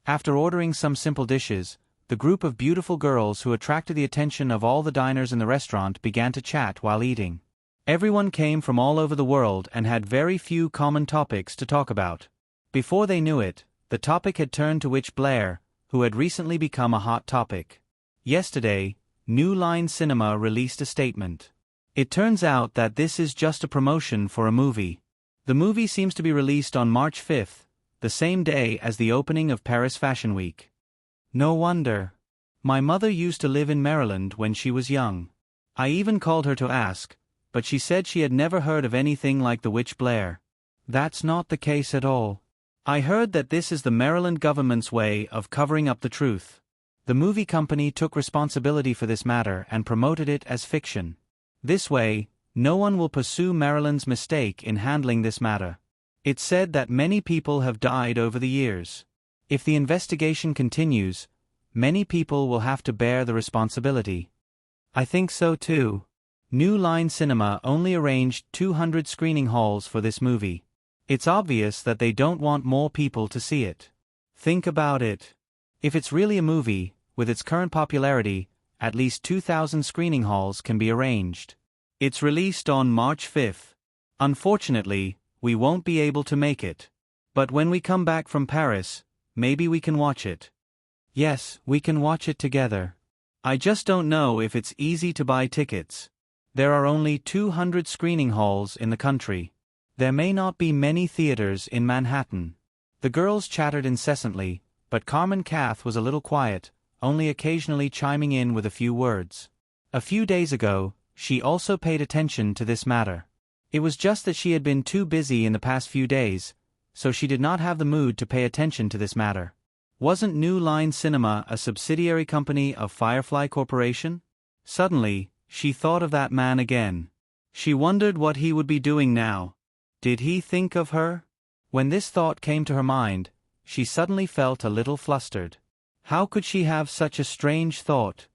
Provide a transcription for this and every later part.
After ordering some simple dishes, the group of beautiful girls who attracted the attention of all the diners in the restaurant began to chat while eating. Everyone came from all over the world and had very few common topics to talk about. Before they knew it, the topic had turned to Witch Blair, who had recently become a hot topic. Yesterday, New Line Cinema released a statement. It turns out that this is just a promotion for a movie. The movie seems to be released on March 5th, the same day as the opening of Paris Fashion Week. No wonder. My mother used to live in Maryland when she was young. I even called her to ask, but she said she had never heard of anything like the Witch Blair. That's not the case at all. I heard that this is the Maryland government's way of covering up the truth. The movie company took responsibility for this matter and promoted it as fiction. This way, no one will pursue Maryland's mistake in handling this matter. It's said that many people have died over the years. If the investigation continues, many people will have to bear the responsibility. I think so too. New Line Cinema only arranged 200 screening halls for this movie. It's obvious that they don't want more people to see it. Think about it. If it's really a movie, with its current popularity, at least 2,000 screening halls can be arranged. It's released on March 5th. Unfortunately, we won't be able to make it. But when we come back from Paris, maybe we can watch it. Yes, we can watch it together. I just don't know if it's easy to buy tickets. There are only 200 screening halls in the country. There may not be many theaters in Manhattan. The girls chattered incessantly, but Carmen Kath was a little quiet, only occasionally chiming in with a few words. A few days ago, she also paid attention to this matter. It was just that she had been too busy in the past few days, so she did not have the mood to pay attention to this matter. Wasn't New Line Cinema a subsidiary company of Firefly Corporation? Suddenly, she thought of that man again. She wondered what he would be doing now. Did he think of her? When this thought came to her mind, she suddenly felt a little flustered. How could she have such a strange thought?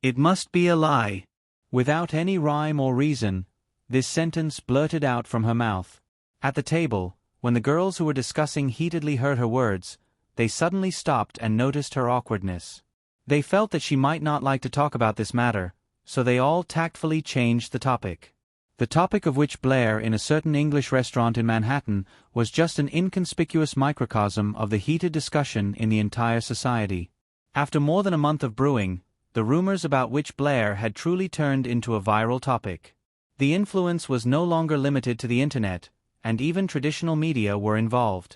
It must be a lie. Without any rhyme or reason, this sentence blurted out from her mouth. At the table, when the girls who were discussing heatedly heard her words, they suddenly stopped and noticed her awkwardness. They felt that she might not like to talk about this matter, so they all tactfully changed the topic. The topic of Witch Blair in a certain English restaurant in Manhattan was just an inconspicuous microcosm of the heated discussion in the entire society. After more than a month of brewing, the rumors about Witch Blair had truly turned into a viral topic. The influence was no longer limited to the internet, and even traditional media were involved.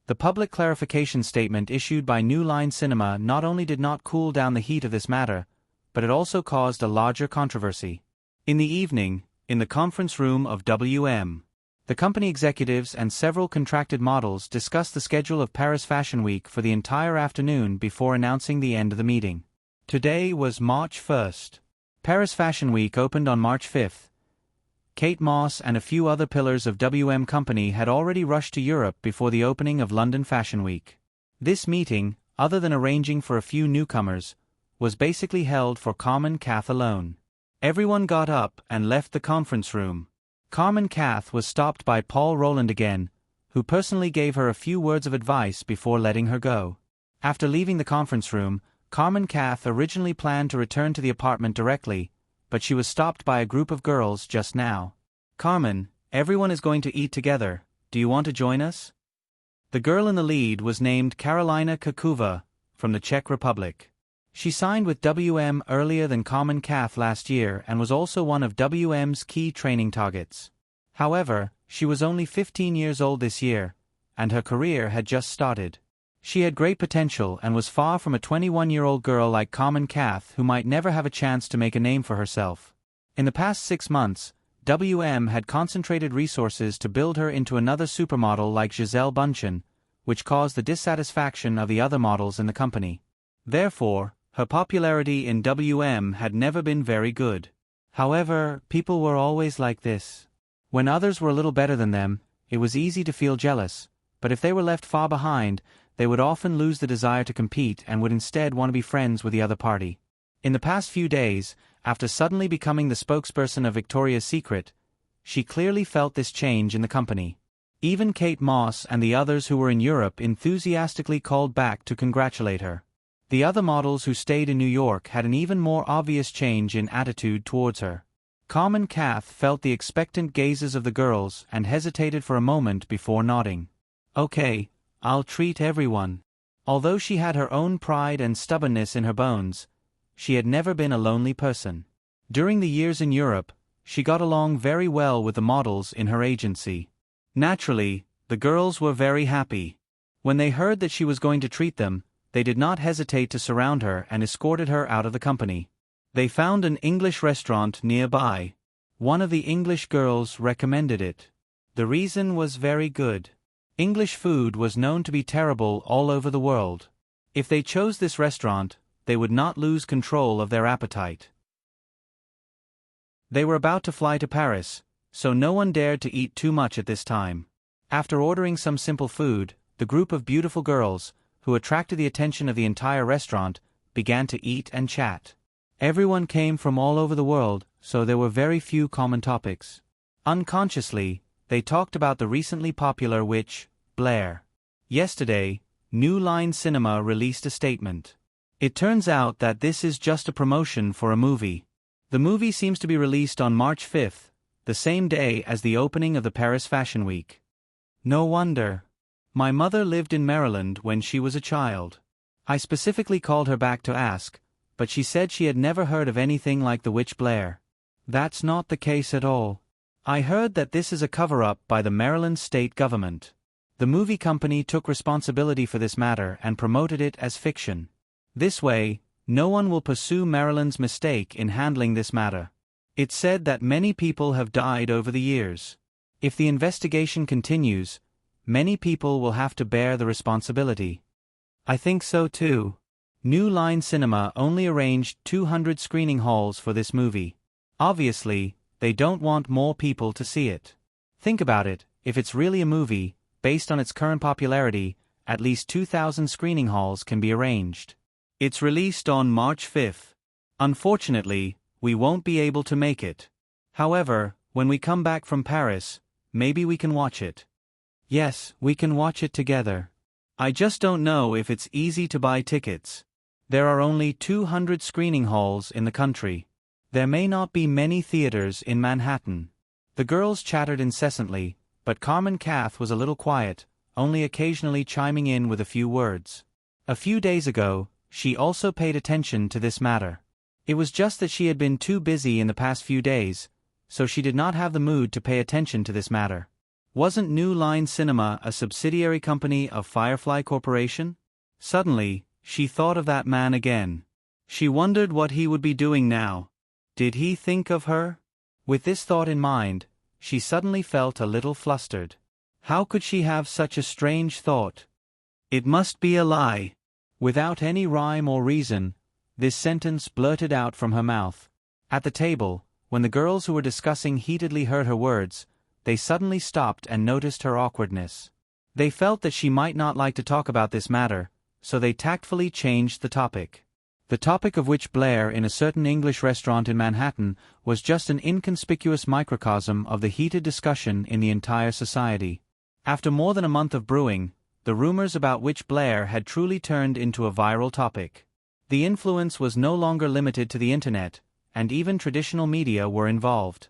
The public clarification statement issued by New Line Cinema not only did not cool down the heat of this matter, but it also caused a larger controversy. In the evening, in the conference room of WM, the company executives and several contracted models discussed the schedule of Paris Fashion Week for the entire afternoon before announcing the end of the meeting. Today was March 1st. Paris Fashion Week opened on March 5th. Kate Moss and a few other pillars of WM Company had already rushed to Europe before the opening of London Fashion Week. This meeting, other than arranging for a few newcomers, was basically held for Carmen Kath alone. Everyone got up and left the conference room. Carmen Kath was stopped by Paul Rowland again, who personally gave her a few words of advice before letting her go. After leaving the conference room, Carmen Kath originally planned to return to the apartment directly, but she was stopped by a group of girls just now. Carmen, everyone is going to eat together, do you want to join us? The girl in the lead was named Karolina Kakuva, from the Czech Republic. She signed with WM earlier than Carmen Kath last year and was also one of WM's key training targets. However, she was only 15 years old this year, and her career had just started. She had great potential and was far from a 21-year-old girl like Carmen Kath who might never have a chance to make a name for herself. In the past 6 months, WM had concentrated resources to build her into another supermodel like Gisele Bündchen, which caused the dissatisfaction of the other models in the company. Therefore, her popularity in WM had never been very good. However, people were always like this. When others were a little better than them, it was easy to feel jealous, but if they were left far behind, they would often lose the desire to compete and would instead want to be friends with the other party. In the past few days, after suddenly becoming the spokesperson of Victoria's Secret, she clearly felt this change in the company. Even Kate Moss and the others who were in Europe enthusiastically called back to congratulate her. The other models who stayed in New York had an even more obvious change in attitude towards her. Carmen Kath felt the expectant gazes of the girls and hesitated for a moment before nodding. Okay, I'll treat everyone. Although she had her own pride and stubbornness in her bones, she had never been a lonely person. During the years in Europe, she got along very well with the models in her agency. Naturally, the girls were very happy. When they heard that she was going to treat them, they did not hesitate to surround her and escorted her out of the company. They found an English restaurant nearby. One of the English girls recommended it. The reason was very good. English food was known to be terrible all over the world. If they chose this restaurant, they would not lose control of their appetite. They were about to fly to Paris, so no one dared to eat too much at this time. After ordering some simple food, the group of beautiful girls, who attracted the attention of the entire restaurant, began to eat and chat. Everyone came from all over the world, so there were very few common topics. Unconsciously, they talked about the recently popular witch, Blair. Yesterday, New Line Cinema released a statement. It turns out that this is just a promotion for a movie. The movie seems to be released on March 5th, the same day as the opening of the Paris Fashion Week. No wonder. My mother lived in Maryland when she was a child. I specifically called her back to ask, but she said she had never heard of anything like the witch Blair. That's not the case at all. I heard that this is a cover-up by the Maryland state government. The movie company took responsibility for this matter and promoted it as fiction. This way, no one will pursue Maryland's mistake in handling this matter. It's said that many people have died over the years. If the investigation continues, many people will have to bear the responsibility. I think so too. New Line Cinema only arranged 200 screening halls for this movie. Obviously, they don't want more people to see it. Think about it, if it's really a movie, based on its current popularity, at least 2,000 screening halls can be arranged. It's released on March 5th. Unfortunately, we won't be able to make it. However, when we come back from Paris, maybe we can watch it. Yes, we can watch it together. I just don't know if it's easy to buy tickets. There are only 200 screening halls in the country. There may not be many theaters in Manhattan. The girls chattered incessantly, but Carmen Kath was a little quiet, only occasionally chiming in with a few words. A few days ago, she also paid attention to this matter. It was just that she had been too busy in the past few days, so she did not have the mood to pay attention to this matter. Wasn't New Line Cinema a subsidiary company of Firefly Corporation? Suddenly, she thought of that man again. She wondered what he would be doing now. Did he think of her? With this thought in mind, she suddenly felt a little flustered. How could she have such a strange thought? It must be a lie. Without any rhyme or reason, this sentence blurted out from her mouth. At the table, when the girls who were discussing heatedly heard her words, they suddenly stopped and noticed her awkwardness. They felt that she might not like to talk about this matter, so they tactfully changed the topic. The topic of witch Blair in a certain English restaurant in Manhattan was just an inconspicuous microcosm of the heated discussion in the entire society. After more than a month of brewing, the rumors about witch Blair had truly turned into a viral topic. The influence was no longer limited to the internet, and even traditional media were involved.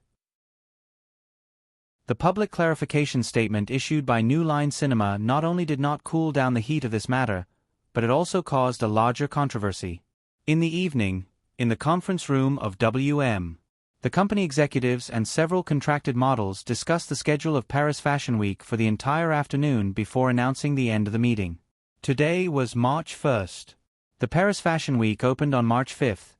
The public clarification statement issued by New Line Cinema not only did not cool down the heat of this matter, but it also caused a larger controversy. In the evening, in the conference room of WM, the company executives and several contracted models discussed the schedule of Paris Fashion Week for the entire afternoon before announcing the end of the meeting. Today was March 1st. The Paris Fashion Week opened on March 5th.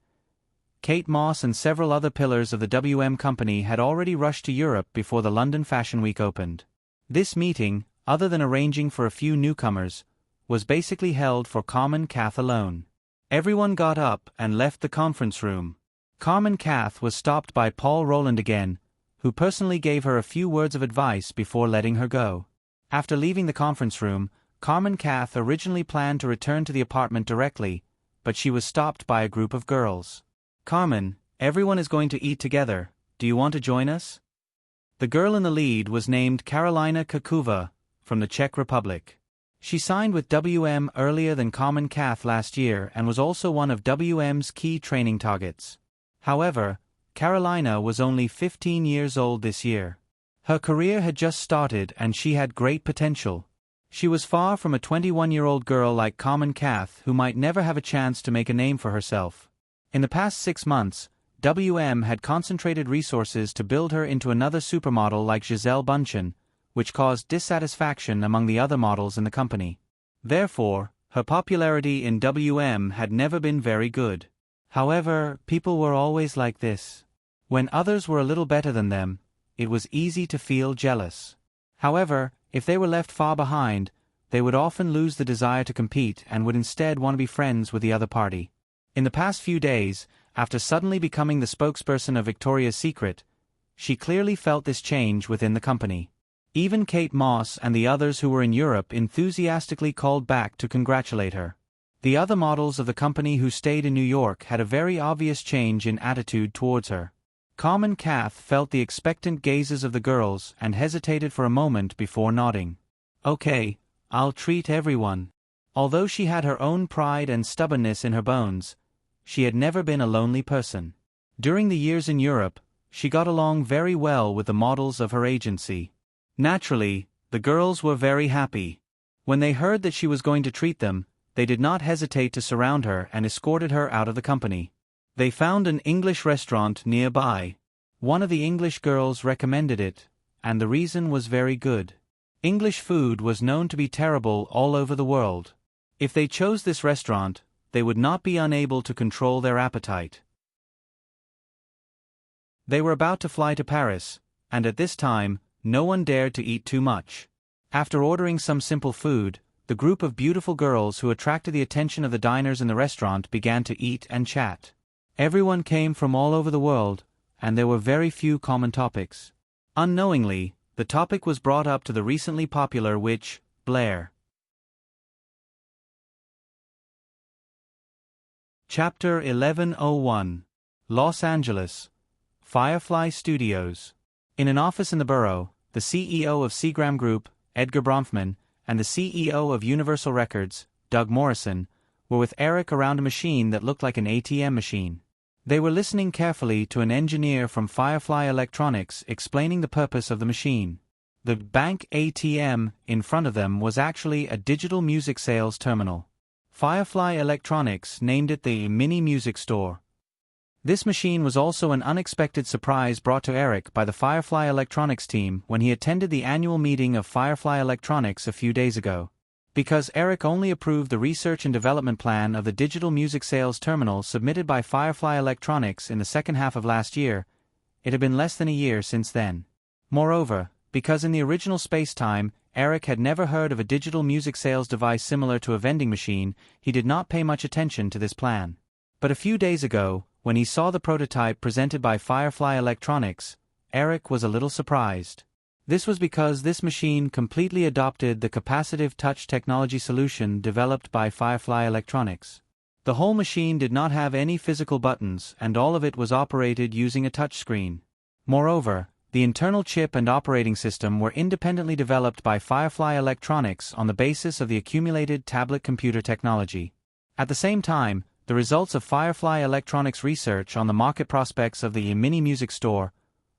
Kate Moss and several other pillars of the WM company had already rushed to Europe before the London Fashion Week opened. This meeting, other than arranging for a few newcomers, was basically held for Carmen Kath alone. Everyone got up and left the conference room. Carmen Kath was stopped by Paul Roland again, who personally gave her a few words of advice before letting her go. After leaving the conference room, Carmen Kath originally planned to return to the apartment directly, but she was stopped by a group of girls. "Carmen, everyone is going to eat together. Do you want to join us?" The girl in the lead was named Karolina Kakuva, from the Czech Republic. She signed with WM earlier than Common Kath last year and was also one of WM's key training targets. However, Karolina was only 15 years old this year. Her career had just started and she had great potential. She was far from a 21-year-old girl like Common Kath who might never have a chance to make a name for herself. In the past 6 months, WM had concentrated resources to build her into another supermodel like Gisele Bündchen, which caused dissatisfaction among the other models in the company. Therefore, her popularity in WM had never been very good. However, people were always like this. When others were a little better than them, it was easy to feel jealous. However, if they were left far behind, they would often lose the desire to compete and would instead want to be friends with the other party. In the past few days, after suddenly becoming the spokesperson of Victoria's Secret, she clearly felt this change within the company. Even Kate Moss and the others who were in Europe enthusiastically called back to congratulate her. The other models of the company who stayed in New York had a very obvious change in attitude towards her. Common Kath felt the expectant gazes of the girls and hesitated for a moment before nodding. Okay, I'll treat everyone. Although she had her own pride and stubbornness in her bones, she had never been a lonely person. During the years in Europe, she got along very well with the models of her agency. Naturally, the girls were very happy. When they heard that she was going to treat them, they did not hesitate to surround her and escorted her out of the company. They found an English restaurant nearby. One of the English girls recommended it, and the reason was very good. English food was known to be terrible all over the world. If they chose this restaurant, they would not be unable to control their appetite. They were about to fly to Paris, and at this time, no one dared to eat too much. After ordering some simple food, the group of beautiful girls who attracted the attention of the diners in the restaurant began to eat and chat. Everyone came from all over the world, and there were very few common topics. Unknowingly, the topic was brought up to the recently popular witch, Blair. Chapter 1101. Los Angeles. Firefly Studios. In an office in the borough, the CEO of Seagram Group, Edgar Bronfman, and the CEO of Universal Records, Doug Morrison, were with Eric around a machine that looked like an ATM machine. They were listening carefully to an engineer from Firefly Electronics explaining the purpose of the machine. The bank ATM in front of them was actually a digital music sales terminal. Firefly Electronics named it the Mini Music Store. This machine was also an unexpected surprise brought to Eric by the Firefly Electronics team when he attended the annual meeting of Firefly Electronics a few days ago. Because Eric only approved the research and development plan of the digital music sales terminal submitted by Firefly Electronics in the second half of last year, it had been less than a year since then. Moreover, because in the original space-time, Eric had never heard of a digital music sales device similar to a vending machine, he did not pay much attention to this plan. But a few days ago, when he saw the prototype presented by Firefly Electronics, Eric was a little surprised. This was because this machine completely adopted the capacitive touch technology solution developed by Firefly Electronics. The whole machine did not have any physical buttons and all of it was operated using a touchscreen. Moreover, the internal chip and operating system were independently developed by Firefly Electronics on the basis of the accumulated tablet computer technology. At the same time, the results of Firefly Electronics research on the market prospects of the Mini Music Store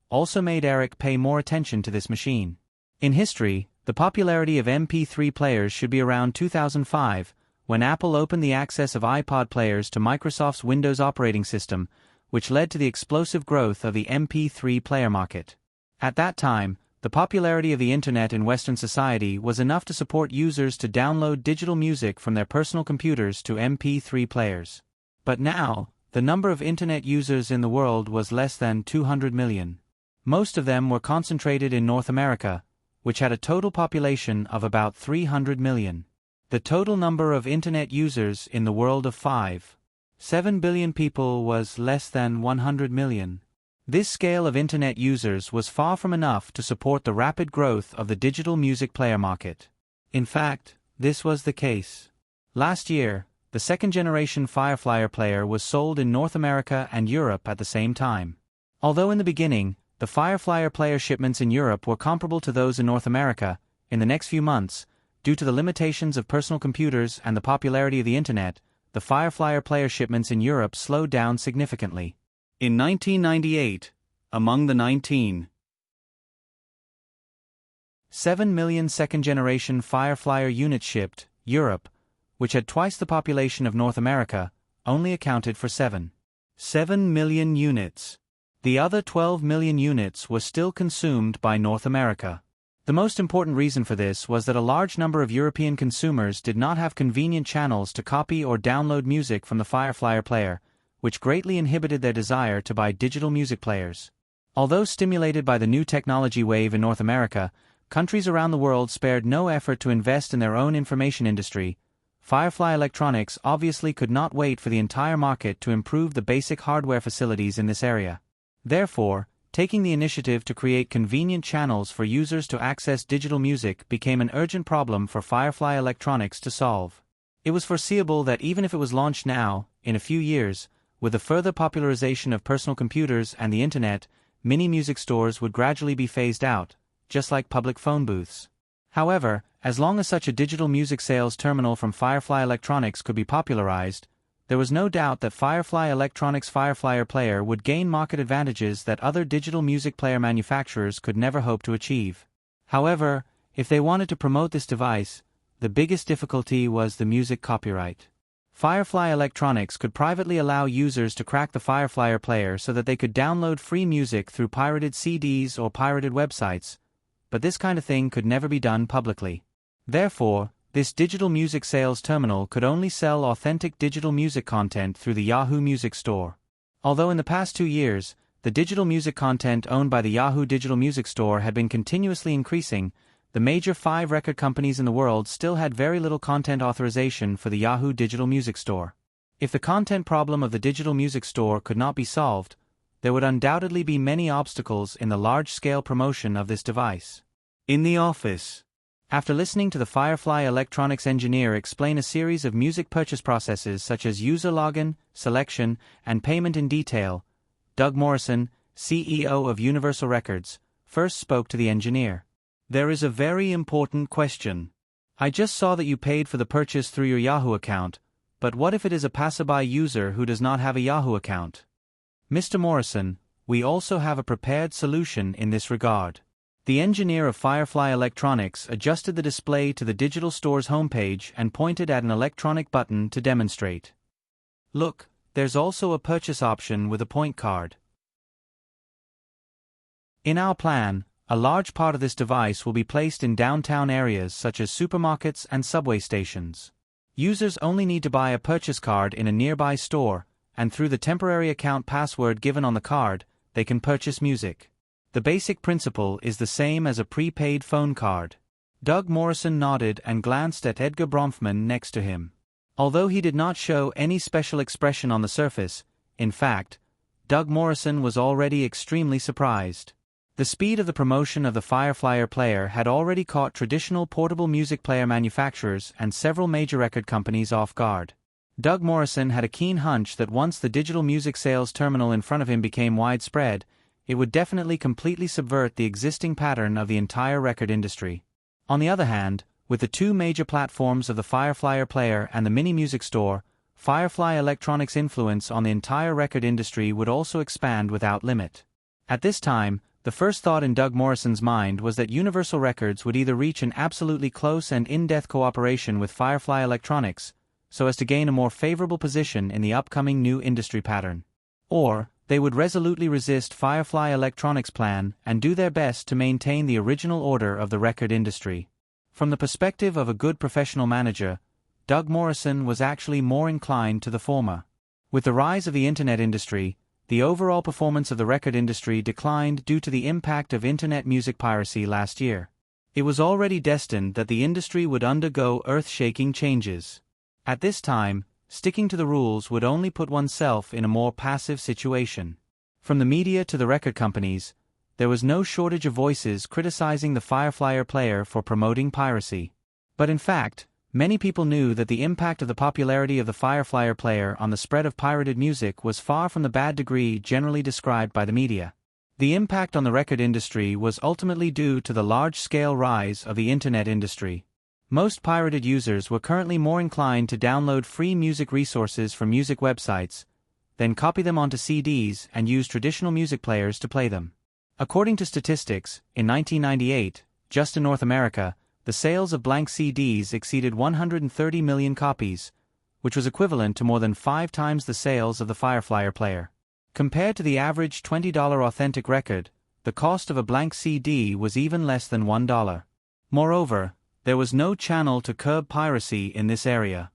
also made Eric pay more attention to this machine. In history, the popularity of MP3 players should be around 2005, when Apple opened the access of iPod players to Microsoft's Windows operating system, which led to the explosive growth of the MP3 player market. At that time, the popularity of the Internet in Western society was enough to support users to download digital music from their personal computers to MP3 players. But now, the number of Internet users in the world was less than 200 million. Most of them were concentrated in North America, which had a total population of about 300 million. The total number of Internet users in the world of 5.7 billion people was less than 100 million. This scale of Internet users was far from enough to support the rapid growth of the digital music player market. In fact, this was the case. Last year, the second-generation Firefly player was sold in North America and Europe at the same time. Although in the beginning, the Fireflyer player shipments in Europe were comparable to those in North America. In the next few months, due to the limitations of personal computers and the popularity of the Internet, the Fireflyer player shipments in Europe slowed down significantly. In 1998, among the 19.7 million second-generation Fireflyer units shipped, Europe, which had twice the population of North America, only accounted for 7 million units. The other 12 million units were still consumed by North America. The most important reason for this was that a large number of European consumers did not have convenient channels to copy or download music from the Fireflyer player, which greatly inhibited their desire to buy digital music players. Although stimulated by the new technology wave in North America, countries around the world spared no effort to invest in their own information industry. Firefly Electronics obviously could not wait for the entire market to improve the basic hardware facilities in this area. Therefore, taking the initiative to create convenient channels for users to access digital music became an urgent problem for Firefly Electronics to solve. It was foreseeable that even if it was launched now, in a few years, with the further popularization of personal computers and the Internet, mini music stores would gradually be phased out, just like public phone booths. However, as long as such a digital music sales terminal from Firefly Electronics could be popularized, there was no doubt that Firefly Electronics' Fireflyer player would gain market advantages that other digital music player manufacturers could never hope to achieve. However, if they wanted to promote this device, the biggest difficulty was the music copyright. Firefly Electronics could privately allow users to crack the Fireflyer player so that they could download free music through pirated CDs or pirated websites, but this kind of thing could never be done publicly. Therefore, this digital music sales terminal could only sell authentic digital music content through the Yahoo Music Store. Although in the past 2 years, the digital music content owned by the Yahoo Digital Music Store had been continuously increasing, the major 5 record companies in the world still had very little content authorization for the Yahoo Digital Music Store. If the content problem of the digital music store could not be solved, there would undoubtedly be many obstacles in the large-scale promotion of this device. In the office. After listening to the Firefly Electronics engineer explain a series of music purchase processes such as user login, selection, and payment in detail, Doug Morrison, CEO of Universal Records, first spoke to the engineer. "There is a very important question. I just saw that you paid for the purchase through your Yahoo account, but what if it is a passerby user who does not have a Yahoo account?" "Mr. Morrison, we also have a prepared solution in this regard." The engineer of Firefly Electronics adjusted the display to the digital store's homepage and pointed at an electronic button to demonstrate. "Look, there's also a purchase option with a point card. In our plan, a large part of this device will be placed in downtown areas such as supermarkets and subway stations. Users only need to buy a purchase card in a nearby store, and through the temporary account password given on the card, they can purchase music. The basic principle is the same as a prepaid phone card." Doug Morrison nodded and glanced at Edgar Bronfman next to him. Although he did not show any special expression on the surface, in fact, Doug Morrison was already extremely surprised. The speed of the promotion of the Fireflyer player had already caught traditional portable music player manufacturers and several major record companies off guard. Doug Morrison had a keen hunch that once the digital music sales terminal in front of him became widespread, it would definitely completely subvert the existing pattern of the entire record industry. On the other hand, with the 2 major platforms of the Fireflyer player and the mini music store, Firefly Electronics' influence on the entire record industry would also expand without limit. At this time, the first thought in Doug Morrison's mind was that Universal Records would either reach an absolutely close and in-depth cooperation with Firefly Electronics, so as to gain a more favorable position in the upcoming new industry pattern, or they would resolutely resist Firefly Electronics' plan and do their best to maintain the original order of the record industry. From the perspective of a good professional manager, Doug Morrison was actually more inclined to the former. With the rise of the Internet industry, the overall performance of the record industry declined due to the impact of Internet music piracy last year. It was already destined that the industry would undergo earth-shaking changes. At this time, sticking to the rules would only put oneself in a more passive situation. From the media to the record companies, there was no shortage of voices criticizing the Fireflyer player for promoting piracy. But in fact, many people knew that the impact of the popularity of the Fireflyer player on the spread of pirated music was far from the bad degree generally described by the media. The impact on the record industry was ultimately due to the large-scale rise of the internet industry. Most pirated users were currently more inclined to download free music resources from music websites, then copy them onto CDs and use traditional music players to play them. According to statistics, in 1998, just in North America, the sales of blank CDs exceeded 130 million copies, which was equivalent to more than 5 times the sales of the Fireflyer player. Compared to the average $20 authentic record, the cost of a blank CD was even less than $1. Moreover, there was no channel to curb piracy in this area.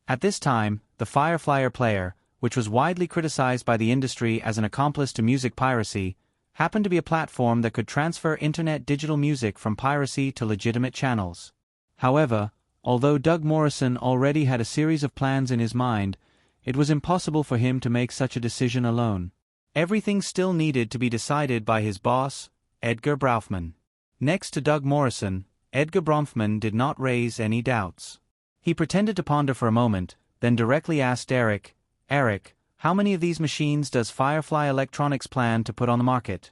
At this time, the Fireflyer player, which was widely criticized by the industry as an accomplice to music piracy, happened to be a platform that could transfer internet digital music from piracy to legitimate channels. However, although Doug Morrison already had a series of plans in his mind, it was impossible for him to make such a decision alone. Everything still needed to be decided by his boss, Edgar Bronfman. Next to Doug Morrison, Edgar Bronfman did not raise any doubts. He pretended to ponder for a moment, then directly asked Eric, how many of these machines does Firefly Electronics plan to put on the market?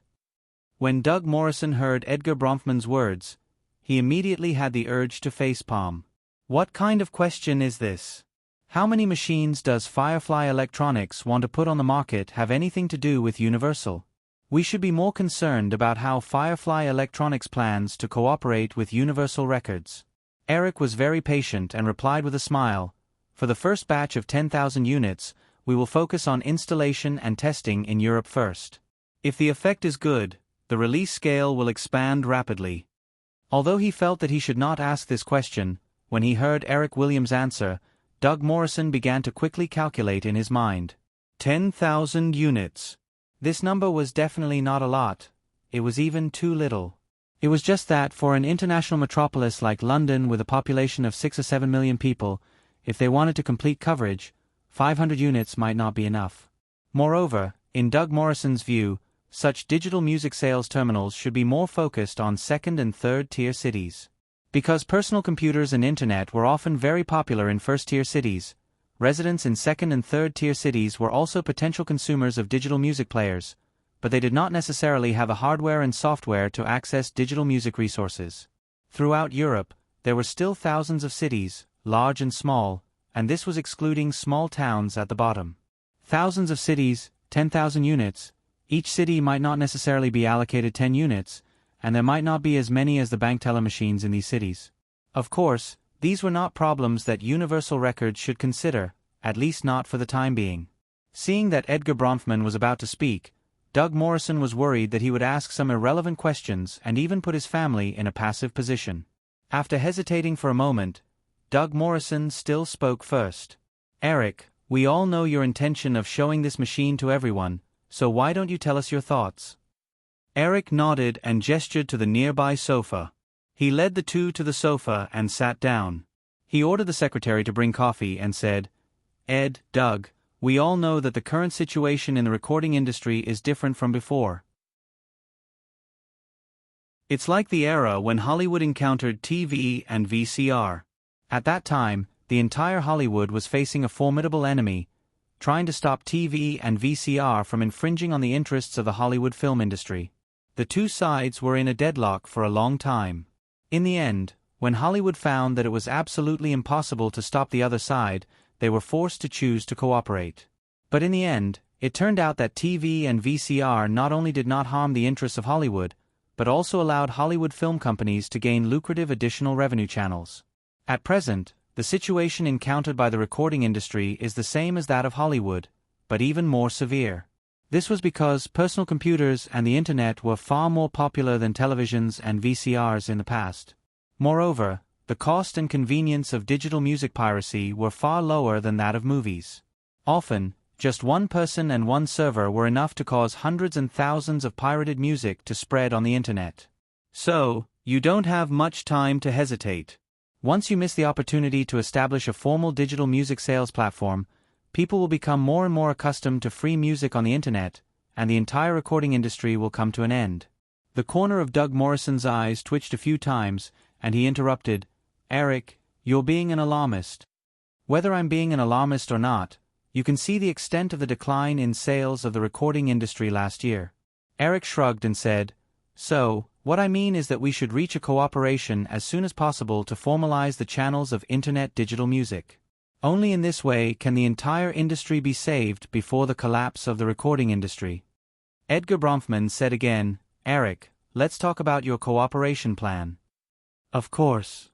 When Doug Morrison heard Edgar Bronfman's words, he immediately had the urge to facepalm. What kind of question is this? How many machines does Firefly Electronics want to put on the market have anything to do with Universal? We should be more concerned about how Firefly Electronics plans to cooperate with Universal Records. Eric was very patient and replied with a smile, for the first batch of 10,000 units, we will focus on installation and testing in Europe first. If the effect is good, the release scale will expand rapidly. Although he felt that he should not ask this question, when he heard Eric Williams' answer, Doug Morrison began to quickly calculate in his mind. 10,000 units. This number was definitely not a lot. It was even too little. It was just that for an international metropolis like London with a population of 6 or 7 million people, if they wanted to complete coverage, 500 units might not be enough. Moreover, in Doug Morrison's view, such digital music sales terminals should be more focused on second and third-tier cities. Because personal computers and internet were often very popular in first-tier cities, residents in second and third-tier cities were also potential consumers of digital music players, but they did not necessarily have the hardware and software to access digital music resources. Throughout Europe, there were still thousands of cities, large and small, and this was excluding small towns at the bottom. Thousands of cities, 10,000 units, each city might not necessarily be allocated 10 units, and there might not be as many as the bank teller machines in these cities. Of course, these were not problems that Universal Records should consider, at least not for the time being. Seeing that Edgar Bronfman was about to speak, Doug Morrison was worried that he would ask some irrelevant questions and even put his family in a passive position. After hesitating for a moment, Doug Morrison still spoke first. Eric, we all know your intention of showing this machine to everyone, so why don't you tell us your thoughts? Eric nodded and gestured to the nearby sofa. He led the two to the sofa and sat down. He ordered the secretary to bring coffee and said, Ed, Doug, we all know that the current situation in the recording industry is different from before. It's like the era when Hollywood encountered TV and VCR. At that time, the entire Hollywood was facing a formidable enemy, trying to stop TV and VCR from infringing on the interests of the Hollywood film industry. The two sides were in a deadlock for a long time. In the end, when Hollywood found that it was absolutely impossible to stop the other side, they were forced to choose to cooperate. But in the end, it turned out that TV and VCR not only did not harm the interests of Hollywood, but also allowed Hollywood film companies to gain lucrative additional revenue channels. At present, the situation encountered by the recording industry is the same as that of Hollywood, but even more severe. This was because personal computers and the internet were far more popular than televisions and VCRs in the past. Moreover, the cost and convenience of digital music piracy were far lower than that of movies. Often, just one person and one server were enough to cause hundreds and thousands of pirated music to spread on the internet. So, you don't have much time to hesitate. Once you miss the opportunity to establish a formal digital music sales platform, people will become more and more accustomed to free music on the internet, and the entire recording industry will come to an end. The corner of Doug Morrison's eyes twitched a few times, and he interrupted, Eric, you're being an alarmist. Whether I'm being an alarmist or not, you can see the extent of the decline in sales of the recording industry last year. Eric shrugged and said, "So, what I mean is that we should reach a cooperation as soon as possible to formalize the channels of internet digital music. Only in this way can the entire industry be saved before the collapse of the recording industry." Edgar Bronfman said again, "Eric, let's talk about your cooperation plan." "Of course."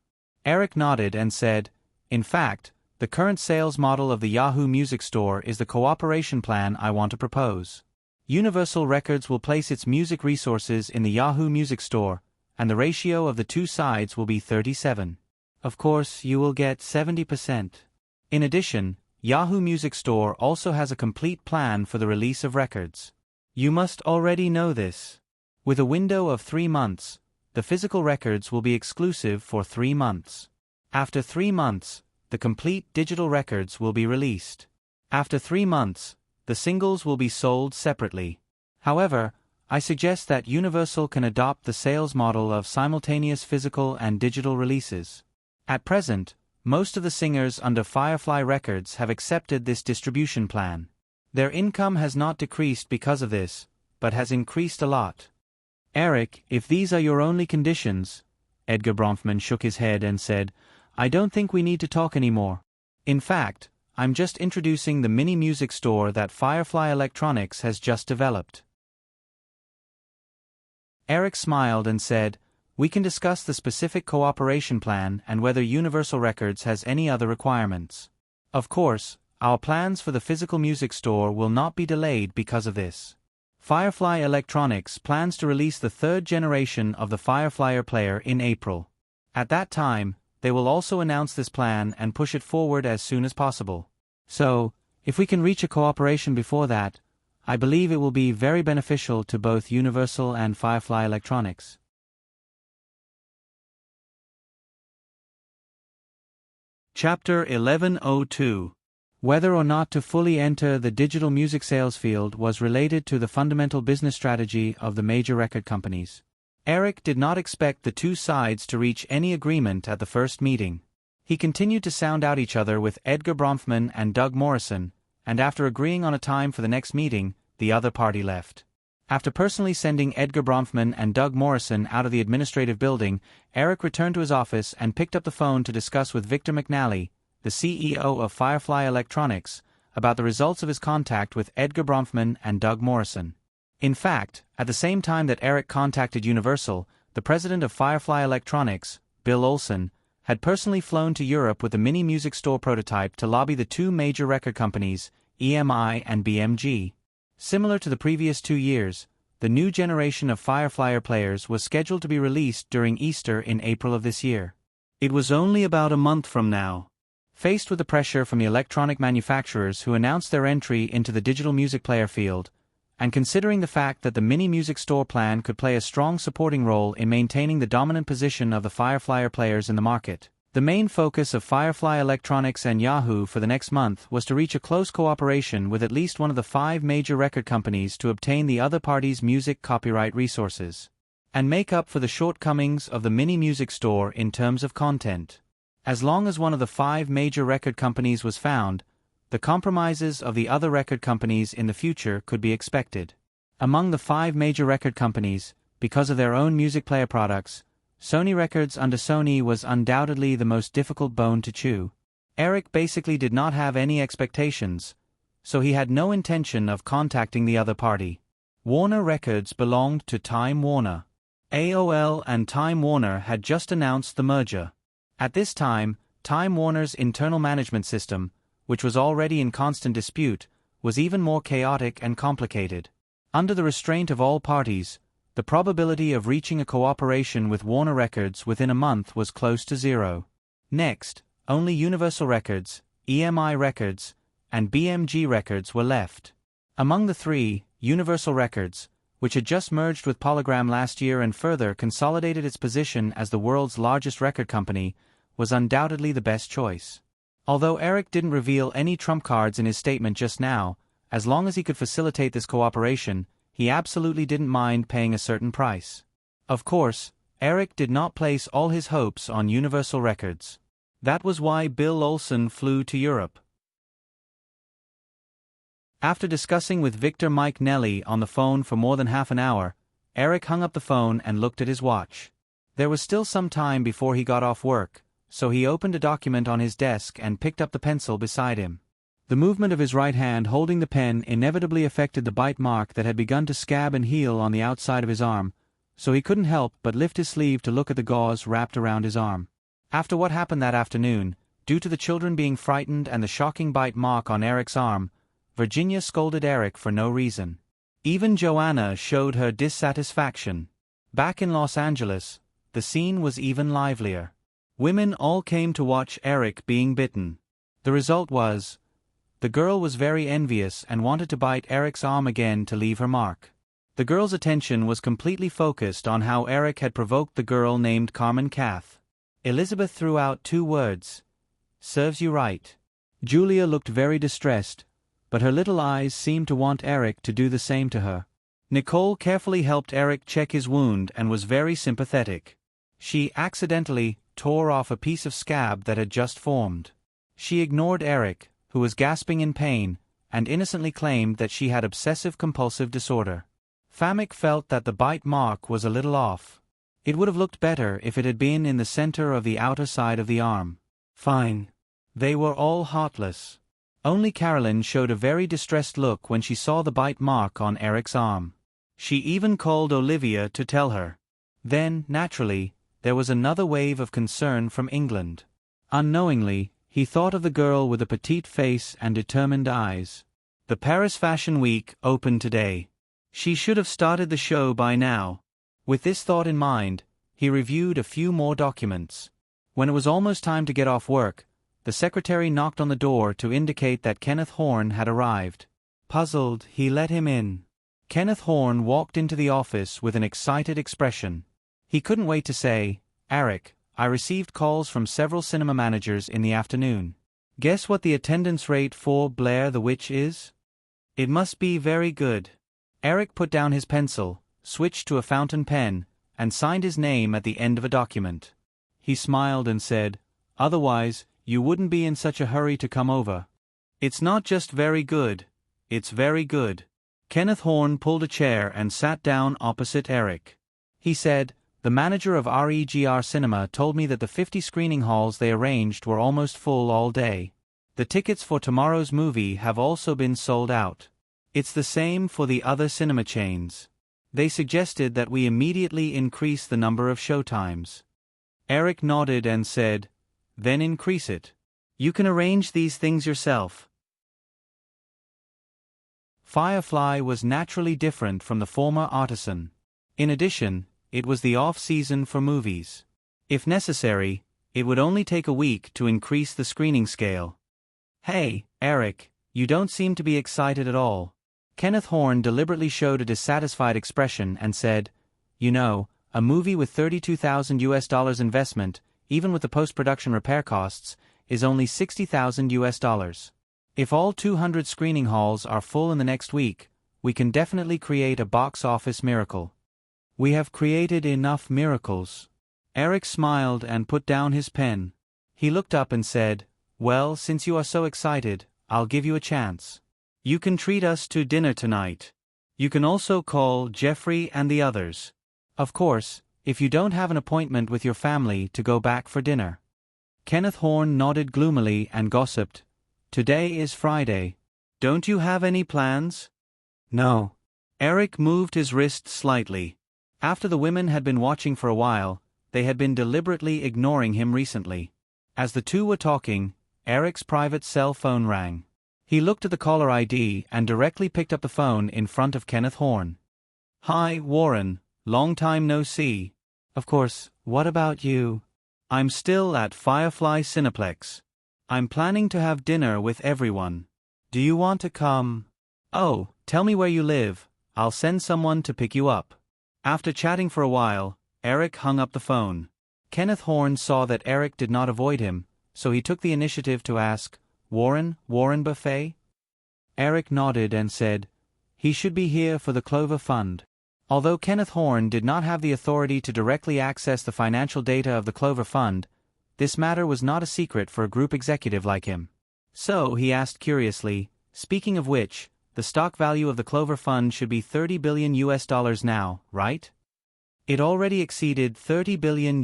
Eric nodded and said, "In fact, the current sales model of the Yahoo Music Store is the cooperation plan I want to propose. Universal Records will place its music resources in the Yahoo Music Store, and the ratio of the two sides will be 37. Of course, you will get 70%. In addition, Yahoo Music Store also has a complete plan for the release of records. You must already know this. With a window of 3 months, the physical records will be exclusive for 3 months. After 3 months, the complete digital records will be released. After 3 months, the singles will be sold separately. However, I suggest that Universal can adopt the sales model of simultaneous physical and digital releases. At present, most of the singers under Firefly Records have accepted this distribution plan. Their income has not decreased because of this, but has increased a lot. Eric, if these are your only conditions, Edgar Bronfman shook his head and said, I don't think we need to talk anymore. In fact, I'm just introducing the mini music store that Firefly Electronics has just developed. Eric smiled and said, we can discuss the specific cooperation plan and whether Universal Records has any other requirements. Of course, our plans for the physical music store will not be delayed because of this. Firefly Electronics plans to release the 3rd generation of the Firefly player in April. At that time, they will also announce this plan and push it forward as soon as possible. So, if we can reach a cooperation before that, I believe it will be very beneficial to both Universal and Firefly Electronics. Chapter 1102. Whether or not to fully enter the digital music sales field was related to the fundamental business strategy of the major record companies. Eric did not expect the two sides to reach any agreement at the first meeting. He continued to sound out each other with Edgar Bronfman and Doug Morrison, and after agreeing on a time for the next meeting, the other party left. After personally sending Edgar Bronfman and Doug Morrison out of the administrative building, Eric returned to his office and picked up the phone to discuss with Victor McNally, the CEO of Firefly Electronics, about the results of his contact with Edgar Bronfman and Doug Morrison. In fact, at the same time that Eric contacted Universal, the president of Firefly Electronics, Bill Olson, had personally flown to Europe with the mini music store prototype to lobby the two major record companies, EMI and BMG. Similar to the previous 2 years, the new generation of Firefly players was scheduled to be released during Easter in April of this year. It was only about a month from now. Faced with the pressure from the electronic manufacturers who announced their entry into the digital music player field, and considering the fact that the mini music store plan could play a strong supporting role in maintaining the dominant position of the Firefly players in the market, the main focus of Firefly Electronics and Yahoo for the next month was to reach a close cooperation with at least one of the 5 major record companies to obtain the other party's music copyright resources, and make up for the shortcomings of the mini music store in terms of content. As long as one of the 5 major record companies was found, the compromises of the other record companies in the future could be expected. Among the 5 major record companies, because of their own music player products, Sony Records under Sony was undoubtedly the most difficult bone to chew. Eric basically did not have any expectations, so he had no intention of contacting the other party. Warner Records belonged to Time Warner. AOL and Time Warner had just announced the merger. At this time, Time Warner's internal management system, which was already in constant dispute, was even more chaotic and complicated. Under the restraint of all parties, the probability of reaching a cooperation with Warner Records within a month was close to 0. Next, only Universal Records, EMI Records, and BMG Records were left. Among the 3, Universal Records, which had just merged with Polygram last year and further consolidated its position as the world's largest record company, was undoubtedly the best choice. Although Eric didn't reveal any trump cards in his statement just now, as long as he could facilitate this cooperation, he absolutely didn't mind paying a certain price. Of course, Eric did not place all his hopes on Universal Records. That was why Bill Olson flew to Europe. After discussing with Victor Mike Nelly on the phone for more than half an hour, Eric hung up the phone and looked at his watch. There was still some time before he got off work, so he opened a document on his desk and picked up the pencil beside him. The movement of his right hand holding the pen inevitably affected the bite mark that had begun to scab and heal on the outside of his arm, so he couldn't help but lift his sleeve to look at the gauze wrapped around his arm. After what happened that afternoon, due to the children being frightened and the shocking bite mark on Eric's arm, Virginia scolded Eric for no reason. Even Joanna showed her dissatisfaction. Back in Los Angeles, the scene was even livelier. Women all came to watch Eric being bitten. The result was, the girl was very envious and wanted to bite Eric's arm again to leave her mark. The girl's attention was completely focused on how Eric had provoked the girl named Carmen Kath. Elizabeth threw out 2 words. "Serves you right." Julia looked very distressed, but her little eyes seemed to want Eric to do the same to her. Nicole carefully helped Eric check his wound and was very sympathetic. She accidentally tore off a piece of scab that had just formed. She ignored Eric, who was gasping in pain, and innocently claimed that she had obsessive-compulsive disorder. Famick felt that the bite mark was a little off. It would have looked better if it had been in the center of the outer side of the arm. Fine. They were all heartless. Only Carolyn showed a very distressed look when she saw the bite mark on Eric's arm. She even called Olivia to tell her. Then, naturally, there was another wave of concern from England. Unknowingly, he thought of the girl with the petite face and determined eyes. The Paris Fashion Week opened today. She should have started the show by now. With this thought in mind, he reviewed a few more documents. When it was almost time to get off work, the secretary knocked on the door to indicate that Kenneth Horne had arrived. Puzzled, he let him in. Kenneth Horne walked into the office with an excited expression. He couldn't wait to say, "Eric, I received calls from several cinema managers in the afternoon. Guess what the attendance rate for Blair the Witch is? It must be very good." Eric put down his pencil, switched to a fountain pen, and signed his name at the end of a document. He smiled and said, "Otherwise, you wouldn't be in such a hurry to come over." "It's not just very good, it's very good." Kenneth Horne pulled a chair and sat down opposite Eric. He said, "The manager of REGR Cinema told me that the 50 screening halls they arranged were almost full all day. The tickets for tomorrow's movie have also been sold out. It's the same for the other cinema chains. They suggested that we immediately increase the number of showtimes." Eric nodded and said, "Then increase it. You can arrange these things yourself." Firefly was naturally different from the former Artisan. In addition, it was the off-season for movies. If necessary, it would only take a week to increase the screening scale. "Hey, Eric, you don't seem to be excited at all." Kenneth Horne deliberately showed a dissatisfied expression and said, "You know, a movie with $32,000 investment, even with the post-production repair costs, is only $60,000. If all 200 screening halls are full in the next week, we can definitely create a box office miracle." "We have created enough miracles." Eric smiled and put down his pen. He looked up and said, "Well, since you are so excited, I'll give you a chance. You can treat us to dinner tonight. You can also call Jeffrey and the others. Of course, if you don't have an appointment with your family to go back for dinner." Kenneth Horne nodded gloomily and gossiped, "Today is Friday. Don't you have any plans?" "No." Eric moved his wrist slightly. After the women had been watching for a while, they had been deliberately ignoring him recently. As the two were talking, Eric's private cell phone rang. He looked at the caller ID and directly picked up the phone in front of Kenneth Horne. "Hi, Warren. Long time no see." "Of course, what about you?" "I'm still at Firefly Cineplex. I'm planning to have dinner with everyone. Do you want to come?" "Oh, tell me where you live. I'll send someone to pick you up." After chatting for a while, Eric hung up the phone. Kenneth Horne saw that Eric did not avoid him, so he took the initiative to ask, Warren Buffet?" Eric nodded and said, "He should be here for the Clover Fund." Although Kenneth Horne did not have the authority to directly access the financial data of the Clover Fund, this matter was not a secret for a group executive like him. So he asked curiously, "Speaking of which, the stock value of the Clover Fund should be $30 billion now, right? It already exceeded $30 billion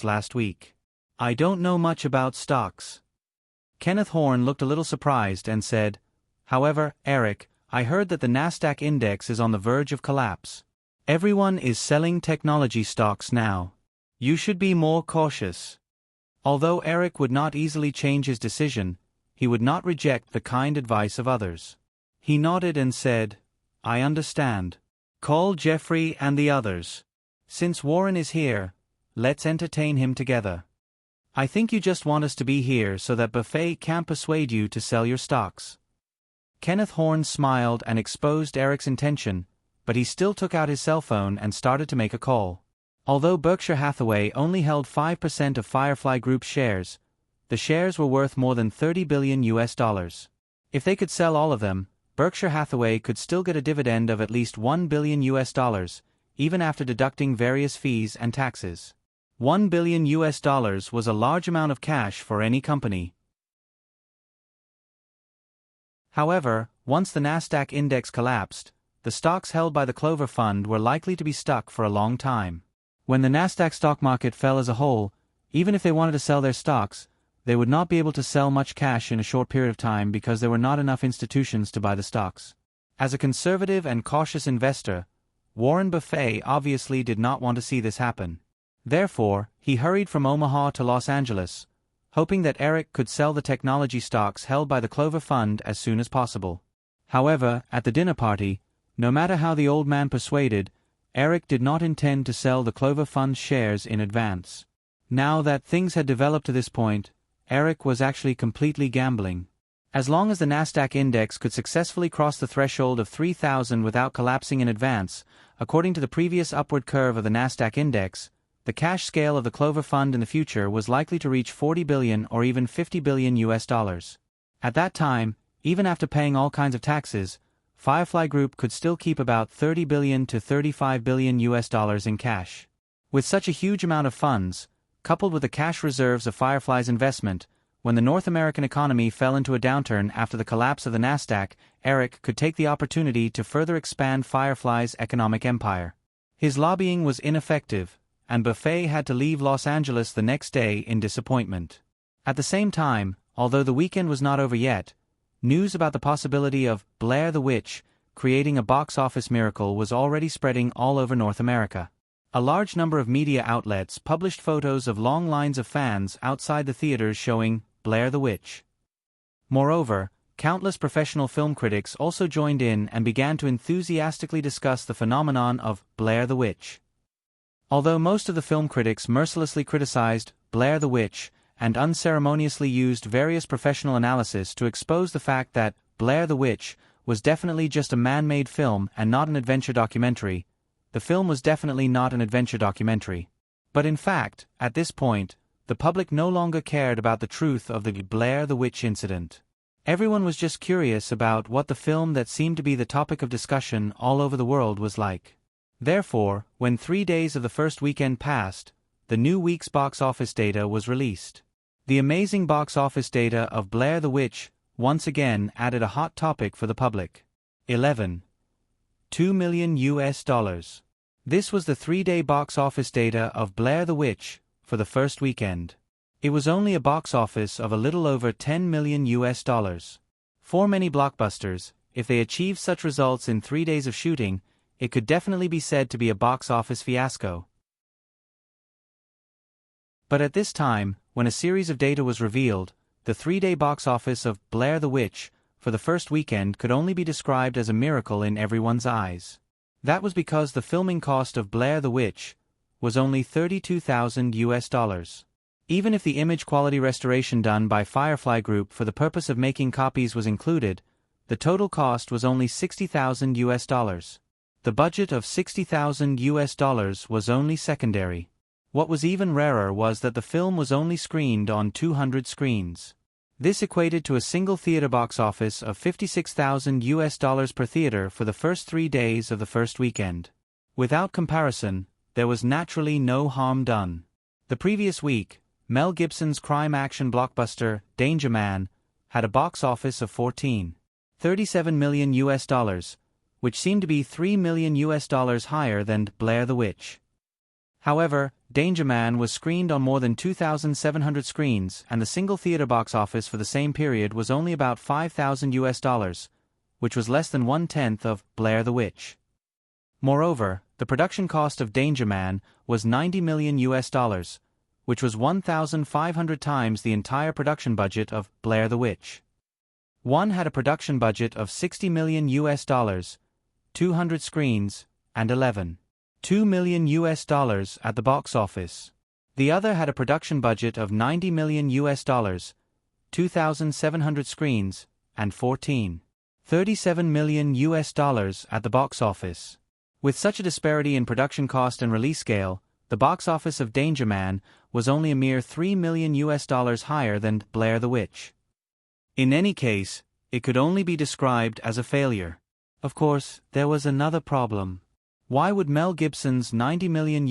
last week. I don't know much about stocks. Kenneth Horn looked a little surprised and said, however, Eric, I heard that the Nasdaq index is on the verge of collapse. Everyone is selling technology stocks now. You should be more cautious. Although Eric would not easily change his decision, he would not reject the kind advice of others. He nodded and said, I understand. Call Jeffrey and the others. Since Warren is here, let's entertain him together. I think you just want us to be here so that Buffet can't persuade you to sell your stocks. Kenneth Horn smiled and exposed Eric's intention, but he still took out his cell phone and started to make a call. Although Berkshire Hathaway only held 5% of Firefly Group's shares, the shares were worth more than $30 billion. If they could sell all of them, Berkshire Hathaway could still get a dividend of at least $1 billion, even after deducting various fees and taxes. $1 billion was a large amount of cash for any company. However, once the Nasdaq index collapsed, the stocks held by the Clover Fund were likely to be stuck for a long time. When the Nasdaq stock market fell as a whole, even if they wanted to sell their stocks, they would not be able to sell much cash in a short period of time because there were not enough institutions to buy the stocks. As a conservative and cautious investor, Warren Buffett obviously did not want to see this happen. Therefore, he hurried from Omaha to Los Angeles, hoping that Eric could sell the technology stocks held by the Clover Fund as soon as possible. However, at the dinner party, no matter how the old man persuaded, Eric did not intend to sell the Clover Fund shares in advance. Now that things had developed to this point, Eric was actually completely gambling. As long as the Nasdaq index could successfully cross the threshold of 3,000 without collapsing in advance, according to the previous upward curve of the Nasdaq index, the cash scale of the Clover Fund in the future was likely to reach $40 billion or even $50 billion. At that time, even after paying all kinds of taxes, Firefly Group could still keep about $30 billion to $35 billion in cash. With such a huge amount of funds, coupled with the cash reserves of Firefly's investment, when the North American economy fell into a downturn after the collapse of the Nasdaq, Eric could take the opportunity to further expand Firefly's economic empire. His lobbying was ineffective, and Buffett had to leave Los Angeles the next day in disappointment. At the same time, although the weekend was not over yet, news about the possibility of Blair the Witch creating a box office miracle was already spreading all over North America. A large number of media outlets published photos of long lines of fans outside the theaters showing Blair the Witch. Moreover, countless professional film critics also joined in and began to enthusiastically discuss the phenomenon of Blair the Witch. Although most of the film critics mercilessly criticized Blair the Witch and unceremoniously used various professional analysis to expose the fact that Blair the Witch was definitely just a man-made film and not an adventure documentary, the film was definitely not an adventure documentary. But in fact, at this point, the public no longer cared about the truth of the Blair the Witch incident. Everyone was just curious about what the film that seemed to be the topic of discussion all over the world was like. Therefore, when 3 days of the first weekend passed, the new week's box office data was released. The amazing box office data of Blair the Witch once again added a hot topic for the public. 11. $2 million. This was the 3-day box office data of Blair the Witch for the first weekend. It was only a box office of a little over $10 million. For many blockbusters, if they achieved such results in 3 days of shooting, it could definitely be said to be a box office fiasco. But at this time, when a series of data was revealed, the 3-day box office of Blair the Witch for the first weekend could only be described as a miracle in everyone's eyes. That was because the filming cost of Blair the Witch was only $32,000. Even if the image quality restoration done by Firefly Group for the purpose of making copies was included, the total cost was only $60,000. The budget of $60,000 was only secondary. What was even rarer was that the film was only screened on 200 screens. This equated to a single theater box office of $56,000 per theater for the first 3 days of the first weekend. Without comparison, there was naturally no harm done. The previous week, Mel Gibson's crime-action blockbuster, Danger Man, had a box office of $14,000. $37 million, which seemed to be $3 million higher than Blair the Witch. However, Danger Man was screened on more than 2,700 screens, and the single theater box office for the same period was only about $5,000, which was less than 1/10 of Blair the Witch. Moreover, the production cost of Danger Man was $90 million, which was 1,500 times the entire production budget of Blair the Witch. One had a production budget of $60 million, 200 screens, and $11.2 million at the box office. The other had a production budget of $90 million, 2,700 screens, and $37 million at the box office. With such a disparity in production cost and release scale, the box office of Danger Man was only a mere $3 million higher than Blair the Witch. In any case, it could only be described as a failure. Of course, there was another problem. Why would Mel Gibson's $90 million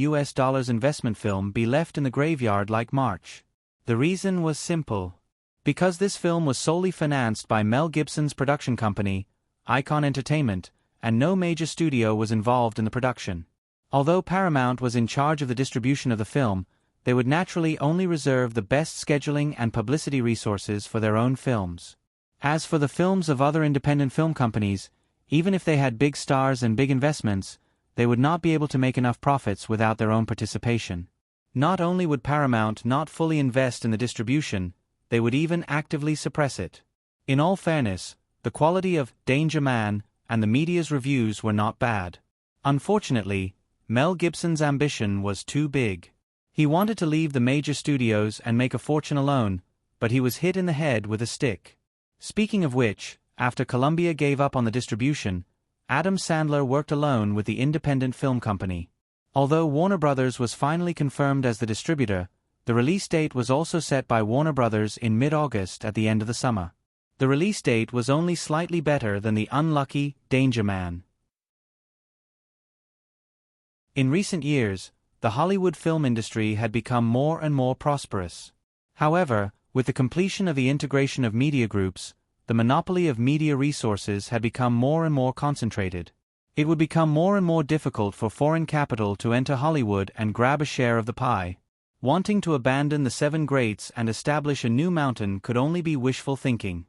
investment film be left in the graveyard like March? The reason was simple. Because this film was solely financed by Mel Gibson's production company, Icon Entertainment, and no major studio was involved in the production. Although Paramount was in charge of the distribution of the film, they would naturally only reserve the best scheduling and publicity resources for their own films. As for the films of other independent film companies, even if they had big stars and big investments, they would not be able to make enough profits without their own participation. Not only would Paramount not fully invest in the distribution, they would even actively suppress it. In all fairness, the quality of Danger Man and the media's reviews were not bad. Unfortunately, Mel Gibson's ambition was too big. He wanted to leave the major studios and make a fortune alone, but he was hit in the head with a stick. Speaking of which, after Columbia gave up on the distribution, Adam Sandler worked alone with the independent film company. Although Warner Brothers was finally confirmed as the distributor, the release date was also set by Warner Brothers in mid-August at the end of the summer. The release date was only slightly better than the unlucky Danger Man. In recent years, the Hollywood film industry had become more and more prosperous. However, with the completion of the integration of media groups, the monopoly of media resources had become more and more concentrated. It would become more and more difficult for foreign capital to enter Hollywood and grab a share of the pie. Wanting to abandon the seven greats and establish a new mountain could only be wishful thinking.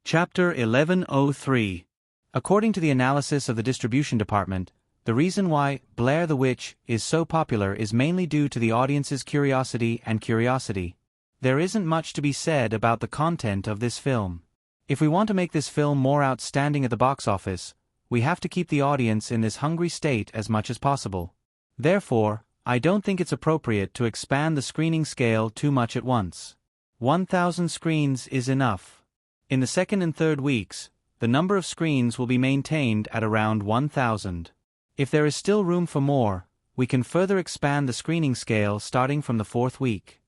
Chapter 1103. According to the analysis of the distribution department, the reason why Blair the Witch is so popular is mainly due to the audience's curiosity and curiosity. There isn't much to be said about the content of this film. If we want to make this film more outstanding at the box office, we have to keep the audience in this hungry state as much as possible. Therefore, I don't think it's appropriate to expand the screening scale too much at once. 1,000 screens is enough. In the second and third weeks, the number of screens will be maintained at around 1,000. If there is still room for more, we can further expand the screening scale starting from the fourth week.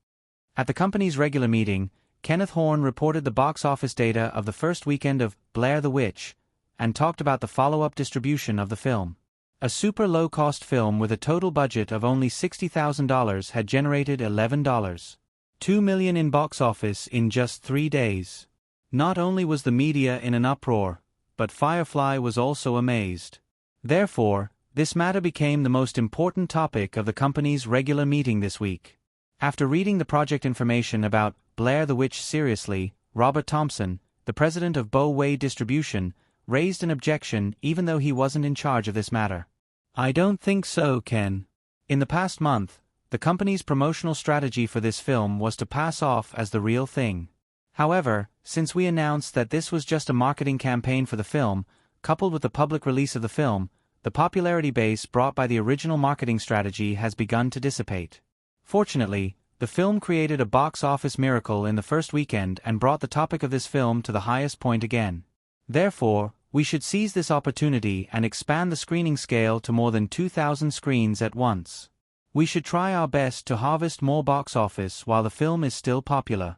At the company's regular meeting, Kenneth Horne reported the box office data of the first weekend of Blair the Witch, and talked about the follow-up distribution of the film. A super low-cost film with a total budget of only $60,000 had generated $11.2 million in box office in just 3 days. Not only was the media in an uproar, but Firefly was also amazed. Therefore, this matter became the most important topic of the company's regular meeting this week. After reading the project information about Blair the Witch seriously, Robert Thompson, the president of Bow Wade Distribution, raised an objection even though he wasn't in charge of this matter. I don't think so, Ken. In the past month, the company's promotional strategy for this film was to pass off as the real thing. However, since we announced that this was just a marketing campaign for the film, coupled with the public release of the film, the popularity base brought by the original marketing strategy has begun to dissipate. Fortunately, the film created a box office miracle in the first weekend and brought the topic of this film to the highest point again. Therefore, we should seize this opportunity and expand the screening scale to more than 2,000 screens at once. We should try our best to harvest more box office while the film is still popular.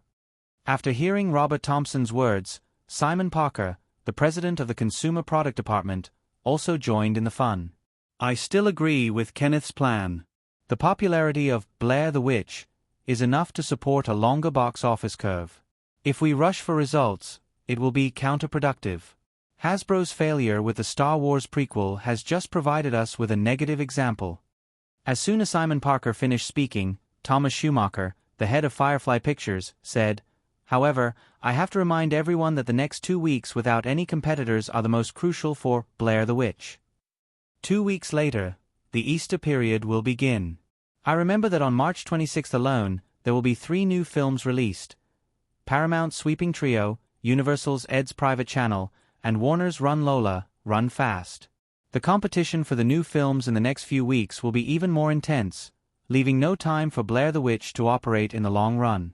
After hearing Robert Thompson's words, Simon Parker, the president of the Consumer Product Department, also joined in the fun. I still agree with Kenneth's plan. The popularity of Blair the Witch is enough to support a longer box office curve. If we rush for results, it will be counterproductive. Hasbro's failure with the Star Wars prequel has just provided us with a negative example. As soon as Simon Parker finished speaking, Thomas Schumacher, the head of Firefly Pictures, said, "However, I have to remind everyone that the next 2 weeks without any competitors are the most crucial for Blair the Witch." 2 weeks later, the Easter period will begin. I remember that on March 26 alone, there will be 3 new films released: Paramount's Sweeping Trio, Universal's Ed's Private Channel, and Warner's Run Lola, Run Fast. The competition for the new films in the next few weeks will be even more intense, leaving no time for Blair the Witch to operate in the long run.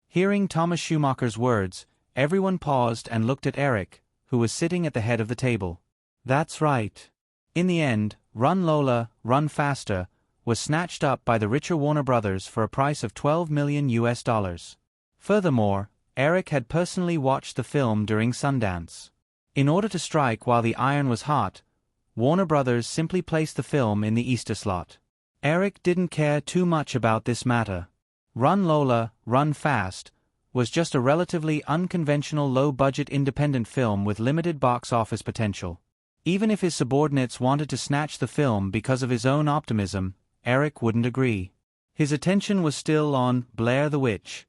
Hearing Thomas Schumacher's words, everyone paused and looked at Eric, who was sitting at the head of the table. That's right. In the end, Run Lola, Run Faster was snatched up by the richer Warner Brothers for a price of $12 million. Furthermore, Eric had personally watched the film during Sundance. In order to strike while the iron was hot, Warner Brothers simply placed the film in the Easter slot. Eric didn't care too much about this matter. Run Lola, Run Fast was just a relatively unconventional low-budget independent film with limited box office potential. Even if his subordinates wanted to snatch the film because of his own optimism, Eric wouldn't agree. His attention was still on Blair the Witch.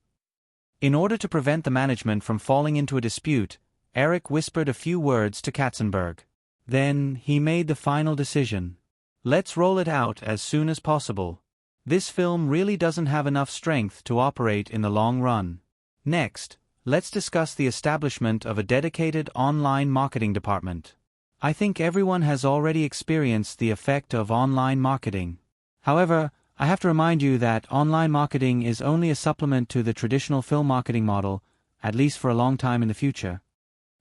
In order to prevent the management from falling into a dispute, Eric whispered a few words to Katzenberg. Then he made the final decision. Let's roll it out as soon as possible. This film really doesn't have enough strength to operate in the long run. Next, let's discuss the establishment of a dedicated online marketing department. I think everyone has already experienced the effect of online marketing. However, I have to remind you that online marketing is only a supplement to the traditional film marketing model, at least for a long time in the future.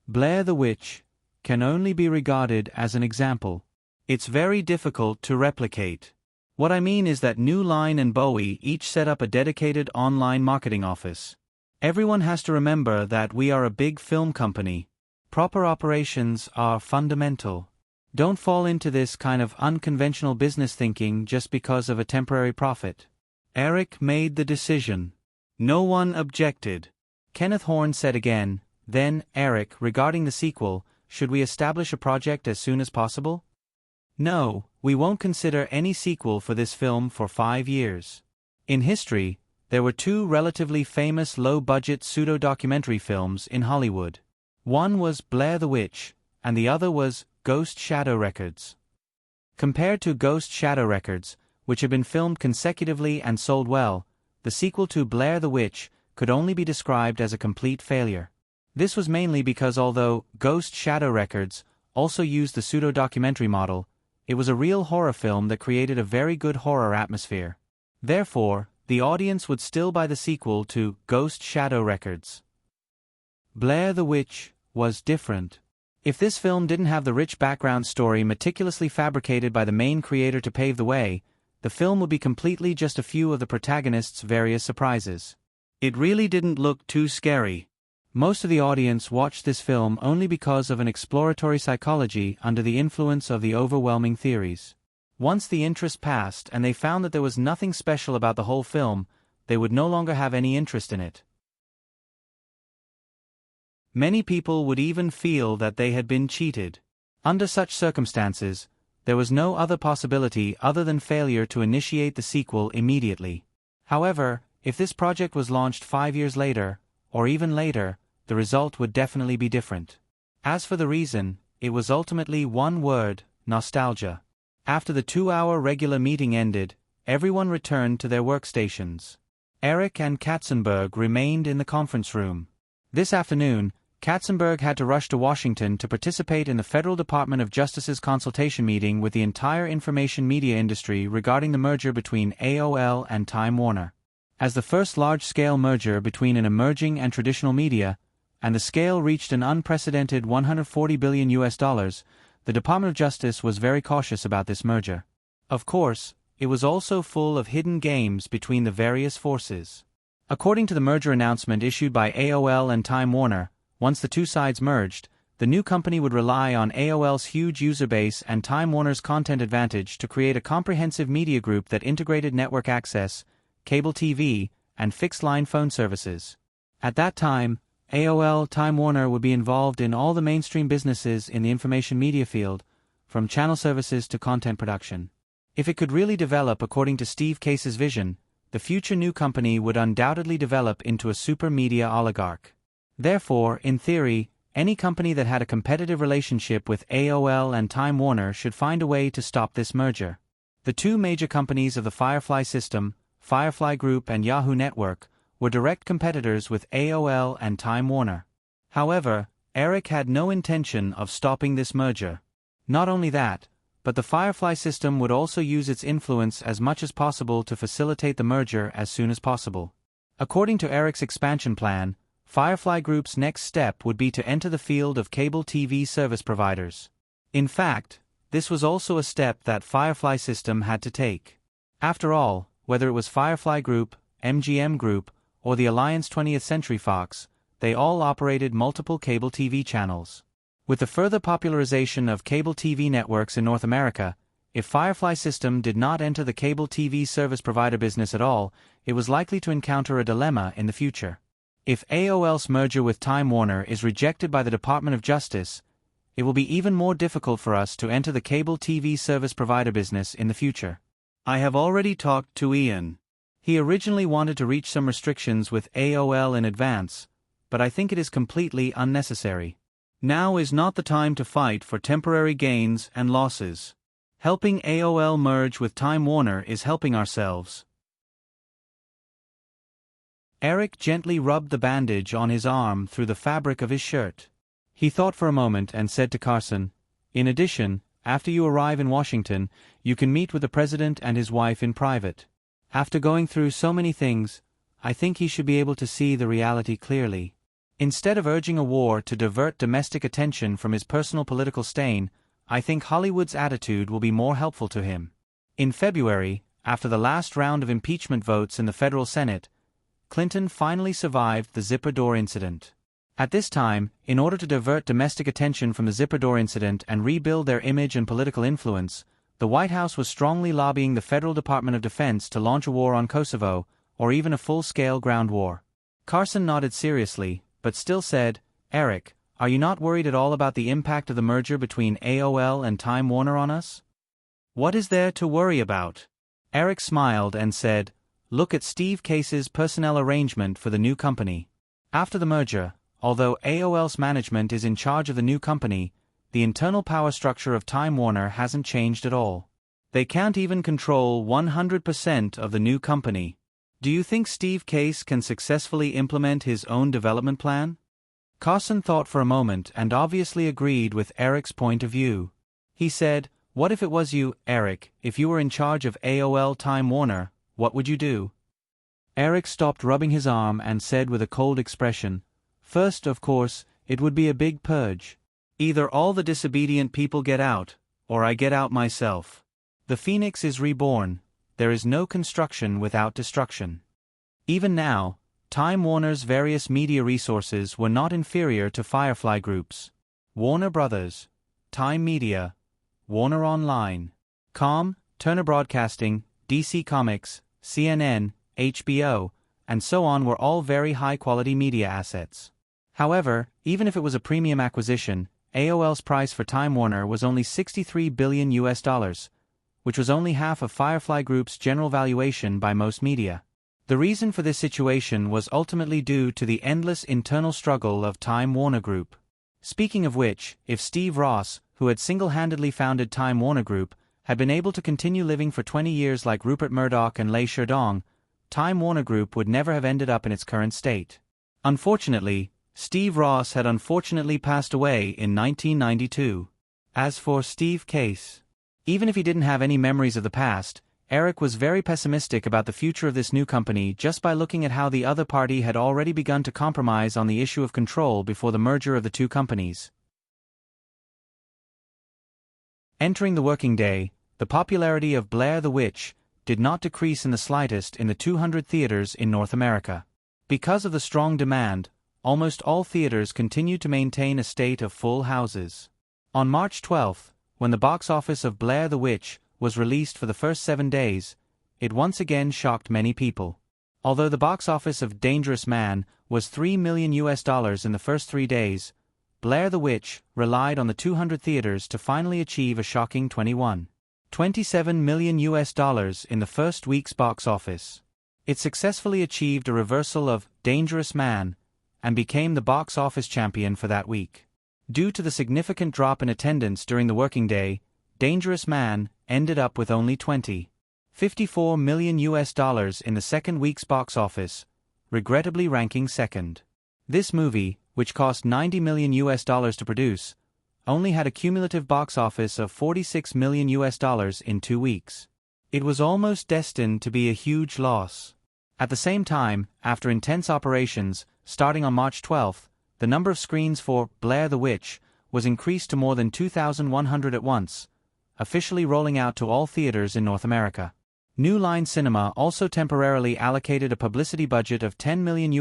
Blair the Witch can only be regarded as an example. It's very difficult to replicate. What I mean is that New Line and Bowie each set up a dedicated online marketing office. Everyone has to remember that we are a big film company. Proper operations are fundamental. Don't fall into this kind of unconventional business thinking just because of a temporary profit. Eric made the decision. No one objected. Kenneth Horne said again, "Then, Eric, regarding the sequel, should we establish a project as soon as possible?" "No, we won't consider any sequel for this film for 5 years." In history, there were 2 relatively famous low-budget pseudo-documentary films in Hollywood. One was Blair the Witch, and the other was Ghost Shadow Records. Compared to Ghost Shadow Records, which had been filmed consecutively and sold well, the sequel to Blair the Witch could only be described as a complete failure. This was mainly because although Ghost Shadow Records also used the pseudo-documentary model, it was a real horror film that created a very good horror atmosphere. Therefore, the audience would still buy the sequel to Ghost Shadow Records. Blair the Witch was different. If this film didn't have the rich background story meticulously fabricated by the main creator to pave the way, the film would be completely just a few of the protagonist's various surprises. It really didn't look too scary. Most of the audience watched this film only because of an exploratory psychology under the influence of the overwhelming theories. Once the interest passed and they found that there was nothing special about the whole film, they would no longer have any interest in it. Many people would even feel that they had been cheated. Under such circumstances, there was no other possibility other than failure to initiate the sequel immediately. However, if this project was launched 5 years later, or even later, the result would definitely be different. As for the reason, it was ultimately one word: nostalgia. After the 2-hour regular meeting ended, everyone returned to their workstations. Eric and Katzenberg remained in the conference room. This afternoon, Katzenberg had to rush to Washington to participate in the Federal Department of Justice's consultation meeting with the entire information media industry regarding the merger between AOL and Time Warner. As the first large-scale merger between an emerging and traditional media, and the scale reached an unprecedented $140 billion, the Department of Justice was very cautious about this merger. Of course, it was also full of hidden games between the various forces. According to the merger announcement issued by AOL and Time Warner, once the two sides merged, the new company would rely on AOL's huge user base and Time Warner's content advantage to create a comprehensive media group that integrated network access, cable TV, and fixed-line phone services. At that time, AOL Time Warner would be involved in all the mainstream businesses in the information media field, from channel services to content production. If it could really develop according to Steve Case's vision, the future new company would undoubtedly develop into a super media oligarch. Therefore, in theory, any company that had a competitive relationship with AOL and Time Warner should find a way to stop this merger. The two major companies of the Firefly system, Firefly Group and Yahoo Network, were direct competitors with AOL and Time Warner. However, Eric had no intention of stopping this merger. Not only that, but the Firefly system would also use its influence as much as possible to facilitate the merger as soon as possible. According to Eric's expansion plan, Firefly Group's next step would be to enter the field of cable TV service providers. In fact, this was also a step that Firefly system had to take. After all, whether it was Firefly Group, MGM Group, or the Alliance 20th Century Fox, they all operated multiple cable TV channels. With the further popularization of cable TV networks in North America, if Firefly system did not enter the cable TV service provider business at all, it was likely to encounter a dilemma in the future. If AOL's merger with Time Warner is rejected by the Department of Justice, it will be even more difficult for us to enter the cable TV service provider business in the future. I have already talked to Ian. He originally wanted to reach some restrictions with AOL in advance, but I think it is completely unnecessary. Now is not the time to fight for temporary gains and losses. Helping AOL merge with Time Warner is helping ourselves. Eric gently rubbed the bandage on his arm through the fabric of his shirt. He thought for a moment and said to Carson, "In addition, after you arrive in Washington, you can meet with the president and his wife in private. After going through so many things, I think he should be able to see the reality clearly. Instead of urging a war to divert domestic attention from his personal political stain, I think Hollywood's attitude will be more helpful to him." In February, after the last round of impeachment votes in the federal Senate, Clinton finally survived the zipper door incident. At this time, in order to divert domestic attention from the zipper door incident and rebuild their image and political influence, the White House was strongly lobbying the Federal Department of Defense to launch a war on Kosovo, or even a full-scale ground war. Carson nodded seriously, but still said, "Eric, are you not worried at all about the impact of the merger between AOL and Time Warner on us?" "What is there to worry about?" Eric smiled and said, "Look at Steve Case's personnel arrangement for the new company. After the merger, although AOL's management is in charge of the new company, the internal power structure of Time Warner hasn't changed at all. They can't even control 100% of the new company. Do you think Steve Case can successfully implement his own development plan?" Carson thought for a moment and obviously agreed with Eric's point of view. He said, "What if it was you, Eric, if you were in charge of AOL Time Warner, what would you do?" Eric stopped rubbing his arm and said with a cold expression, "First, of course, it would be a big purge. Either all the disobedient people get out, or I get out myself. The phoenix is reborn. There is no construction without destruction." Even now, Time Warner's various media resources were not inferior to Firefly Group's. Warner Brothers, Time Media, Warner Online, Turner Broadcasting, DC Comics, CNN, HBO, and so on were all very high-quality media assets. However, even if it was a premium acquisition, AOL's price for Time Warner was only $63 billion, which was only half of Firefly Group's general valuation by most media. The reason for this situation was ultimately due to the endless internal struggle of Time Warner Group. Speaking of which, if Steve Ross, who had single-handedly founded Time Warner Group, had been able to continue living for 20 years like Rupert Murdoch and Lei Sherdong, Time Warner Group would never have ended up in its current state. Unfortunately, Steve Ross had unfortunately passed away in 1992. As for Steve Case, even if he didn't have any memories of the past, Eric was very pessimistic about the future of this new company just by looking at how the other party had already begun to compromise on the issue of control before the merger of the two companies. Entering the working day, the popularity of Blair the Witch did not decrease in the slightest in the 200 theaters in North America. Because of the strong demand, almost all theaters continued to maintain a state of full houses. On March 12, when the box office of Blair the Witch was released for the first 7 days, it once again shocked many people. Although the box office of Dangerous Man was $3 million in the first 3 days, Blair the Witch relied on the 200 theaters to finally achieve a shocking $27 million in the first week's box office. It successfully achieved a reversal of Dangerous Man and became the box office champion for that week. Due to the significant drop in attendance during the working day, Dangerous Man ended up with only $54 million in the second week's box office, regrettably ranking second. This movie, which cost $90 million to produce, only had a cumulative box office of $46 million in 2 weeks. It was almost destined to be a huge loss. At the same time, after intense operations, starting on March 12, the number of screens for Blair the Witch was increased to more than 2,100 at once, officially rolling out to all theaters in North America. New Line Cinema also temporarily allocated a publicity budget of $10 million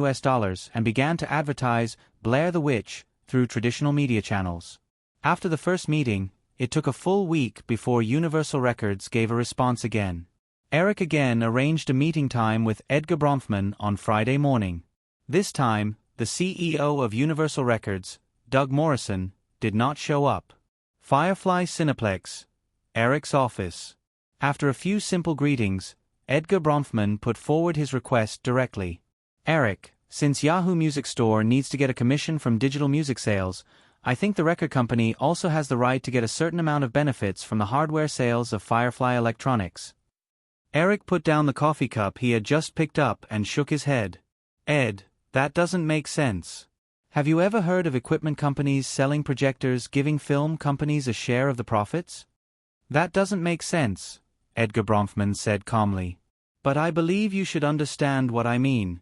and began to advertise Blair the Witch through traditional media channels. After the first meeting, it took a full week before Universal Records gave a response again. Eric again arranged a meeting time with Edgar Bronfman on Friday morning. This time, the CEO of Universal Records, Doug Morrison, did not show up. Firefly Cineplex, Eric's office. After a few simple greetings, Edgar Bronfman put forward his request directly. Eric, since Yahoo Music Store needs to get a commission from digital music sales, I think the record company also has the right to get a certain amount of benefits from the hardware sales of Firefly Electronics. Eric put down the coffee cup he had just picked up and shook his head. Ed, that doesn't make sense. Have you ever heard of equipment companies selling projectors giving film companies a share of the profits? That doesn't make sense, Edgar Bronfman said calmly. But I believe you should understand what I mean.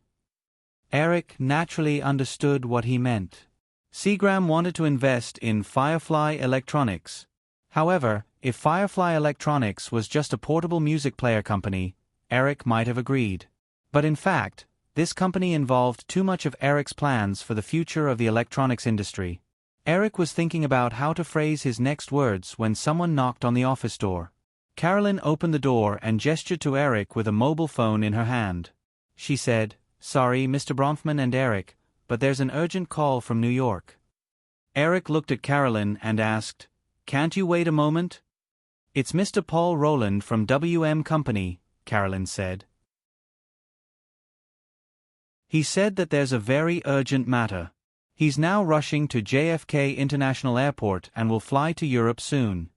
Eric naturally understood what he meant. Seagram wanted to invest in Firefly Electronics. However, if Firefly Electronics was just a portable music player company, Eric might have agreed. But in fact, this company involved too much of Eric's plans for the future of the electronics industry. Eric was thinking about how to phrase his next words when someone knocked on the office door. Carolyn opened the door and gestured to Eric with a mobile phone in her hand. She said, "Sorry, Mr. Bronfman and Eric, but there's an urgent call from New York." Eric looked at Carolyn and asked, "Can't you wait a moment?" "It's Mr. Paul Rowland from WM Company," Carolyn said. "He said that there's a very urgent matter. He's now rushing to JFK International Airport and will fly to Europe soon."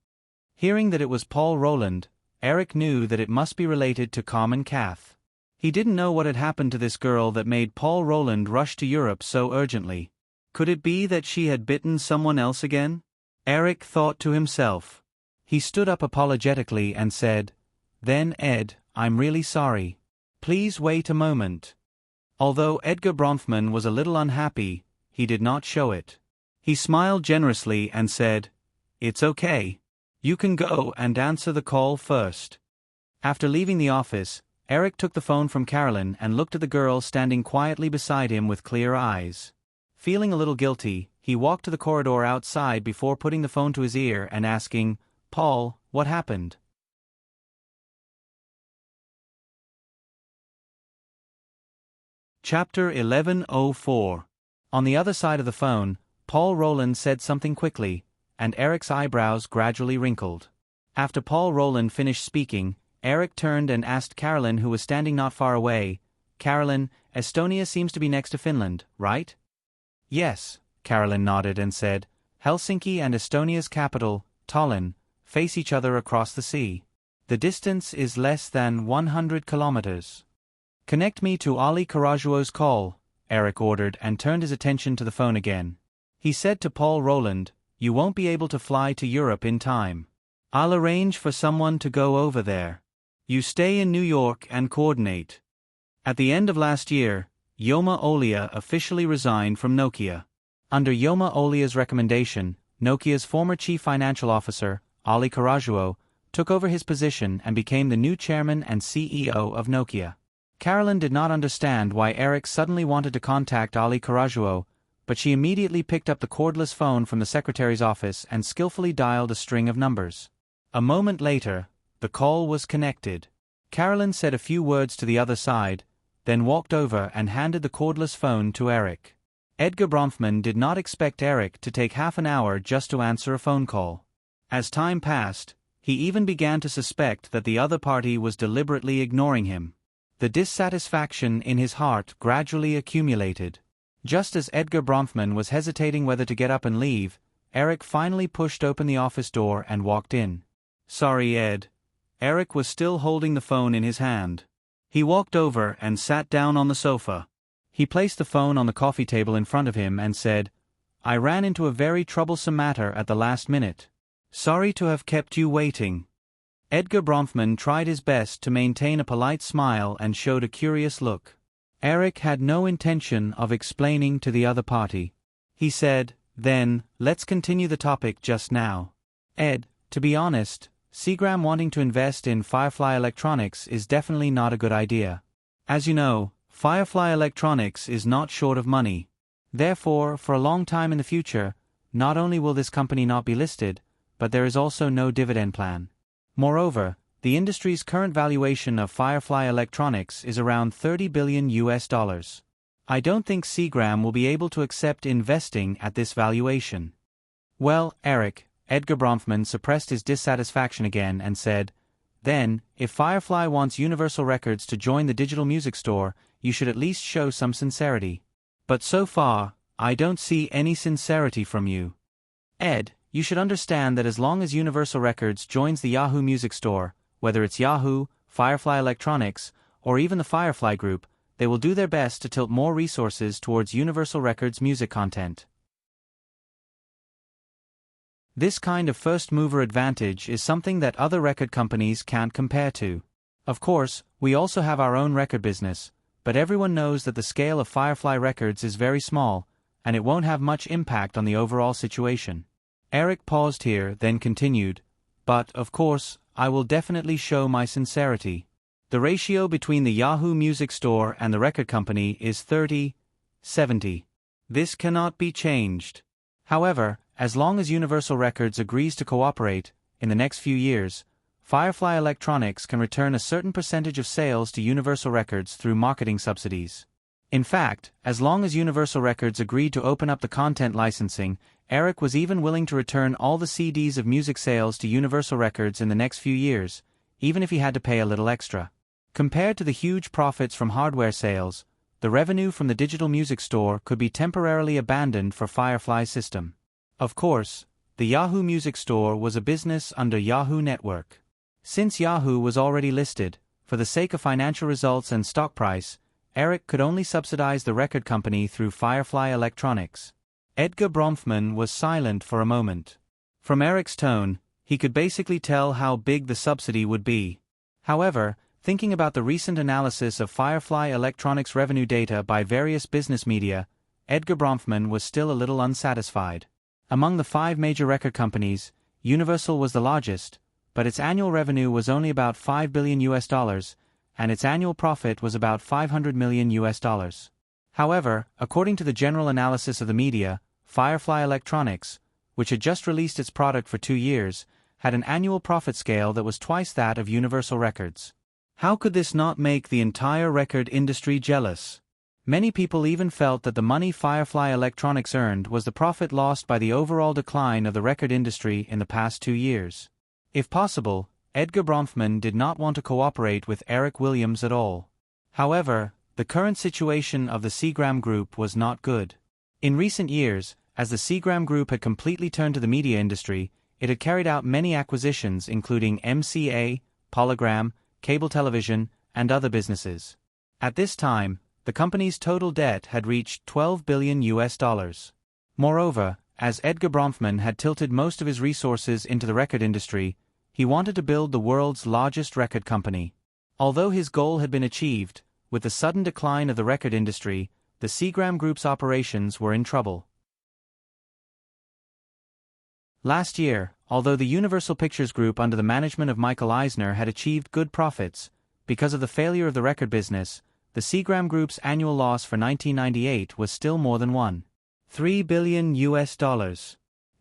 Hearing that it was Paul Rowland, Eric knew that it must be related to Carmen Kath. He didn't know what had happened to this girl that made Paul Rowland rush to Europe so urgently. Could it be that she had bitten someone else again? Eric thought to himself. He stood up apologetically and said, "Then Ed, I'm really sorry. Please wait a moment." Although Edgar Bronfman was a little unhappy, he did not show it. He smiled generously and said, "It's okay. You can go and answer the call first." After leaving the office, Eric took the phone from Carolyn and looked at the girl standing quietly beside him with clear eyes. Feeling a little guilty, he walked to the corridor outside before putting the phone to his ear and asking, "Paul, what happened?" Chapter 1104. On the other side of the phone, Paul Rowland said something quickly, and Eric's eyebrows gradually wrinkled. After Paul Rowland finished speaking, Eric turned and asked Carolyn, who was standing not far away, "Carolyn, Estonia seems to be next to Finland, right?" "Yes," Carolyn nodded and said, "Helsinki and Estonia's capital, Tallinn, face each other across the sea. The distance is less than 100 kilometers." "Connect me to Ali Karajuo's call," Eric ordered and turned his attention to the phone again. He said to Paul Rowland, "You won't be able to fly to Europe in time. I'll arrange for someone to go over there. You stay in New York and coordinate." At the end of last year, Yoma Olia officially resigned from Nokia. Under Yoma Olia's recommendation, Nokia's former chief financial officer, Ali Karajuo, took over his position and became the new chairman and CEO of Nokia. Carolyn did not understand why Eric suddenly wanted to contact Ali Karajuo, but she immediately picked up the cordless phone from the secretary's office and skillfully dialed a string of numbers. A moment later, the call was connected. Carolyn said a few words to the other side, then walked over and handed the cordless phone to Eric. Edgar Bronfman did not expect Eric to take half an hour just to answer a phone call. As time passed, he even began to suspect that the other party was deliberately ignoring him. The dissatisfaction in his heart gradually accumulated. Just as Edgar Bronfman was hesitating whether to get up and leave, Eric finally pushed open the office door and walked in. "Sorry, Ed." Eric was still holding the phone in his hand. He walked over and sat down on the sofa. He placed the phone on the coffee table in front of him and said, "I ran into a very troublesome matter at the last minute. Sorry to have kept you waiting." Edgar Bronfman tried his best to maintain a polite smile and showed a curious look. Eric had no intention of explaining to the other party. He said, "Then, let's continue the topic just now. Ed, to be honest, Seagram wanting to invest in Firefly Electronics is definitely not a good idea. As you know, Firefly Electronics is not short of money. Therefore, for a long time in the future, not only will this company not be listed, but there is also no dividend plan. Moreover, the industry's current valuation of Firefly Electronics is around $30 billion. I don't think Seagram will be able to accept investing at this valuation." "Well, Eric," Edgar Bronfman suppressed his dissatisfaction again and said, "Then, if Firefly wants Universal Records to join the digital music store, you should at least show some sincerity. But so far, I don't see any sincerity from you. Ed, you should understand that as long as Universal Records joins the Yahoo Music Store, whether it's Yahoo, Firefly Electronics, or even the Firefly Group, they will do their best to tilt more resources towards Universal Records music content. This kind of first-mover advantage is something that other record companies can't compare to. Of course, we also have our own record business, but everyone knows that the scale of Firefly Records is very small, and it won't have much impact on the overall situation." Eric paused here, then continued, "But, of course, I will definitely show my sincerity. The ratio between the Yahoo Music Store and the record company is 30-70. This cannot be changed. However, as long as Universal Records agrees to cooperate, in the next few years, Firefly Electronics can return a certain percentage of sales to Universal Records through marketing subsidies. In fact, as long as Universal Records agreed to open up the content licensing, Eric was even willing to return all the CDs of music sales to Universal Records in the next few years, even if he had to pay a little extra. Compared to the huge profits from hardware sales, the revenue from the digital music store could be temporarily abandoned for Firefly's system. Of course, the Yahoo Music Store was a business under Yahoo Network. Since Yahoo was already listed, for the sake of financial results and stock price, Eric could only subsidize the record company through Firefly Electronics. Edgar Bronfman was silent for a moment. From Eric's tone, he could basically tell how big the subsidy would be. However, thinking about the recent analysis of Firefly Electronics revenue data by various business media, Edgar Bronfman was still a little unsatisfied. Among the 5 major record companies, Universal was the largest, but its annual revenue was only about $5 billion, and its annual profit was about $500 million. However, according to the general analysis of the media, Firefly Electronics, which had just released its product for 2 years, had an annual profit scale that was twice that of Universal Records. How could this not make the entire record industry jealous? Many people even felt that the money Firefly Electronics earned was the profit lost by the overall decline of the record industry in the past 2 years. If possible, Edgar Bronfman did not want to cooperate with Eric Williams at all. However, the current situation of the Seagram Group was not good. In recent years, as the Seagram Group had completely turned to the media industry, it had carried out many acquisitions including MCA, Polygram, cable television, and other businesses. At this time, the company's total debt had reached $12 billion. Moreover, as Edgar Bronfman had tilted most of his resources into the record industry, he wanted to build the world's largest record company. Although his goal had been achieved, with the sudden decline of the record industry, the Seagram Group's operations were in trouble. Last year, although the Universal Pictures Group under the management of Michael Eisner had achieved good profits, because of the failure of the record business, the Seagram Group's annual loss for 1998 was still more than $1 $3 billion US.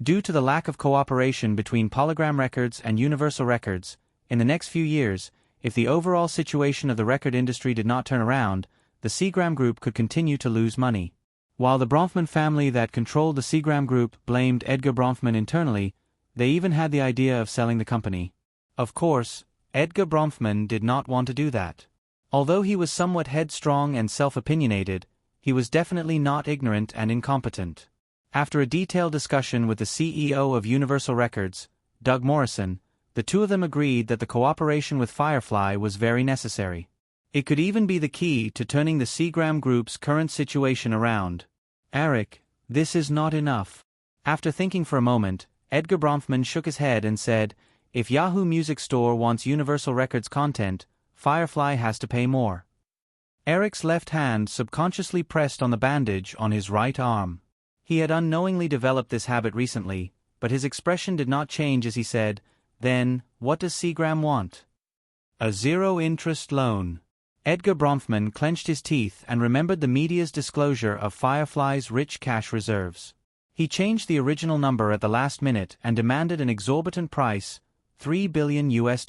Due to the lack of cooperation between Polygram Records and Universal Records, in the next few years, if the overall situation of the record industry did not turn around, the Seagram Group could continue to lose money. While the Bronfman family that controlled the Seagram Group blamed Edgar Bronfman internally, they even had the idea of selling the company. Of course, Edgar Bronfman did not want to do that. Although he was somewhat headstrong and self-opinionated, he was definitely not ignorant and incompetent. After a detailed discussion with the CEO of Universal Records, Doug Morrison, the two of them agreed that the cooperation with Firefly was very necessary. It could even be the key to turning the Seagram Group's current situation around. Eric, this is not enough. After thinking for a moment, Edgar Bronfman shook his head and said, if Yahoo Music Store wants Universal Records content, Firefly has to pay more. Eric's left hand subconsciously pressed on the bandage on his right arm. He had unknowingly developed this habit recently, but his expression did not change as he said, then, what does Seagram want? A zero-interest loan. Edgar Bronfman clenched his teeth and remembered the media's disclosure of Firefly's rich cash reserves. He changed the original number at the last minute and demanded an exorbitant price, $3 billion US.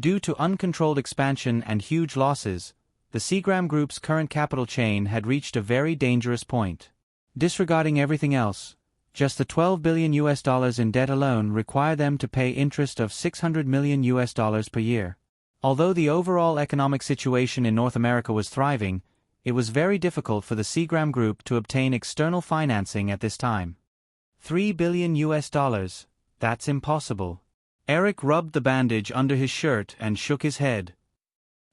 Due to uncontrolled expansion and huge losses, the Seagram Group's current capital chain had reached a very dangerous point. Disregarding everything else, just the $12 billion US in debt alone required them to pay interest of $600 million US per year. Although the overall economic situation in North America was thriving, it was very difficult for the Seagram Group to obtain external financing at this time. $3 billion US, that's impossible. Eric rubbed the bandage under his shirt and shook his head.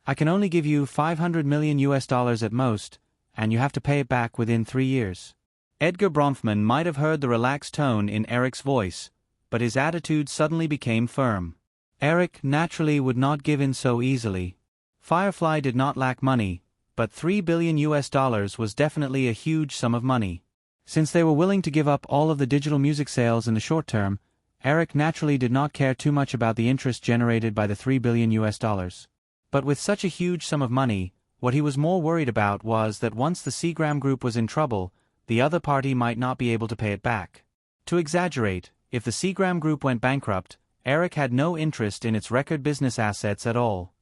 I can only give you $500 million US at most, and you have to pay it back within 3 years. Edgar Bronfman might have heard the relaxed tone in Eric's voice, but his attitude suddenly became firm. Eric naturally would not give in so easily. Firefly did not lack money, but $3 billion US was definitely a huge sum of money. Since they were willing to give up all of the digital music sales in the short term, Eric naturally did not care too much about the interest generated by the $3 billion US. But with such a huge sum of money, what he was more worried about was that once the Seagram Group was in trouble, the other party might not be able to pay it back. To exaggerate, if the Seagram Group went bankrupt, Eric had no interest in its record business assets at all.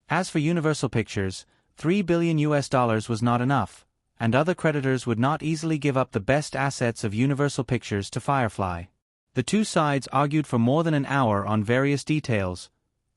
As for Universal Pictures, $3 billion US was not enough, and other creditors would not easily give up the best assets of Universal Pictures to Firefly. The two sides argued for more than an hour on various details,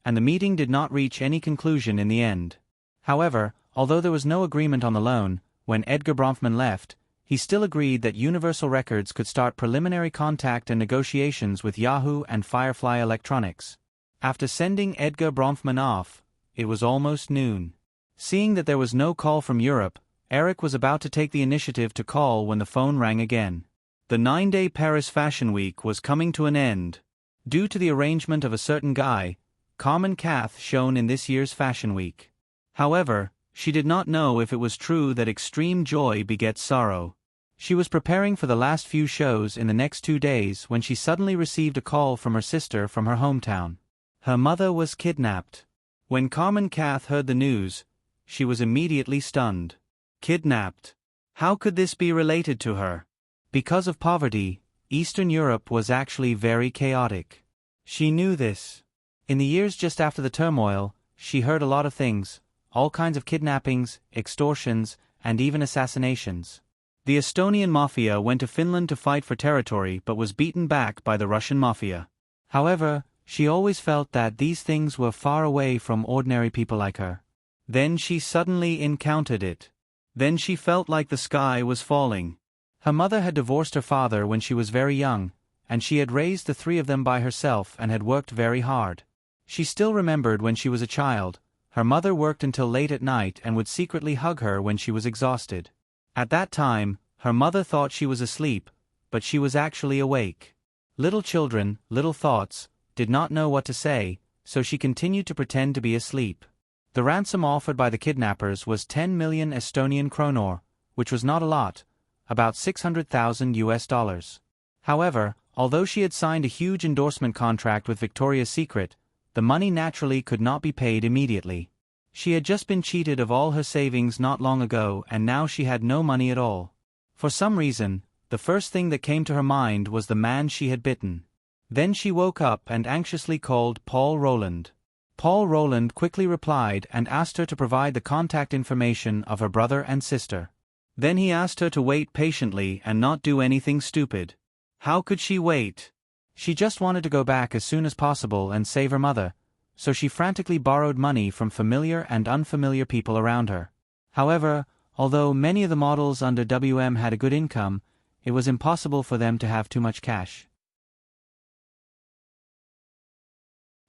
and the meeting did not reach any conclusion in the end. However, although there was no agreement on the loan, when Edgar Bronfman left, he still agreed that Universal Records could start preliminary contact and negotiations with Yahoo and Firefly Electronics. After sending Edgar Bronfman off, it was almost noon. Seeing that there was no call from Europe, Eric was about to take the initiative to call when the phone rang again. The 9-day Paris Fashion Week was coming to an end. Due to the arrangement of a certain guy, Carmen Kath shone in this year's Fashion Week. However, she did not know if it was true that extreme joy begets sorrow. She was preparing for the last few shows in the next 2 days when she suddenly received a call from her sister from her hometown. Her mother was kidnapped. When Carmen Kath heard the news, she was immediately stunned. Kidnapped. How could this be related to her? Because of poverty, Eastern Europe was actually very chaotic. She knew this. In the years just after the turmoil, she heard a lot of things, all kinds of kidnappings, extortions, and even assassinations. The Estonian mafia went to Finland to fight for territory but was beaten back by the Russian mafia. However, she always felt that these things were far away from ordinary people like her. Then she suddenly encountered it. Then she felt like the sky was falling. Her mother had divorced her father when she was very young, and she had raised the 3 of them by herself and had worked very hard. She still remembered when she was a child, her mother worked until late at night and would secretly hug her when she was exhausted. At that time, her mother thought she was asleep, but she was actually awake. Little children, little thoughts, did not know what to say, so she continued to pretend to be asleep. The ransom offered by the kidnappers was 10 million Estonian kronor, which was not a lot, about $600,000 US. However, although she had signed a huge endorsement contract with Victoria's Secret, the money naturally could not be paid immediately. She had just been cheated of all her savings not long ago and now she had no money at all. For some reason, the first thing that came to her mind was the man she had bitten. Then she woke up and anxiously called Paul Roland. Paul Roland quickly replied and asked her to provide the contact information of her brother and sister. Then he asked her to wait patiently and not do anything stupid. How could she wait? She just wanted to go back as soon as possible and save her mother, so she frantically borrowed money from familiar and unfamiliar people around her. However, although many of the models under WM had a good income, it was impossible for them to have too much cash.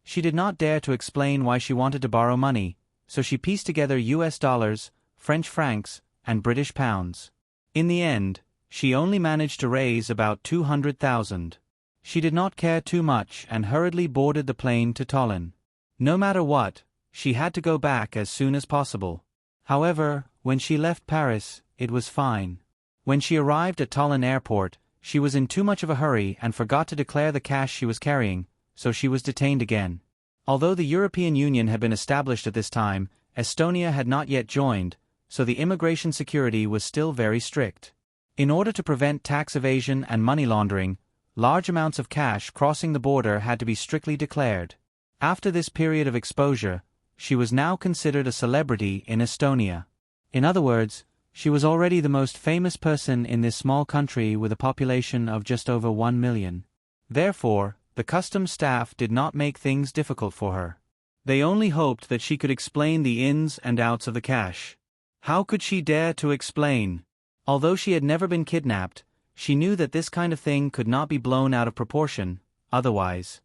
She did not dare to explain why she wanted to borrow money, so she pieced together US dollars, French francs, and British pounds. In the end, she only managed to raise about 200,000. She did not care too much and hurriedly boarded the plane to Tallinn. No matter what, she had to go back as soon as possible. However, when she left Paris, it was fine. When she arrived at Tallinn airport, she was in too much of a hurry and forgot to declare the cash she was carrying, so she was detained again. Although the European Union had been established at this time, Estonia had not yet joined, so the immigration security was still very strict. In order to prevent tax evasion and money laundering, large amounts of cash crossing the border had to be strictly declared. After this period of exposure, she was now considered a celebrity in Estonia. In other words, she was already the most famous person in this small country with a population of just over 1 million. Therefore, the customs staff did not make things difficult for her. They only hoped that she could explain the ins and outs of the cash. How could she dare to explain? Although she had never been kidnapped, she knew that this kind of thing could not be blown out of proportion, otherwise.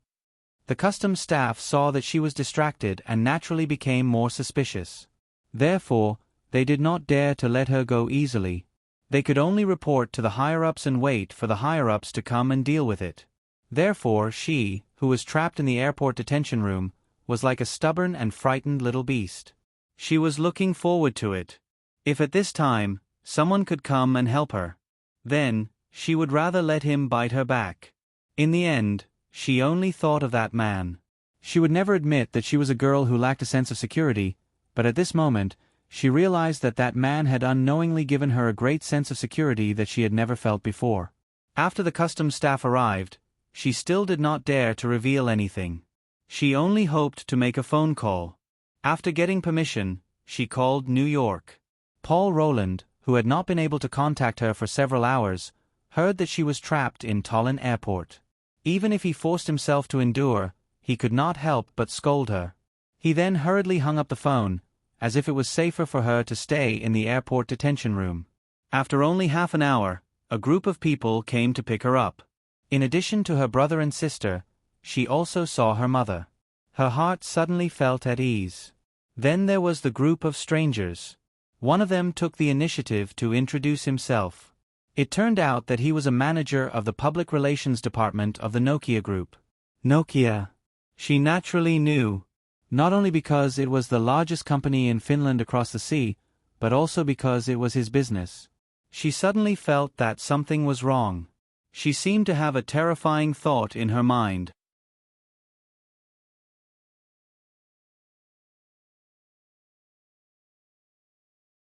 The customs staff saw that she was distracted and naturally became more suspicious. Therefore, they did not dare to let her go easily. They could only report to the higher-ups and wait for the higher-ups to come and deal with it. Therefore she, who was trapped in the airport detention room, was like a stubborn and frightened little beast. She was looking forward to it. If at this time, someone could come and help her, then, she would rather let him bite her back. In the end, she only thought of that man. She would never admit that she was a girl who lacked a sense of security, but at this moment, she realized that that man had unknowingly given her a great sense of security that she had never felt before. After the customs staff arrived, she still did not dare to reveal anything. She only hoped to make a phone call. After getting permission, she called New York. Paul Roland, who had not been able to contact her for several hours, heard that she was trapped in Tallinn airport. Even if he forced himself to endure, he could not help but scold her. He then hurriedly hung up the phone, as if it was safer for her to stay in the airport detention room. After only half an hour, a group of people came to pick her up. In addition to her brother and sister, she also saw her mother. Her heart suddenly felt at ease. Then there was the group of strangers. One of them took the initiative to introduce himself. It turned out that he was a manager of the public relations department of the Nokia Group. Nokia. She naturally knew, not only because it was the largest company in Finland across the sea, but also because it was his business. She suddenly felt that something was wrong. She seemed to have a terrifying thought in her mind.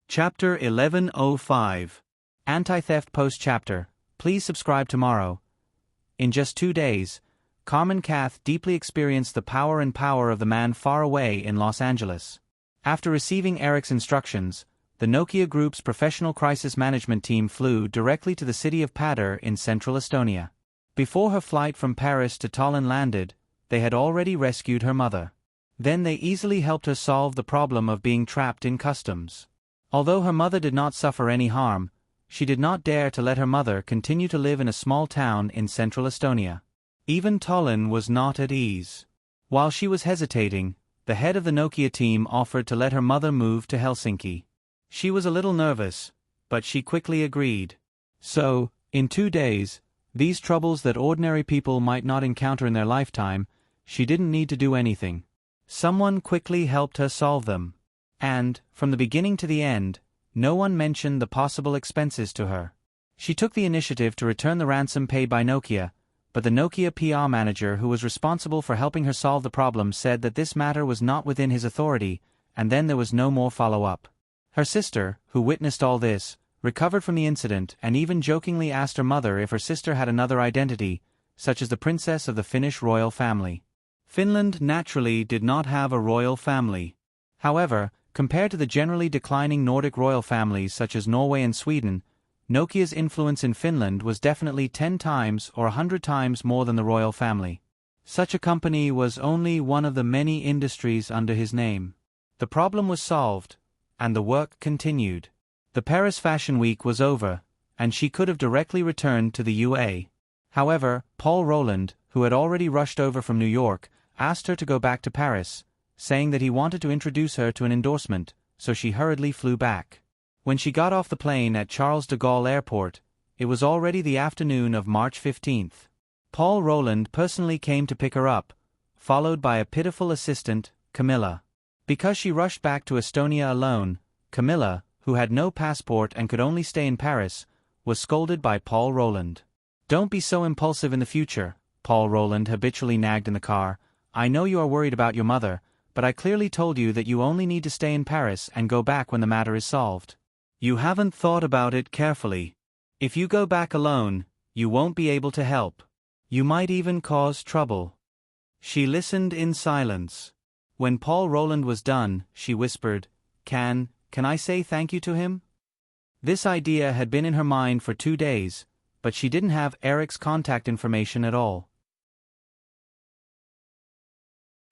Chapter 1105. Anti-Theft Post-Chapter. Please subscribe tomorrow. In just 2 days, Carmen Kath deeply experienced the power of the man far away in Los Angeles. After receiving Eric's instructions, the Nokia Group's professional crisis management team flew directly to the city of Padar in central Estonia. Before her flight from Paris to Tallinn landed, they had already rescued her mother. Then they easily helped her solve the problem of being trapped in customs. Although her mother did not suffer any harm, she did not dare to let her mother continue to live in a small town in central Estonia. Even Tallinn was not at ease. While she was hesitating, the head of the Nokia team offered to let her mother move to Helsinki. She was a little nervous, but she quickly agreed. So, in 2 days, these troubles that ordinary people might not encounter in their lifetime, she didn't need to do anything. Someone quickly helped her solve them. And, from the beginning to the end, no one mentioned the possible expenses to her. She took the initiative to return the ransom paid by Nokia, but the Nokia PR manager who was responsible for helping her solve the problem said that this matter was not within his authority, and then there was no more follow-up. Her sister, who witnessed all this, recovered from the incident and even jokingly asked her mother if her sister had another identity, such as the princess of the Finnish royal family. Finland naturally did not have a royal family. However, compared to the generally declining Nordic royal families such as Norway and Sweden, Nokia's influence in Finland was definitely 10 times or 100 times more than the royal family. Such a company was only one of the many industries under his name. The problem was solved, and the work continued. The Paris Fashion Week was over, and she could have directly returned to the UA. However, Paul Roland, who had already rushed over from New York, asked her to go back to Paris, saying that he wanted to introduce her to an endorsement, so she hurriedly flew back. When she got off the plane at Charles de Gaulle Airport, it was already the afternoon of March 15th. Paul Roland personally came to pick her up, followed by a pitiful assistant, Camilla. Because she rushed back to Estonia alone, Camilla, who had no passport and could only stay in Paris, was scolded by Paul Roland. "Don't be so impulsive in the future," Paul Roland habitually nagged in the car. "I know you are worried about your mother, but I clearly told you that you only need to stay in Paris and go back when the matter is solved. You haven't thought about it carefully. If you go back alone, you won't be able to help. You might even cause trouble." She listened in silence. When Paul Roland was done, she whispered, Can I say thank you to him?" This idea had been in her mind for 2 days, but she didn't have Eric's contact information at all.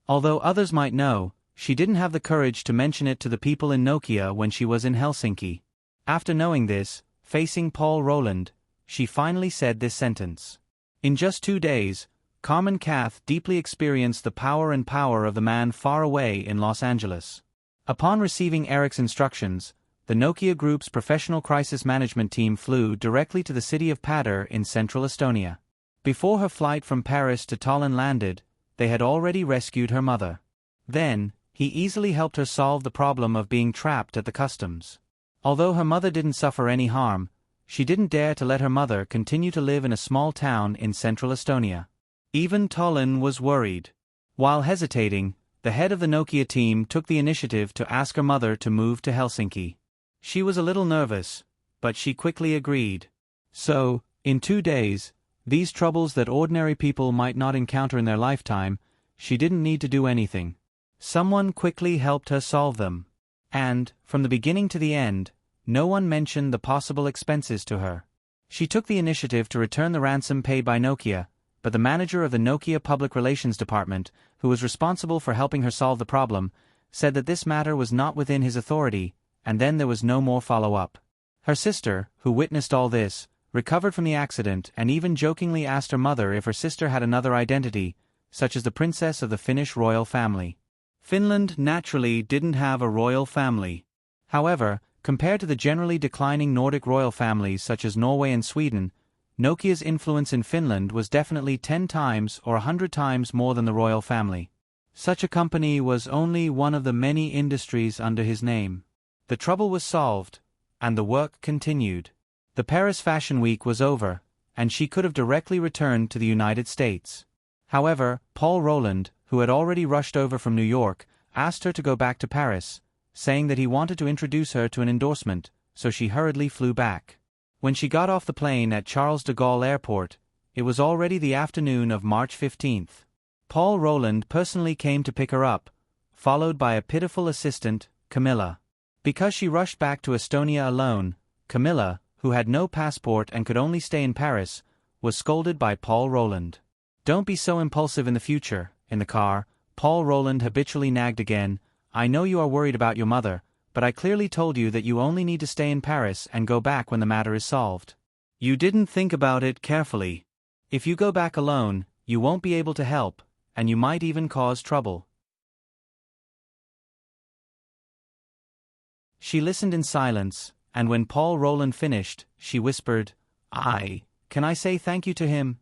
Although others might know, she didn't have the courage to mention it to the people in Nokia when she was in Helsinki. After knowing this, facing Paul Roland, she finally said this sentence. In just 2 days, Carmen Kath deeply experienced the power of the man far away in Los Angeles. Upon receiving Eric's instructions, the Nokia Group's professional crisis management team flew directly to the city of Pader in central Estonia. Before her flight from Paris to Tallinn landed, they had already rescued her mother. Then, he easily helped her solve the problem of being trapped at the customs. Although her mother didn't suffer any harm, she didn't dare to let her mother continue to live in a small town in central Estonia. Even Tallinn was worried. While hesitating, the head of the Nokia team took the initiative to ask her mother to move to Helsinki. She was a little nervous, but she quickly agreed. So, in 2 days, these troubles that ordinary people might not encounter in their lifetime, she didn't need to do anything. Someone quickly helped her solve them. And, from the beginning to the end, no one mentioned the possible expenses to her. She took the initiative to return the ransom paid by Nokia, but the manager of the Nokia Public Relations Department, who was responsible for helping her solve the problem, said that this matter was not within his authority, and then there was no more follow-up. Her sister, who witnessed all this, recovered from the accident and even jokingly asked her mother if her sister had another identity, such as the princess of the Finnish royal family. Finland naturally didn't have a royal family. However, compared to the generally declining Nordic royal families such as Norway and Sweden, Nokia's influence in Finland was definitely 10 times or 100 times more than the royal family. Such a company was only one of the many industries under his name. The trouble was solved, and the work continued. The Paris Fashion Week was over, and she could have directly returned to the United States. However, Paul Roland, who had already rushed over from New York, asked her to go back to Paris, saying that he wanted to introduce her to an endorsement, so she hurriedly flew back. When she got off the plane at Charles de Gaulle Airport, it was already the afternoon of March 15th. Paul Roland personally came to pick her up, followed by a pitiful assistant, Camilla. Because she rushed back to Estonia alone, Camilla, who had no passport and could only stay in Paris, was scolded by Paul Roland. "Don't be so impulsive in the future." In the car, Paul Roland habitually nagged again, "I know you are worried about your mother, but I clearly told you that you only need to stay in Paris and go back when the matter is solved. You didn't think about it carefully. If you go back alone, you won't be able to help, and you might even cause trouble." She listened in silence, and when Paul Roland finished, she whispered, Can I say thank you to him?"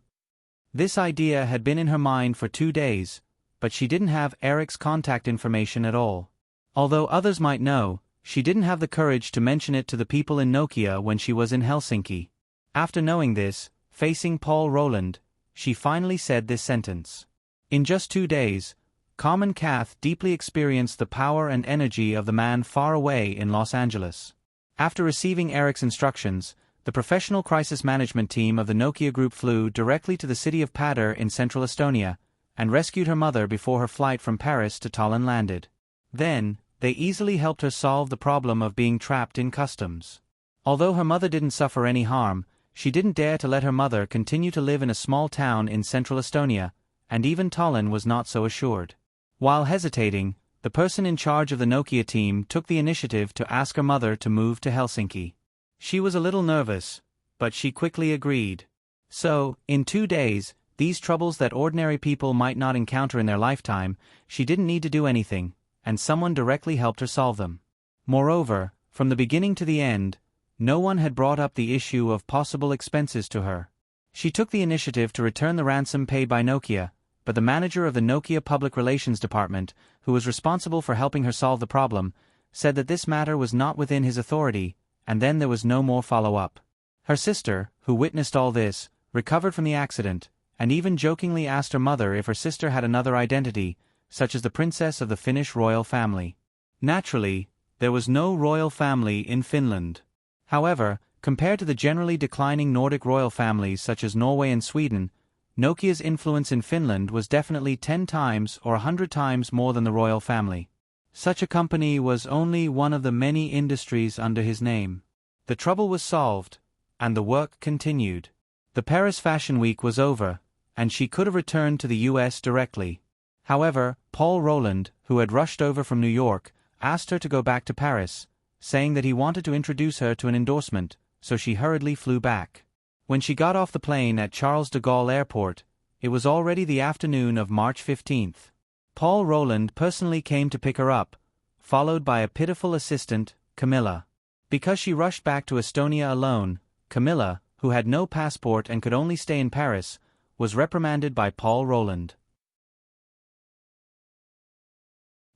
This idea had been in her mind for 2 days, but she didn't have Eric's contact information at all. Although others might know, she didn't have the courage to mention it to the people in Nokia when she was in Helsinki. After knowing this, facing Paul Roland, she finally said this sentence. In just 2 days, Carmen Kath deeply experienced the power and energy of the man far away in Los Angeles. After receiving Eric's instructions, the professional crisis management team of the Nokia Group flew directly to the city of Padar in central Estonia, and rescued her mother before her flight from Paris to Tallinn landed. Then, they easily helped her solve the problem of being trapped in customs. Although her mother didn't suffer any harm, she didn't dare to let her mother continue to live in a small town in central Estonia, and even Tallinn was not so assured. While hesitating, the person in charge of the Nokia team took the initiative to ask her mother to move to Helsinki. She was a little nervous, but she quickly agreed. So, in 2 days, these troubles that ordinary people might not encounter in their lifetime, she didn't need to do anything, and someone directly helped her solve them. Moreover, from the beginning to the end, no one had brought up the issue of possible expenses to her. She took the initiative to return the ransom paid by Nokia, but the manager of the Nokia Public Relations Department, who was responsible for helping her solve the problem, said that this matter was not within his authority, and then there was no more follow-up. Her sister, who witnessed all this, recovered from the accident, and even jokingly asked her mother if her sister had another identity, such as the princess of the Finnish royal family. Naturally, there was no royal family in Finland. However, compared to the generally declining Nordic royal families such as Norway and Sweden, Nokia's influence in Finland was definitely 10 times or 100 times more than the royal family. Such a company was only one of the many industries under his name. The trouble was solved, and the work continued. The Paris Fashion Week was over, and she could have returned to the US directly. However, Paul Roland, who had rushed over from New York, asked her to go back to Paris, saying that he wanted to introduce her to an endorsement, so she hurriedly flew back. When she got off the plane at Charles de Gaulle Airport, it was already the afternoon of March 15th. Paul Roland personally came to pick her up, followed by a pitiful assistant, Camilla. Because she rushed back to Estonia alone, Camilla, who had no passport and could only stay in Paris, was reprimanded by Paul Roland.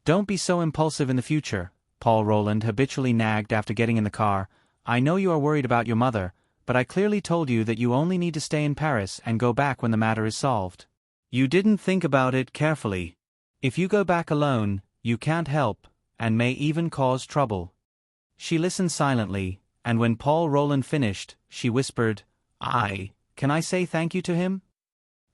"Don't be so impulsive in the future," Paul Roland habitually nagged after getting in the car. "I know you are worried about your mother, but I clearly told you that you only need to stay in Paris and go back when the matter is solved. You didn't think about it carefully. If you go back alone, you can't help, and may even cause trouble." She listened silently, and when Paul Roland finished, she whispered, Can I say thank you to him?"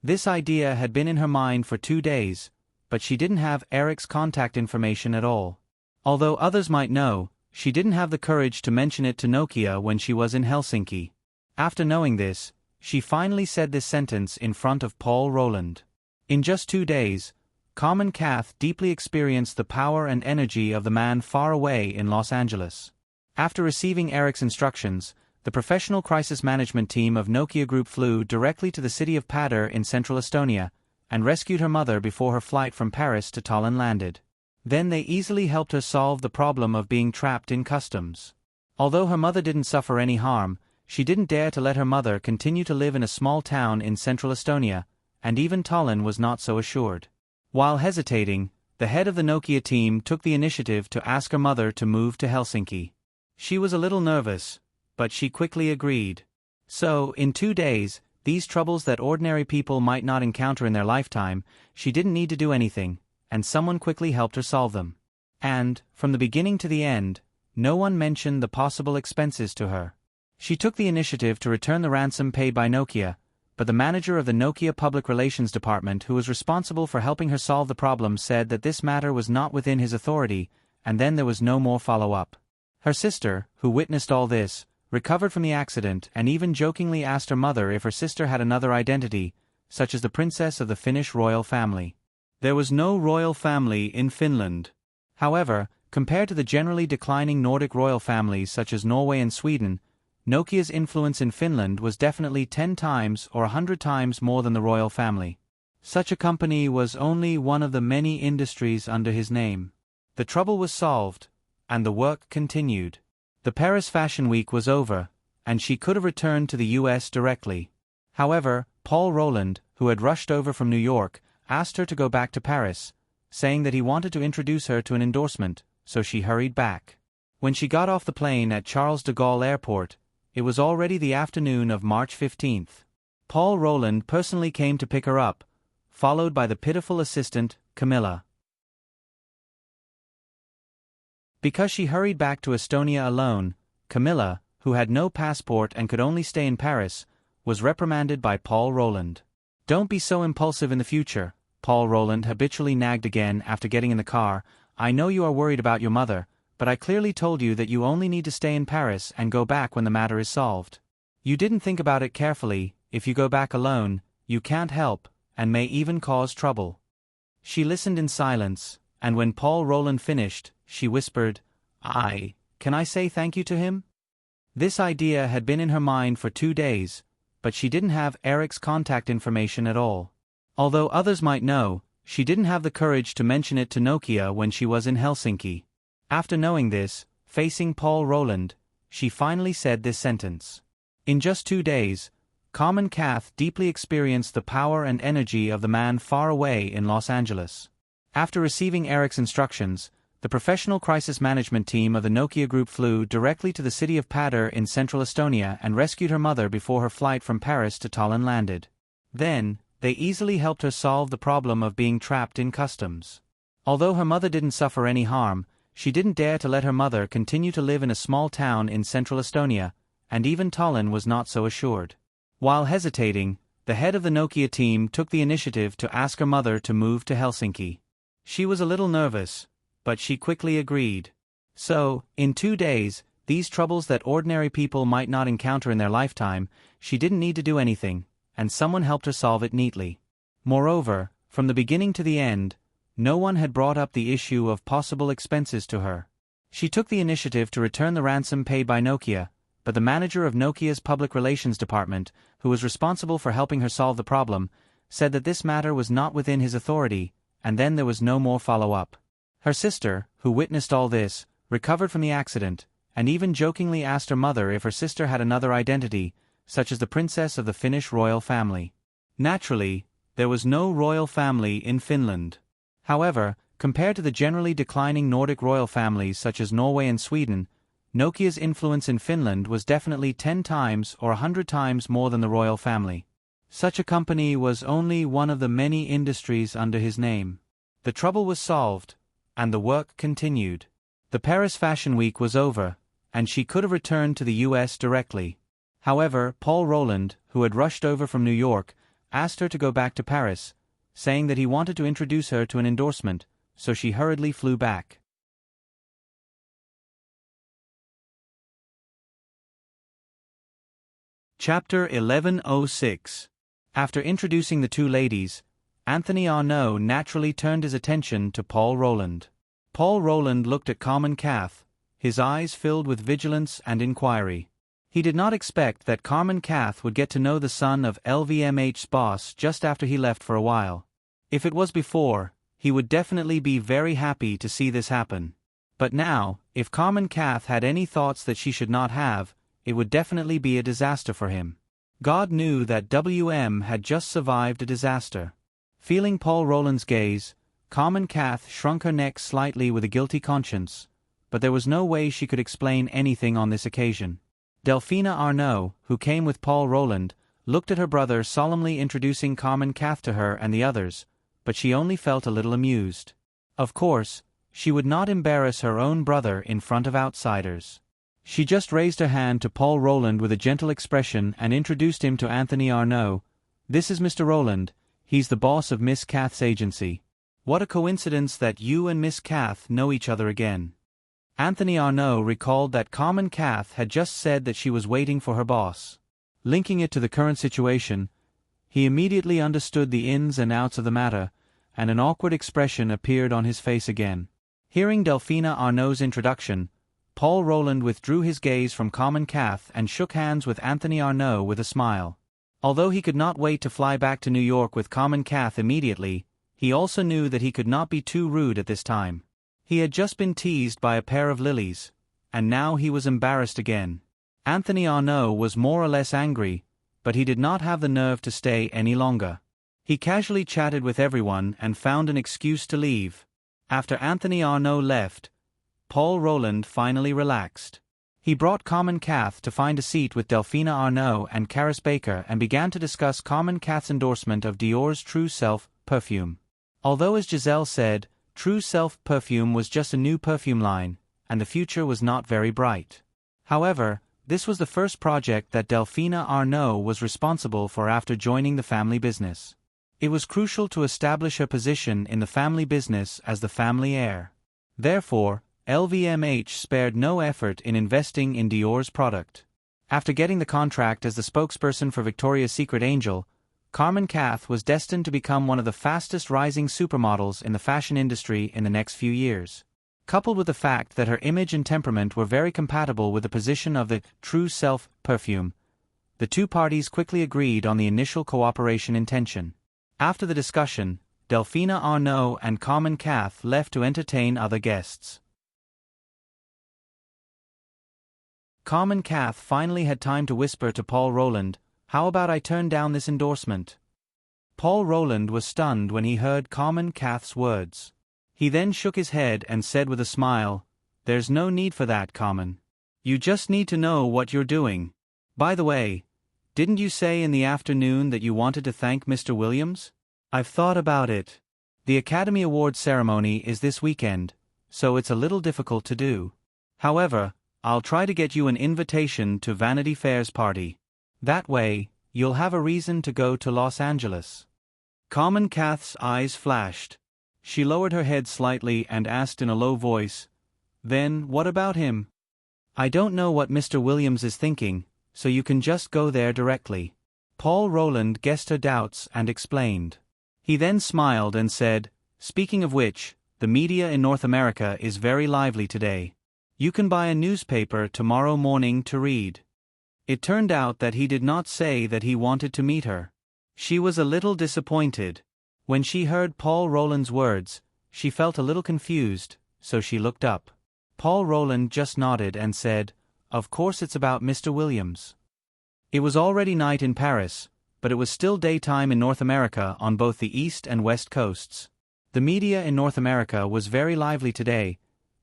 This idea had been in her mind for 2 days, but she didn't have Eric's contact information at all. Although others might know, she didn't have the courage to mention it to Nokia when she was in Helsinki. After knowing this, she finally said this sentence in front of Paul Roland. In just 2 days, Carmen Kath deeply experienced the power and energy of the man far away in Los Angeles. After receiving Eric's instructions, the professional crisis management team of Nokia Group flew directly to the city of Padar in central Estonia, and rescued her mother before her flight from Paris to Tallinn landed. Then they easily helped her solve the problem of being trapped in customs. Although her mother didn't suffer any harm, she didn't dare to let her mother continue to live in a small town in central Estonia, and even Tallinn was not so assured. While hesitating, the head of the Nokia team took the initiative to ask her mother to move to Helsinki. She was a little nervous, but she quickly agreed. So, in 2 days, these troubles that ordinary people might not encounter in their lifetime, she didn't need to do anything, and someone quickly helped her solve them. And, from the beginning to the end, no one mentioned the possible expenses to her. She took the initiative to return the ransom paid by Nokia, but the manager of the Nokia Public Relations Department who was responsible for helping her solve the problem said that this matter was not within his authority, and then there was no more follow-up. Her sister, who witnessed all this, recovered from the accident and even jokingly asked her mother if her sister had another identity, such as the princess of the Finnish royal family. There was no royal family in Finland. However, compared to the generally declining Nordic royal families such as Norway and Sweden, Nokia's influence in Finland was definitely 10 times or 100 times more than the royal family. Such a company was only one of the many industries under his name. The trouble was solved, and the work continued. The Paris Fashion Week was over, and she could have returned to the US directly. However, Paul Roland, who had rushed over from New York, asked her to go back to Paris, saying that he wanted to introduce her to an endorsement, so she hurried back. When she got off the plane at Charles de Gaulle Airport, it was already the afternoon of March 15th. Paul Roland personally came to pick her up, followed by the pitiful assistant, Camilla. Because she hurried back to Estonia alone, Camilla, who had no passport and could only stay in Paris, was reprimanded by Paul Roland. "Don't be so impulsive in the future," Paul Roland habitually nagged again after getting in the car. "I know you are worried about your mother, but I clearly told you that you only need to stay in Paris and go back when the matter is solved. You didn't think about it carefully. If you go back alone, you can't help, and may even cause trouble." She listened in silence, and when Paul Roland finished, she whispered, Can I say thank you to him?" This idea had been in her mind for 2 days, but she didn't have Eric's contact information at all. Although others might know, she didn't have the courage to mention it to Nokia when she was in Helsinki. After knowing this, facing Paul Roland, she finally said this sentence. In just 2 days, Carmen Kath deeply experienced the power and energy of the man far away in Los Angeles. After receiving Eric's instructions, the professional crisis management team of the Nokia Group flew directly to the city of Padar in central Estonia and rescued her mother before her flight from Paris to Tallinn landed. Then, they easily helped her solve the problem of being trapped in customs. Although her mother didn't suffer any harm, she didn't dare to let her mother continue to live in a small town in central Estonia, and even Tallinn was not so assured. While hesitating, the head of the Nokia team took the initiative to ask her mother to move to Helsinki. She was a little nervous, but she quickly agreed. So, in 2 days, these troubles that ordinary people might not encounter in their lifetime, she didn't need to do anything, and someone helped her solve it neatly. Moreover, from the beginning to the end, no one had brought up the issue of possible expenses to her. She took the initiative to return the ransom paid by Nokia, but the manager of Nokia's public relations department, who was responsible for helping her solve the problem, said that this matter was not within his authority, and then there was no more follow-up. Her sister, who witnessed all this, recovered from the accident, and even jokingly asked her mother if her sister had another identity, such as the princess of the Finnish royal family. Naturally, there was no royal family in Finland. However, compared to the generally declining Nordic royal families such as Norway and Sweden, Nokia's influence in Finland was definitely 10 times or 100 times more than the royal family. Such a company was only one of the many industries under his name. The trouble was solved, and the work continued. The Paris Fashion Week was over, and she could have returned to the US directly. However, Paul Roland, who had rushed over from New York, asked her to go back to Paris, saying that he wanted to introduce her to an endorsement, so she hurriedly flew back. Chapter 1106. After introducing the 2 ladies, Anthony Arnault naturally turned his attention to Paul Roland. Paul Roland looked at Carmen Kath, his eyes filled with vigilance and inquiry. He did not expect that Carmen Kath would get to know the son of LVMH's boss just after he left for a while. If it was before, he would definitely be very happy to see this happen. But now, if Carmen Kath had any thoughts that she should not have, it would definitely be a disaster for him. God knew that WM had just survived a disaster. Feeling Paul Roland's gaze, Carmen Kath shrunk her neck slightly with a guilty conscience, but there was no way she could explain anything on this occasion. Delphina Arnault, who came with Paul Roland, looked at her brother solemnly introducing Carmen Kath to her and the others, but she only felt a little amused. Of course, she would not embarrass her own brother in front of outsiders. She just raised her hand to Paul Roland with a gentle expression and introduced him to Anthony Arnault. "This is Mr. Roland, he's the boss of Miss Kath's agency. What a coincidence that you and Miss Kath know each other again." Anthony Arnault recalled that Carmen Kath had just said that she was waiting for her boss. Linking it to the current situation, he immediately understood the ins and outs of the matter, and an awkward expression appeared on his face again. Hearing Delphina Arnault's introduction, Paul Roland withdrew his gaze from Carmen Kath and shook hands with Anthony Arnault with a smile. Although he could not wait to fly back to New York with Carmen Kath immediately, he also knew that he could not be too rude at this time. He had just been teased by a pair of lilies, and now he was embarrassed again. Anthony Arnault was more or less angry, but he did not have the nerve to stay any longer. He casually chatted with everyone and found an excuse to leave. After Anthony Arnault left, Paul Roland finally relaxed. He brought Carmen Kath to find a seat with Delphina Arnault and Karis Baker and began to discuss Carmen Kath's endorsement of Dior's True Self perfume. Although, as Giselle said, True Self perfume was just a new perfume line, and the future was not very bright. However, this was the first project that Delphina Arnault was responsible for after joining the family business. It was crucial to establish her position in the family business as the family heir. Therefore, LVMH spared no effort in investing in Dior's product. After getting the contract as the spokesperson for Victoria's Secret Angel, Carmen Kath was destined to become one of the fastest rising supermodels in the fashion industry in the next few years. Coupled with the fact that her image and temperament were very compatible with the position of the True Self perfume, the two parties quickly agreed on the initial cooperation intention. After the discussion, Delphina Arnault and Carmen Kath left to entertain other guests. Carmen Kath finally had time to whisper to Paul Roland, "How about I turn down this endorsement?" Paul Roland was stunned when he heard Carmen Kath's words. He then shook his head and said with a smile, "There's no need for that, Carmen. You just need to know what you're doing. By the way, didn't you say in the afternoon that you wanted to thank Mr. Williams? I've thought about it. The Academy Awards ceremony is this weekend, so it's a little difficult to do. However, I'll try to get you an invitation to Vanity Fair's party. That way, you'll have a reason to go to Los Angeles." Carmen Kath's eyes flashed. She lowered her head slightly and asked in a low voice, "Then, what about him?" "I don't know what Mr. Williams is thinking, so you can just go there directly." Paul Roland guessed her doubts and explained. He then smiled and said, "Speaking of which, the media in North America is very lively today. You can buy a newspaper tomorrow morning to read." It turned out that he did not say that he wanted to meet her. She was a little disappointed. When she heard Paul Roland's words, she felt a little confused, so she looked up. Paul Roland just nodded and said, "Of course it's about Mr. Williams." It was already night in Paris, but it was still daytime in North America on both the East and West coasts. The media in North America was very lively today,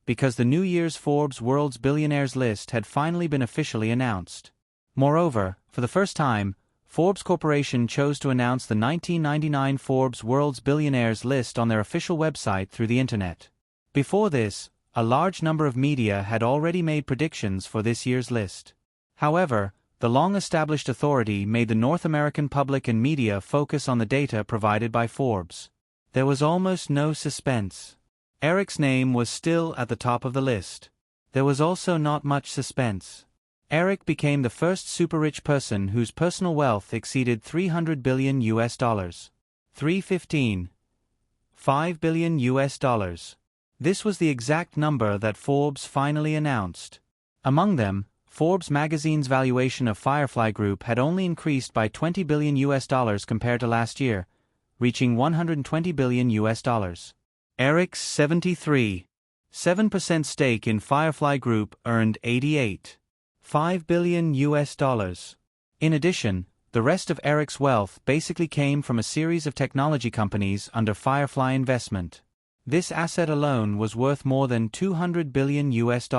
because the New Year's Forbes World's Billionaires list had finally been officially announced. Moreover, for the first time, Forbes Corporation chose to announce the 1999 Forbes World's Billionaires list on their official website through the internet. Before this, a large number of media had already made predictions for this year's list. However, the long-established authority made the North American public and media focus on the data provided by Forbes. There was almost no suspense. Eric's name was still at the top of the list. There was also not much suspense. Eric became the first super-rich person whose personal wealth exceeded $300 billion US. 315. $5 billion US. This was the exact number that Forbes finally announced. Among them, Forbes magazine's valuation of Firefly Group had only increased by $20 billion US compared to last year, reaching $120 billion US. Eric's 73.7% stake in Firefly Group earned $88.5 billion US. In addition, the rest of Eric's wealth basically came from a series of technology companies under Firefly Investment. This asset alone was worth more than $200 billion US.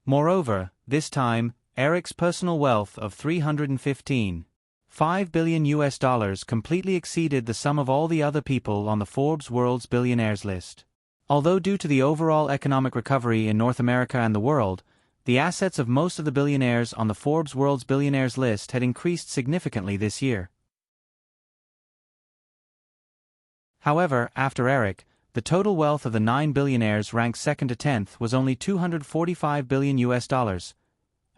Moreover, this time, Eric's personal wealth of $315.5 billion US completely exceeded the sum of all the other people on the Forbes World's Billionaires list. Although due to the overall economic recovery in North America and the world, the assets of most of the billionaires on the Forbes World's Billionaires list had increased significantly this year. However, after Eric, the total wealth of the 9 billionaires ranked second to 10th was only $245 billion US,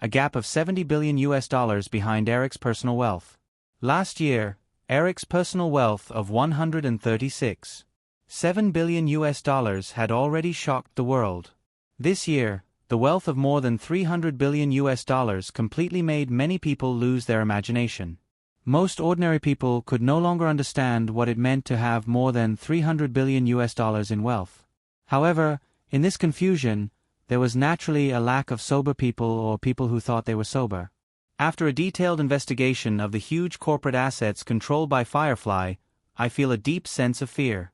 a gap of $70 billion US behind Eric's personal wealth. Last year, Eric's personal wealth of $136.7 billion US had already shocked the world. This year, the wealth of more than $300 billion US completely made many people lose their imagination. Most ordinary people could no longer understand what it meant to have more than $300 billion US in wealth. However, in this confusion, there was naturally a lack of sober people or people who thought they were sober. After a detailed investigation of the huge corporate assets controlled by Firefly, I feel a deep sense of fear.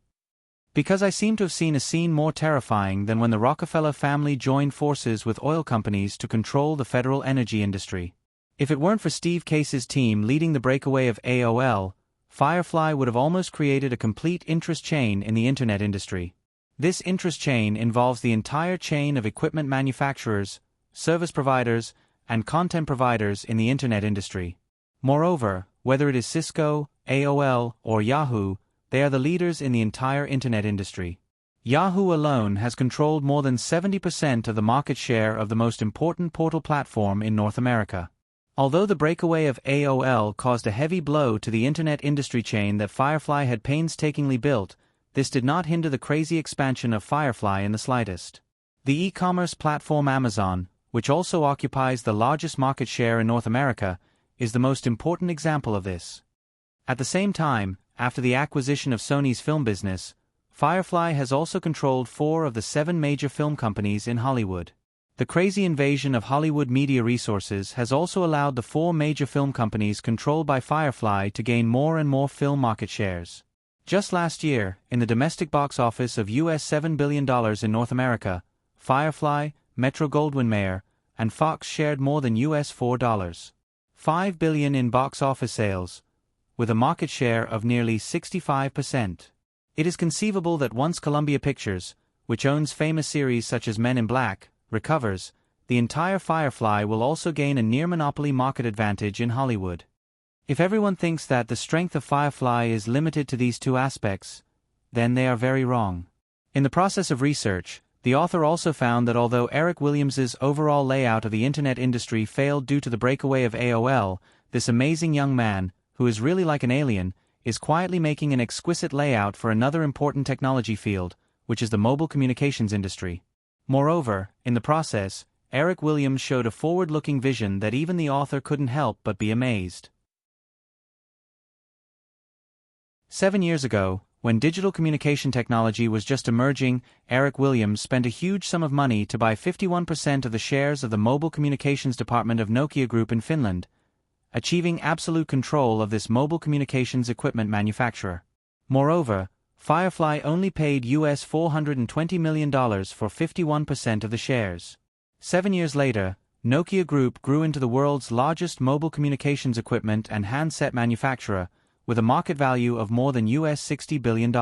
Because I seem to have seen a scene more terrifying than when the Rockefeller family joined forces with oil companies to control the federal energy industry. If it weren't for Steve Case's team leading the breakaway of AOL, Firefly would have almost created a complete interest chain in the internet industry. This interest chain involves the entire chain of equipment manufacturers, service providers, and content providers in the internet industry. Moreover, whether it is Cisco, AOL, or Yahoo, they are the leaders in the entire internet industry. Yahoo alone has controlled more than 70% of the market share of the most important portal platform in North America. Although the breakaway of AOL caused a heavy blow to the internet industry chain that Firefly had painstakingly built, this did not hinder the crazy expansion of Firefly in the slightest. The e-commerce platform Amazon, which also occupies the largest market share in North America, is the most important example of this. At the same time, after the acquisition of Sony's film business, Firefly has also controlled 4 of the 7 major film companies in Hollywood. The crazy invasion of Hollywood media resources has also allowed the 4 major film companies controlled by Firefly to gain more and more film market shares. Just last year, in the domestic box office of US $7 billion in North America, Firefly, Metro-Goldwyn-Mayer, and Fox shared more than US $4.5 billion in box office sales, with a market share of nearly 65%. It is conceivable that once Columbia Pictures, which owns famous series such as Men in Black, recovers, the entire Firefly will also gain a near-monopoly market advantage in Hollywood. If everyone thinks that the strength of Firefly is limited to these 2 aspects, then they are very wrong. In the process of research, the author also found that although Eric Williams's overall layout of the internet industry failed due to the breakaway of AOL, this amazing young man, who is really like an alien, is quietly making an exquisite layout for another important technology field, which is the mobile communications industry. Moreover, in the process, Eric Williams showed a forward-looking vision that even the author couldn't help but be amazed. 7 years ago, when digital communication technology was just emerging, Eric Williams spent a huge sum of money to buy 51% of the shares of the mobile communications department of Nokia Group in Finland, achieving absolute control of this mobile communications equipment manufacturer. Moreover, Firefly only paid US $420 million for 51% of the shares. 7 years later, Nokia Group grew into the world's largest mobile communications equipment and handset manufacturer, with a market value of more than US $60 billion.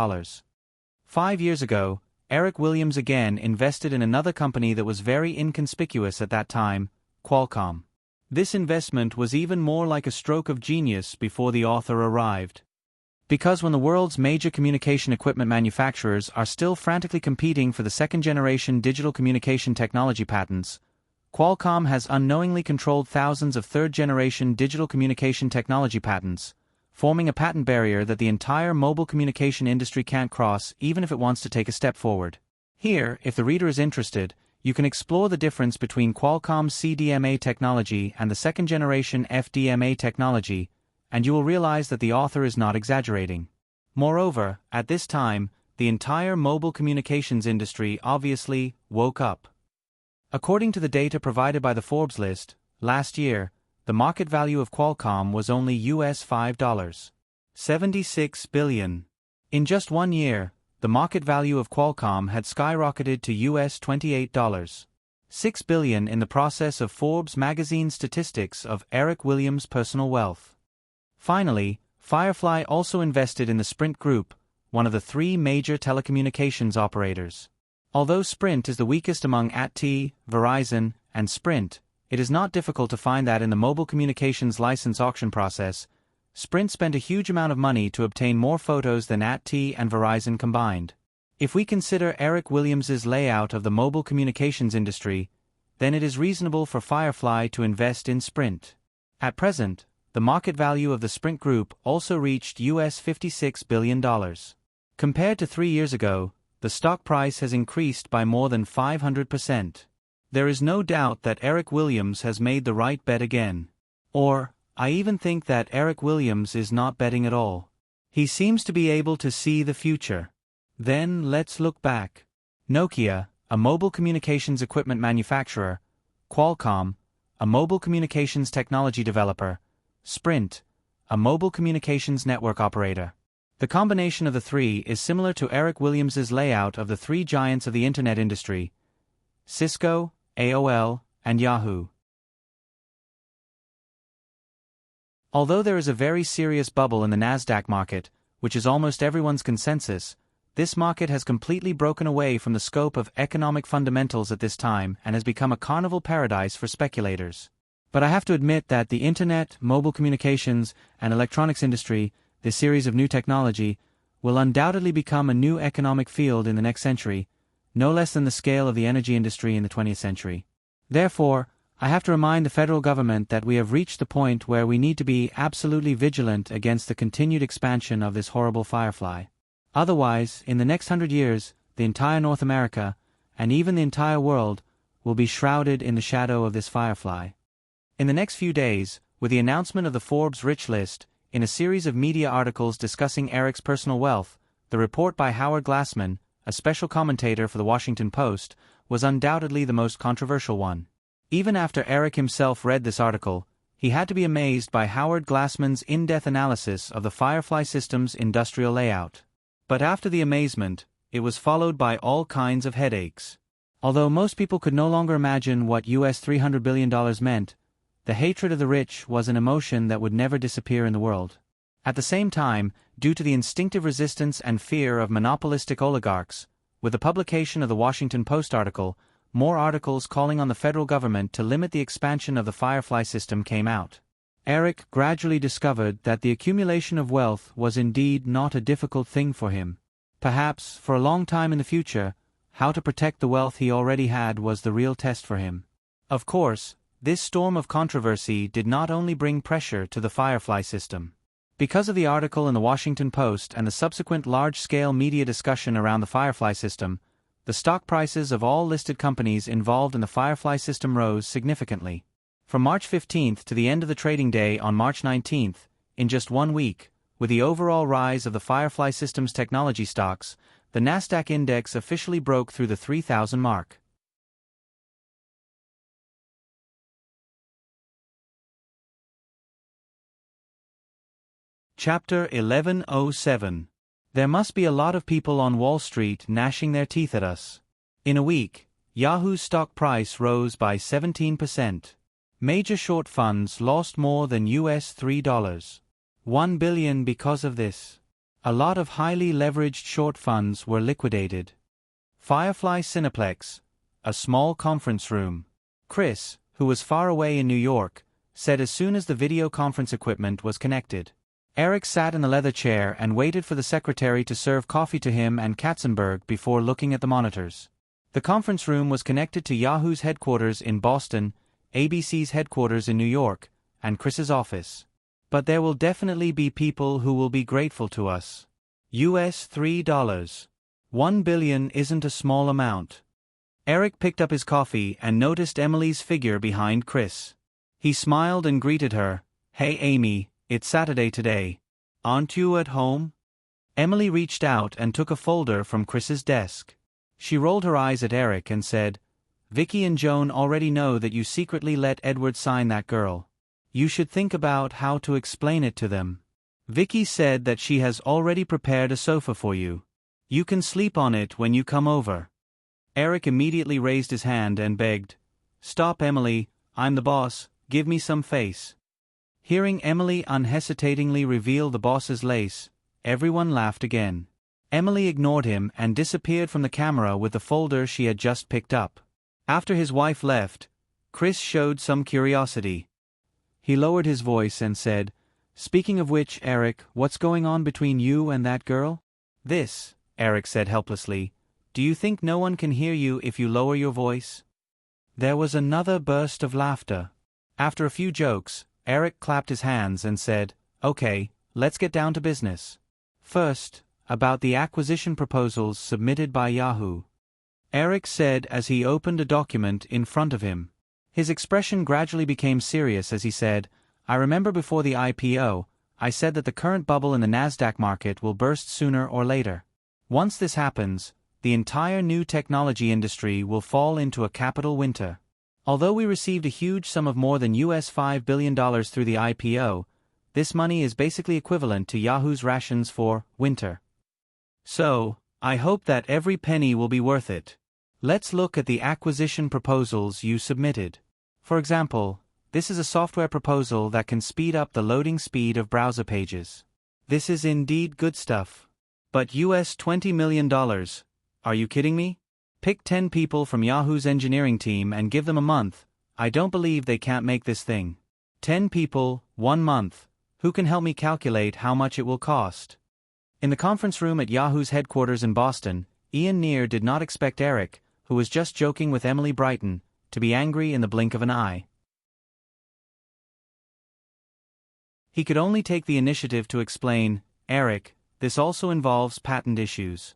5 years ago, Eric Williams again invested in another company that was very inconspicuous at that time, Qualcomm. This investment was even more like a stroke of genius before the author arrived. Because when the world's major communication equipment manufacturers are still frantically competing for the second-generation digital communication technology patents, Qualcomm has unknowingly controlled thousands of third-generation digital communication technology patents, forming a patent barrier that the entire mobile communication industry can't cross even if it wants to take a step forward. Here, if the reader is interested, you can explore the difference between Qualcomm's CDMA technology and the second-generation FDMA technology, and you will realize that the author is not exaggerating. Moreover, at this time, the entire mobile communications industry obviously woke up. According to the data provided by the Forbes list, last year, the market value of Qualcomm was only US $5.76 billion. In just 1 year, the market value of Qualcomm had skyrocketed to US $28.6 billion in the process of Forbes magazine statistics of Eric Williams' personal wealth. Finally, Firefly also invested in the Sprint Group, one of the 3 major telecommunications operators. Although Sprint is the weakest among AT&T, Verizon, and Sprint, it is not difficult to find that in the mobile communications license auction process, Sprint spent a huge amount of money to obtain more photos than AT&T and Verizon combined. If we consider Eric Williams's layout of the mobile communications industry, then it is reasonable for Firefly to invest in Sprint. At present, the market value of the Sprint Group also reached US $56 billion. Compared to 3 years ago, the stock price has increased by more than 500%. There is no doubt that Eric Williams has made the right bet again. Or, I even think that Eric Williams is not betting at all. He seems to be able to see the future. Then let's look back. Nokia, a mobile communications equipment manufacturer, Qualcomm, a mobile communications technology developer, Sprint, a mobile communications network operator. The combination of the 3 is similar to Eric Williams's layout of the 3 giants of the internet industry: Cisco, AOL, and Yahoo. Although there is a very serious bubble in the Nasdaq market, which is almost everyone's consensus, This market has completely broken away from the scope of economic fundamentals at this time and has become a carnival paradise for speculators. But I have to admit that the internet, mobile communications, and electronics industry, this series of new technology, will undoubtedly become a new economic field in the next century, no less than the scale of the energy industry in the 20th century. Therefore, I have to remind the federal government that we have reached the point where we need to be absolutely vigilant against the continued expansion of this horrible firefly. Otherwise, in the next 100 years, the entire North America, and even the entire world, will be shrouded in the shadow of this firefly. In the next few days, with the announcement of the Forbes Rich List, in a series of media articles discussing Eric's personal wealth, the report by Howard Glassman, a special commentator for the Washington Post, was undoubtedly the most controversial one. Even after Eric himself read this article, he had to be amazed by Howard Glassman's in-depth analysis of the Firefly system's industrial layout. But after the amazement, it was followed by all kinds of headaches. Although most people could no longer imagine what US $300 billion meant, the hatred of the rich was an emotion that would never disappear in the world. At the same time, due to the instinctive resistance and fear of monopolistic oligarchs, with the publication of the Washington Post article, more articles calling on the federal government to limit the expansion of the Firefly system came out. Eric gradually discovered that the accumulation of wealth was indeed not a difficult thing for him. Perhaps, for a long time in the future, how to protect the wealth he already had was the real test for him. Of course, this storm of controversy did not only bring pressure to the Firefly system. Because of the article in the Washington Post and the subsequent large-scale media discussion around the Firefly system, the stock prices of all listed companies involved in the Firefly system rose significantly. From March 15th to the end of the trading day on March 19th, in just 1 week, with the overall rise of the Firefly system's technology stocks, the Nasdaq index officially broke through the 3,000 mark. Chapter 1107. There must be a lot of people on Wall Street gnashing their teeth at us. In a week, Yahoo's stock price rose by 17%. Major short funds lost more than US $3.1 billion because of this. A lot of highly leveraged short funds were liquidated. Firefly Cineplex, a small conference room. Chris, who was far away in New York, said as soon as the video conference equipment was connected. Eric sat in the leather chair and waited for the secretary to serve coffee to him and Katzenberg before looking at the monitors. The conference room was connected to Yahoo's headquarters in Boston, ABC's headquarters in New York, and Chris's office. But there will definitely be people who will be grateful to us. US $3.1 billion isn't a small amount. Eric picked up his coffee and noticed Emily's figure behind Chris. He smiled and greeted her. "Hey Amy, it's Saturday today. Aren't you at home?" Emily reached out and took a folder from Chris's desk. She rolled her eyes at Eric and said, "Vicky and Joan already know that you secretly let Edward sign that girl. You should think about how to explain it to them. Vicky said that she has already prepared a sofa for you. You can sleep on it when you come over." Eric immediately raised his hand and begged, "Stop, Emily, I'm the boss, give me some face." Hearing Emily unhesitatingly reveal the boss's lace, everyone laughed again. Emily ignored him and disappeared from the camera with the folder she had just picked up. After his wife left, Chris showed some curiosity. He lowered his voice and said, "Speaking of which, Eric, what's going on between you and that girl?" "This," Eric said helplessly. "Do you think no one can hear you if you lower your voice?" There was another burst of laughter. After a few jokes, Eric clapped his hands and said, "Okay, let's get down to business. First, about the acquisition proposals submitted by Yahoo." Eric said as he opened a document in front of him. His expression gradually became serious as he said, "I remember before the IPO, I said that the current bubble in the Nasdaq market will burst sooner or later. Once this happens, the entire new technology industry will fall into a capital winter. Although we received a huge sum of more than US $5 billion through the IPO, this money is basically equivalent to Yahoo's rations for winter. So, I hope that every penny will be worth it. Let's look at the acquisition proposals you submitted. For example, this is a software proposal that can speed up the loading speed of browser pages. This is indeed good stuff. But US $20 million? Are you kidding me? Pick 10 people from Yahoo's engineering team and give them a month. I don't believe they can't make this thing. 10 people, 1 month. Who can help me calculate how much it will cost? In the conference room at Yahoo's headquarters in Boston, Ian Neer did not expect Eric, who was just joking with Emily Brighton, to be angry in the blink of an eye. He could only take the initiative to explain, "Eric, this also involves patent issues.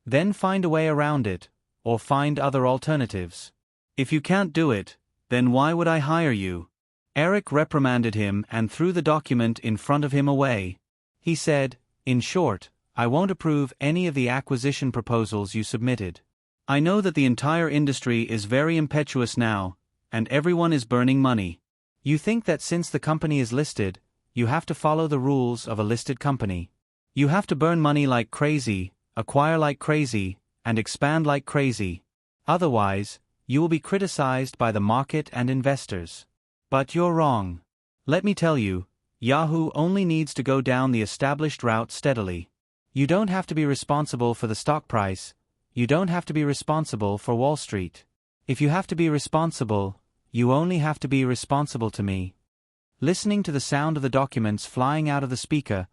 Then find a way around it, or find other alternatives. If you can't do it, then why would I hire you?" Eric reprimanded him and threw the document in front of him away. He said, "In short, I won't approve any of the acquisition proposals you submitted. I know that the entire industry is very impetuous now, and everyone is burning money. You think that since the company is listed, you have to follow the rules of a listed company. You have to burn money like crazy, acquire like crazy, and expand like crazy. Otherwise, you will be criticized by the market and investors. But you're wrong. Let me tell you, Yahoo only needs to go down the established route steadily. You don't have to be responsible for the stock price. You don't have to be responsible for Wall Street. If you have to be responsible, you only have to be responsible to me." Listening to the sound of the documents flying out of the speaker,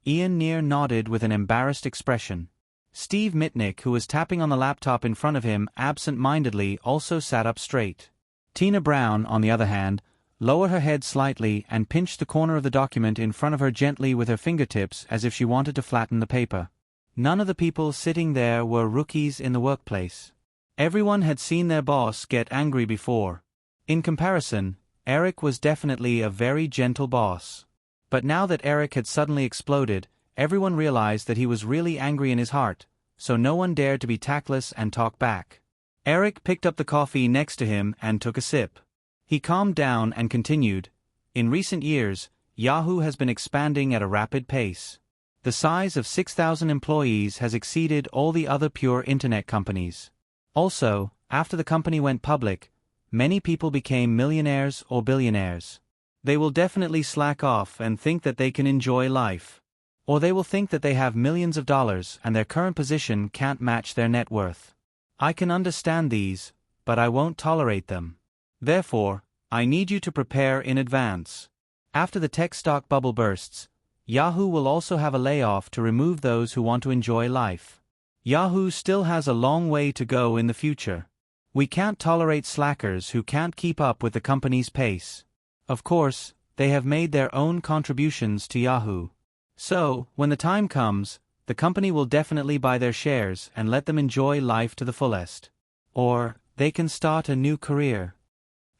Ian Neer nodded with an embarrassed expression. Steve Mitnick, who was tapping on the laptop in front of him absent-mindedly, also sat up straight. Tina Brown, on the other hand, lowered her head slightly and pinched the corner of the document in front of her gently with her fingertips as if she wanted to flatten the paper. None of the people sitting there were rookies in the workplace. Everyone had seen their boss get angry before. In comparison, Eric was definitely a very gentle boss. But now that Eric had suddenly exploded, everyone realized that he was really angry in his heart, so no one dared to be tactless and talk back. Eric picked up the coffee next to him and took a sip. He calmed down and continued, "In recent years, Yahoo has been expanding at a rapid pace. The size of 6,000 employees has exceeded all the other pure internet companies. Also, after the company went public, many people became millionaires or billionaires. They will definitely slack off and think that they can enjoy life. Or they will think that they have millions of dollars and their current position can't match their net worth. I can understand these, but I won't tolerate them. Therefore, I need you to prepare in advance. After the tech stock bubble bursts, Yahoo will also have a layoff to remove those who want to enjoy life. Yahoo still has a long way to go in the future. We can't tolerate slackers who can't keep up with the company's pace. Of course, they have made their own contributions to Yahoo. So, when the time comes, the company will definitely buy their shares and let them enjoy life to the fullest. Or, they can start a new career."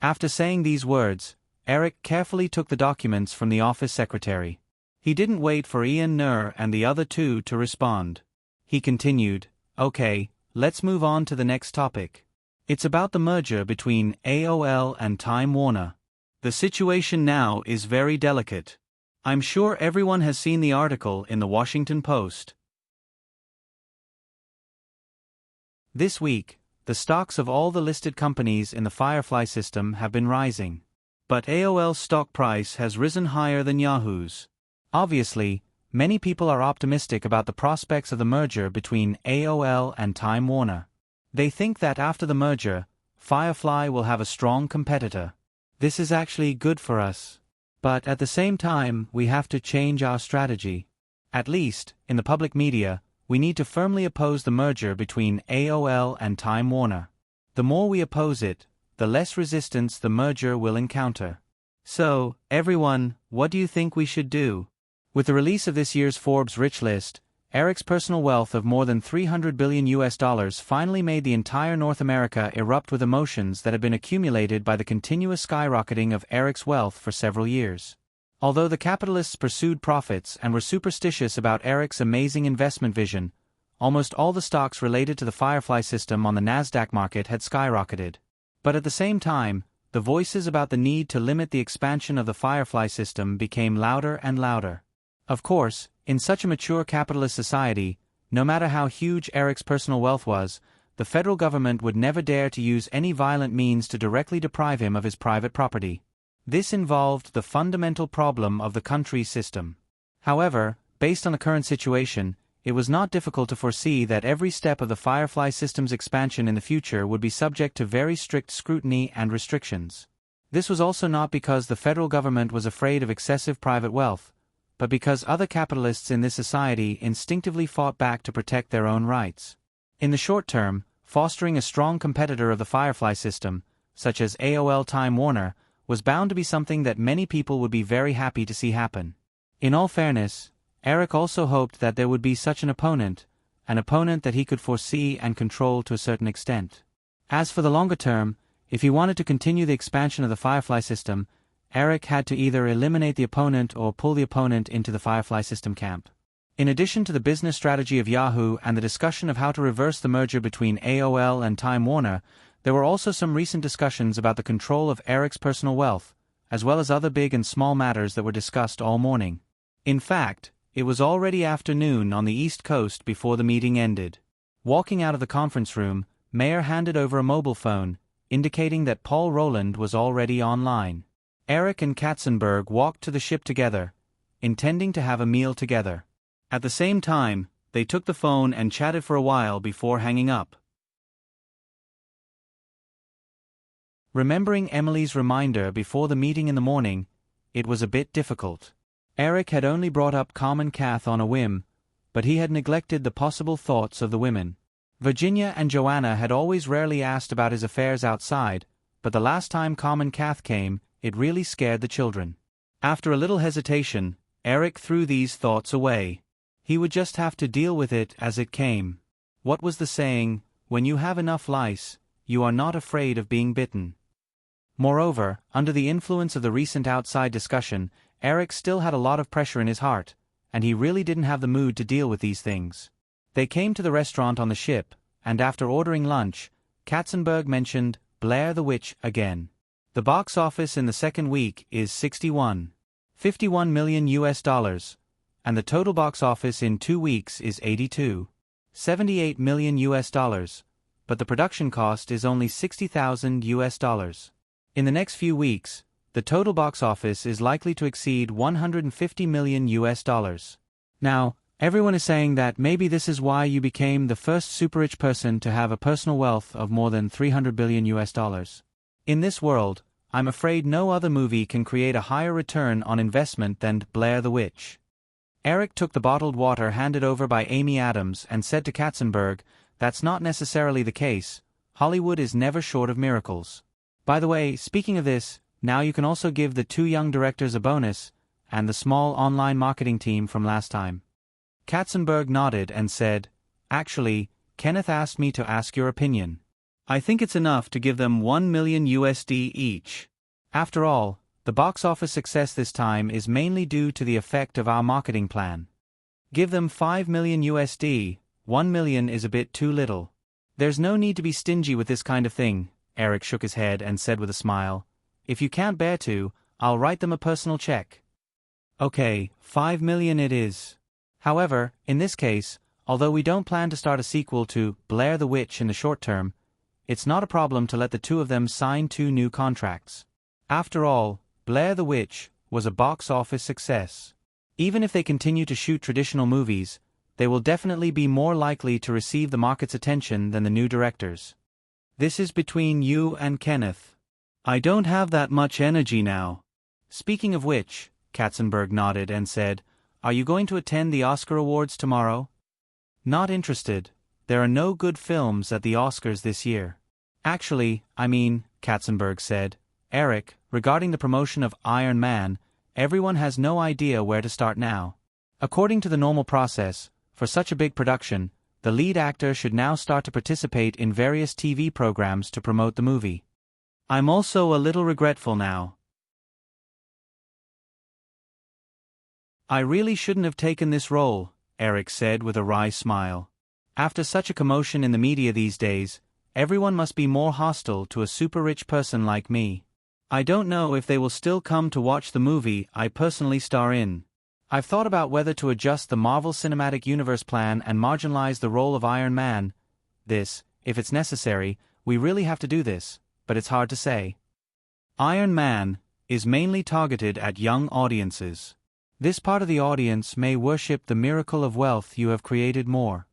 After saying these words, Eric carefully took the documents from the office secretary. He didn't wait for Ian Neer and the other two to respond. He continued, "Okay, let's move on to the next topic. It's about the merger between AOL and Time Warner. The situation now is very delicate. I'm sure everyone has seen the article in the Washington Post. This week, the stocks of all the listed companies in the Firefly system have been rising. But AOL's stock price has risen higher than Yahoo's. Obviously, many people are optimistic about the prospects of the merger between AOL and Time Warner. They think that after the merger, Firefly will have a strong competitor. This is actually good for us. But at the same time, we have to change our strategy. At least, in the public media, we need to firmly oppose the merger between AOL and Time Warner. The more we oppose it, the less resistance the merger will encounter. So, everyone, what do you think we should do?" With the release of this year's Forbes Rich List, Eric's personal wealth of more than $300 billion finally made the entire North America erupt with emotions that had been accumulated by the continuous skyrocketing of Eric's wealth for several years. Although the capitalists pursued profits and were superstitious about Eric's amazing investment vision, almost all the stocks related to the Firefly system on the Nasdaq market had skyrocketed. But at the same time, the voices about the need to limit the expansion of the Firefly system became louder and louder. Of course, in such a mature capitalist society, no matter how huge Eric's personal wealth was, the federal government would never dare to use any violent means to directly deprive him of his private property. This involved the fundamental problem of the country's system. However, based on the current situation, it was not difficult to foresee that every step of the Firefly system's expansion in the future would be subject to very strict scrutiny and restrictions. This was also not because the federal government was afraid of excessive private wealth, but because other capitalists in this society instinctively fought back to protect their own rights. In the short term, fostering a strong competitor of the Firefly system, such as AOL Time Warner, was bound to be something that many people would be very happy to see happen. In all fairness, Eric also hoped that there would be such an opponent that he could foresee and control to a certain extent. As for the longer term, if he wanted to continue the expansion of the Firefly system, Eric had to either eliminate the opponent or pull the opponent into the Firefly system camp. In addition to the business strategy of Yahoo and the discussion of how to reverse the merger between AOL and Time Warner, there were also some recent discussions about the control of Eric's personal wealth, as well as other big and small matters that were discussed all morning. In fact, it was already afternoon on the East Coast before the meeting ended. Walking out of the conference room, Mayer handed over a mobile phone, indicating that Paul Rowland was already online. Eric and Katzenberg walked to the ship together, intending to have a meal together. At the same time, they took the phone and chatted for a while before hanging up. Remembering Emily's reminder before the meeting in the morning, it was a bit difficult. Eric had only brought up Carm and Kath on a whim, but he had neglected the possible thoughts of the women. Virginia and Joanna had always rarely asked about his affairs outside, but the last time Carm and Kath came, it really scared the children. After a little hesitation, Eric threw these thoughts away. He would just have to deal with it as it came. What was the saying, when you have enough lice, you are not afraid of being bitten? Moreover, under the influence of the recent outside discussion, Eric still had a lot of pressure in his heart, and he really didn't have the mood to deal with these things. They came to the restaurant on the ship, and after ordering lunch, Katzenberg mentioned Blair the Witch again. The box office in the second week is $51 million US, and the total box office in 2 weeks is $78 million US, but the production cost is only $60,000 US. In the next few weeks, the total box office is likely to exceed $150 million US. Now, everyone is saying that maybe this is why you became the first super-rich person to have a personal wealth of more than $300 billion US. In this world, I'm afraid no other movie can create a higher return on investment than Blair the Witch. Eric took the bottled water handed over by Amy Adams and said to Katzenberg, "That's not necessarily the case. Hollywood is never short of miracles. By the way, speaking of this, now you can also give the 2 young directors a bonus, and the small online marketing team from last time." Katzenberg nodded and said, "Actually, Kenneth asked me to ask your opinion. I think it's enough to give them $1 million USD each. After all, the box office success this time is mainly due to the effect of our marketing plan. Give them $5 million USD, $1 million is a bit too little. There's no need to be stingy with this kind of thing." Eric shook his head and said with a smile, "If you can't bear to, I'll write them a personal check." "Okay, $5 million it is. However, in this case, although we don't plan to start a sequel to Blair the Witch in the short term, it's not a problem to let the 2 of them sign 2 new contracts. After all, Blair the Witch was a box office success. Even if they continue to shoot traditional movies, they will definitely be more likely to receive the market's attention than the new directors. This is between you and Kenneth. I don't have that much energy now. Speaking of which," Katzenberg nodded and said, "are you going to attend the Oscar Awards tomorrow?" "Not interested. There are no good films at the Oscars this year." "Actually, Katzenberg said, "Eric, regarding the promotion of Iron Man, everyone has no idea where to start now. According to the normal process, for such a big production, the lead actor should now start to participate in various TV programs to promote the movie. I'm also a little regretful now. I really shouldn't have taken this role," Eric said with a wry smile. "After such a commotion in the media these days, everyone must be more hostile to a super-rich person like me. I don't know if they will still come to watch the movie I personally star in. I've thought about whether to adjust the Marvel Cinematic Universe plan and marginalize the role of Iron Man. If it's necessary, we really have to do this, but it's hard to say. Iron Man is mainly targeted at young audiences. This part of the audience may worship the miracle of wealth you have created more.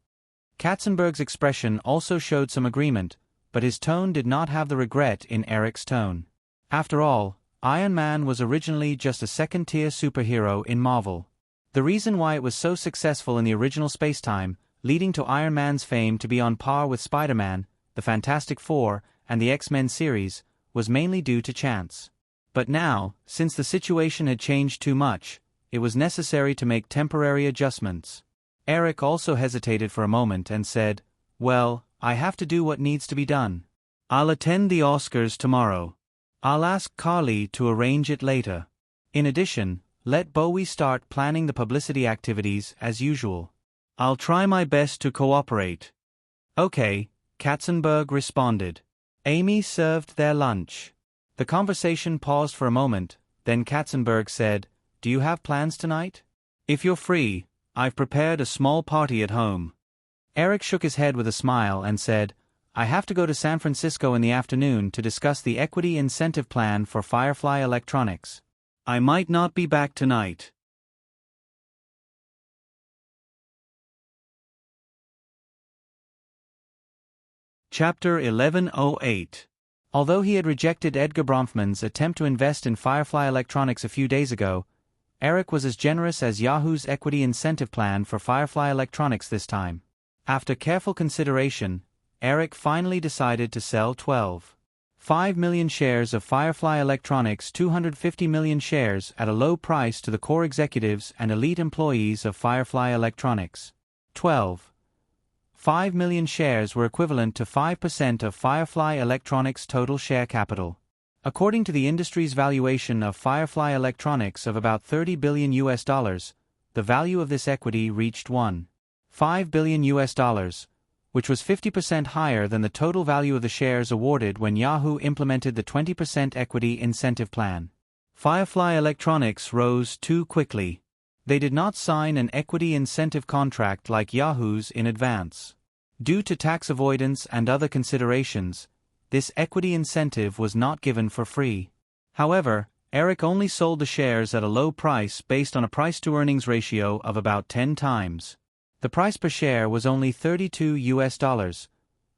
Katzenberg's expression also showed some agreement, but his tone did not have the regret in Eric's tone. After all, Iron Man was originally just a second-tier superhero in Marvel. The reason why it was so successful in the original spacetime, leading to Iron Man's fame to be on par with Spider-Man, the Fantastic Four, and the X-Men series, was mainly due to chance. But now, since the situation had changed too much, it was necessary to make temporary adjustments. Eric also hesitated for a moment and said, "Well, I have to do what needs to be done. I'll attend the Oscars tomorrow. I'll ask Carly to arrange it later. In addition, let Bowie start planning the publicity activities as usual. I'll try my best to cooperate." "Okay," Katzenberg responded. Amy served their lunch. The conversation paused for a moment, then Katzenberg said, "Do you have plans tonight?" "If you're free, I've prepared a small party at home." Eric shook his head with a smile and said, "I have to go to San Francisco in the afternoon to discuss the equity incentive plan for Firefly Electronics. I might not be back tonight." Chapter 1108. Although he had rejected Edgar Bronfman's attempt to invest in Firefly Electronics a few days ago, Eric was as generous as Yahoo's equity incentive plan for Firefly Electronics this time. After careful consideration, Eric finally decided to sell 12.5 million shares of Firefly Electronics' 250 million shares at a low price to the core executives and elite employees of Firefly Electronics. 12.5 million shares were equivalent to 5% of Firefly Electronics' total share capital. According to the industry's valuation of Firefly Electronics of about $30 billion, the value of this equity reached $1.5 billion, which was 50% higher than the total value of the shares awarded when Yahoo implemented the 20% equity incentive plan. Firefly Electronics rose too quickly. They did not sign an equity incentive contract like Yahoo's in advance. Due to tax avoidance and other considerations, this equity incentive was not given for free. However, Eric only sold the shares at a low price based on a price-to-earnings ratio of about 10 times. The price per share was only $32,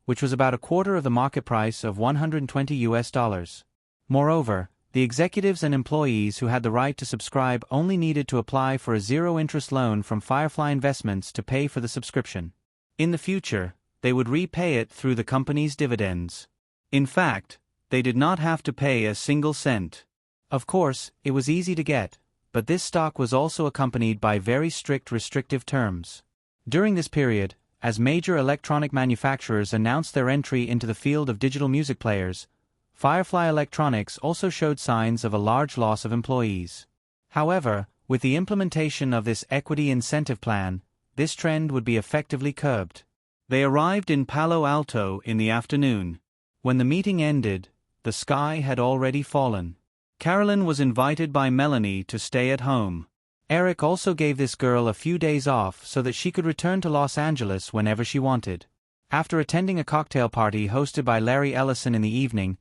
which was about a quarter of the market price of $120. Moreover, the executives and employees who had the right to subscribe only needed to apply for a zero-interest loan from Firefly Investments to pay for the subscription. In the future, they would repay it through the company's dividends. In fact, they did not have to pay a single cent. Of course, it was easy to get, but this stock was also accompanied by very strict restrictive terms. During this period, as major electronic manufacturers announced their entry into the field of digital music players, Firefly Electronics also showed signs of a large loss of employees. However, with the implementation of this equity incentive plan, this trend would be effectively curbed. They arrived in Palo Alto in the afternoon. When the meeting ended, the sky had already fallen. Carolyn was invited by Melanie to stay at home. Eric also gave this girl a few days off so that she could return to Los Angeles whenever she wanted. After attending a cocktail party hosted by Larry Ellison in the evening,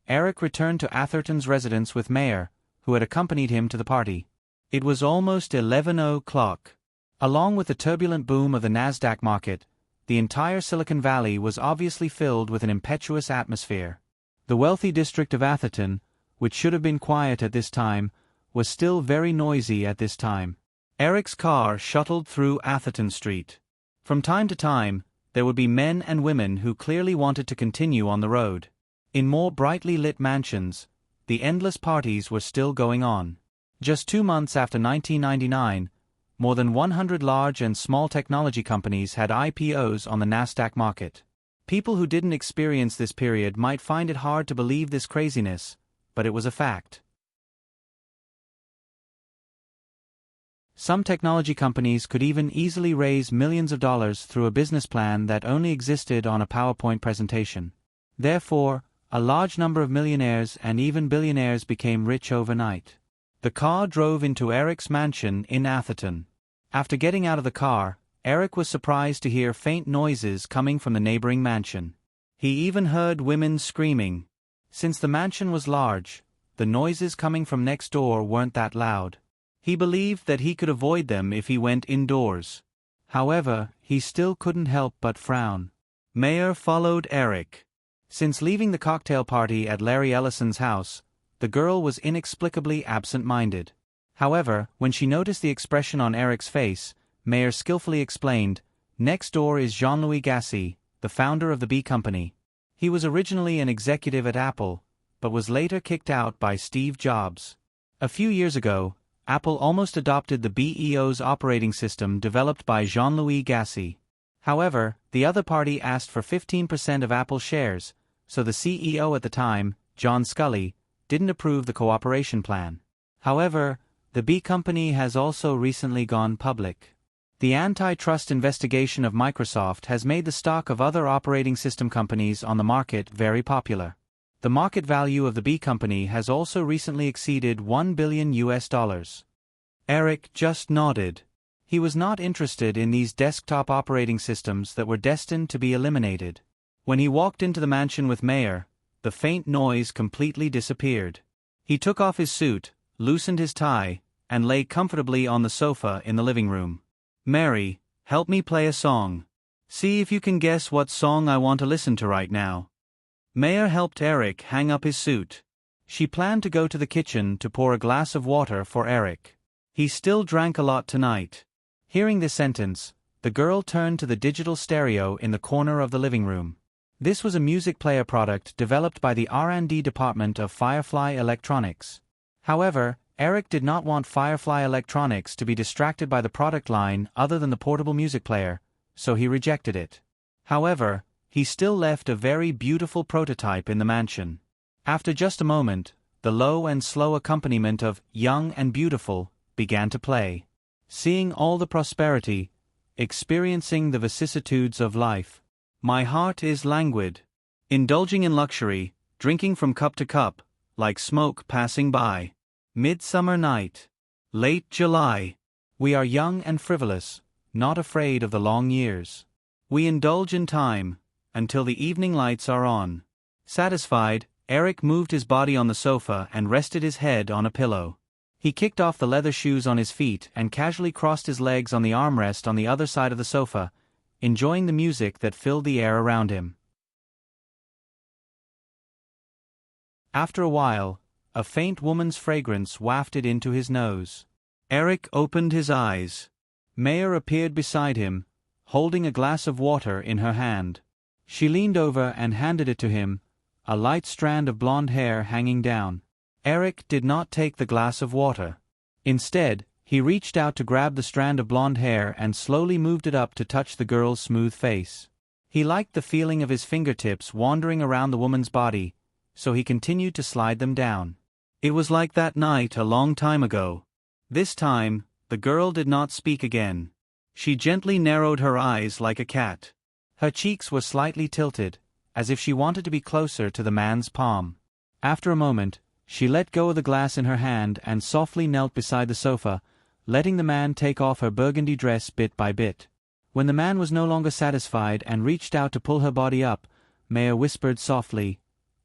Eric returned to Atherton's residence with Mayer, who had accompanied him to the party. It was almost 11 o'clock. Along with the turbulent boom of the Nasdaq market, the entire Silicon Valley was obviously filled with an impetuous atmosphere. The wealthy district of Atherton, which should have been quiet at this time, was still very noisy at this time. Eric's car shuttled through Atherton Street. From time to time, there would be men and women who clearly wanted to continue on the road. In more brightly lit mansions, the endless parties were still going on. Just 2 months after 1999, more than 100 large and small technology companies had IPOs on the Nasdaq market. People who didn't experience this period might find it hard to believe this craziness, but it was a fact. Some technology companies could even easily raise millions of dollars through a business plan that only existed on a PowerPoint presentation. Therefore, a large number of millionaires and even billionaires became rich overnight. The car drove into Eric's mansion in Atherton. After getting out of the car, Eric was surprised to hear faint noises coming from the neighboring mansion. He even heard women screaming. Since the mansion was large, the noises coming from next door weren't that loud. He believed that he could avoid them if he went indoors. However, he still couldn't help but frown. Mayer followed Eric. Since leaving the cocktail party at Larry Ellison's house, the girl was inexplicably absent-minded. However, when she noticed the expression on Eric's face, Mayer skillfully explained, "Next door is Jean-Louis Gassi, the founder of the B Company. He was originally an executive at Apple, but was later kicked out by Steve Jobs. A few years ago, Apple almost adopted the BEOS operating system developed by Jean-Louis Gassi. However, the other party asked for 15% of Apple shares, so the CEO at the time, John Sculley, didn't approve the cooperation plan. However, the B Company has also recently gone public. The antitrust investigation of Microsoft has made the stock of other operating system companies on the market very popular. The market value of the B Company has also recently exceeded $1 billion. Eric just nodded. He was not interested in these desktop operating systems that were destined to be eliminated. When he walked into the mansion with Mayer, the faint noise completely disappeared. He took off his suit, loosened his tie, and lay comfortably on the sofa in the living room. "Mary, help me play a song. See if you can guess what song I want to listen to right now." Mayer helped Eric hang up his suit. She planned to go to the kitchen to pour a glass of water for Eric. "He still drank a lot tonight." Hearing this sentence, the girl turned to the digital stereo in the corner of the living room. This was a music player product developed by the R&D department of Firefly Electronics. However, Eric did not want Firefly Electronics to be distracted by the product line other than the portable music player, so he rejected it. However, he still left a very beautiful prototype in the mansion. After just a moment, the low and slow accompaniment of "Young and Beautiful" began to play. Seeing all the prosperity, experiencing the vicissitudes of life, my heart is languid, indulging in luxury, drinking from cup to cup, like smoke passing by. Midsummer night. Late July. We are young and frivolous, not afraid of the long years. We indulge in time, until the evening lights are on. Satisfied, Eric moved his body on the sofa and rested his head on a pillow. He kicked off the leather shoes on his feet and casually crossed his legs on the armrest on the other side of the sofa, enjoying the music that filled the air around him. After a while, a faint woman's fragrance wafted into his nose. Eric opened his eyes. Mayer appeared beside him, holding a glass of water in her hand. She leaned over and handed it to him, a light strand of blonde hair hanging down. Eric did not take the glass of water. Instead, he reached out to grab the strand of blonde hair and slowly moved it up to touch the girl's smooth face. He liked the feeling of his fingertips wandering around the woman's body, so he continued to slide them down. It was like that night a long time ago. This time, the girl did not speak again. She gently narrowed her eyes like a cat. Her cheeks were slightly tilted, as if she wanted to be closer to the man's palm. After a moment, she let go of the glass in her hand and softly knelt beside the sofa, letting the man take off her burgundy dress bit by bit. When the man was no longer satisfied and reached out to pull her body up, Mayer whispered softly,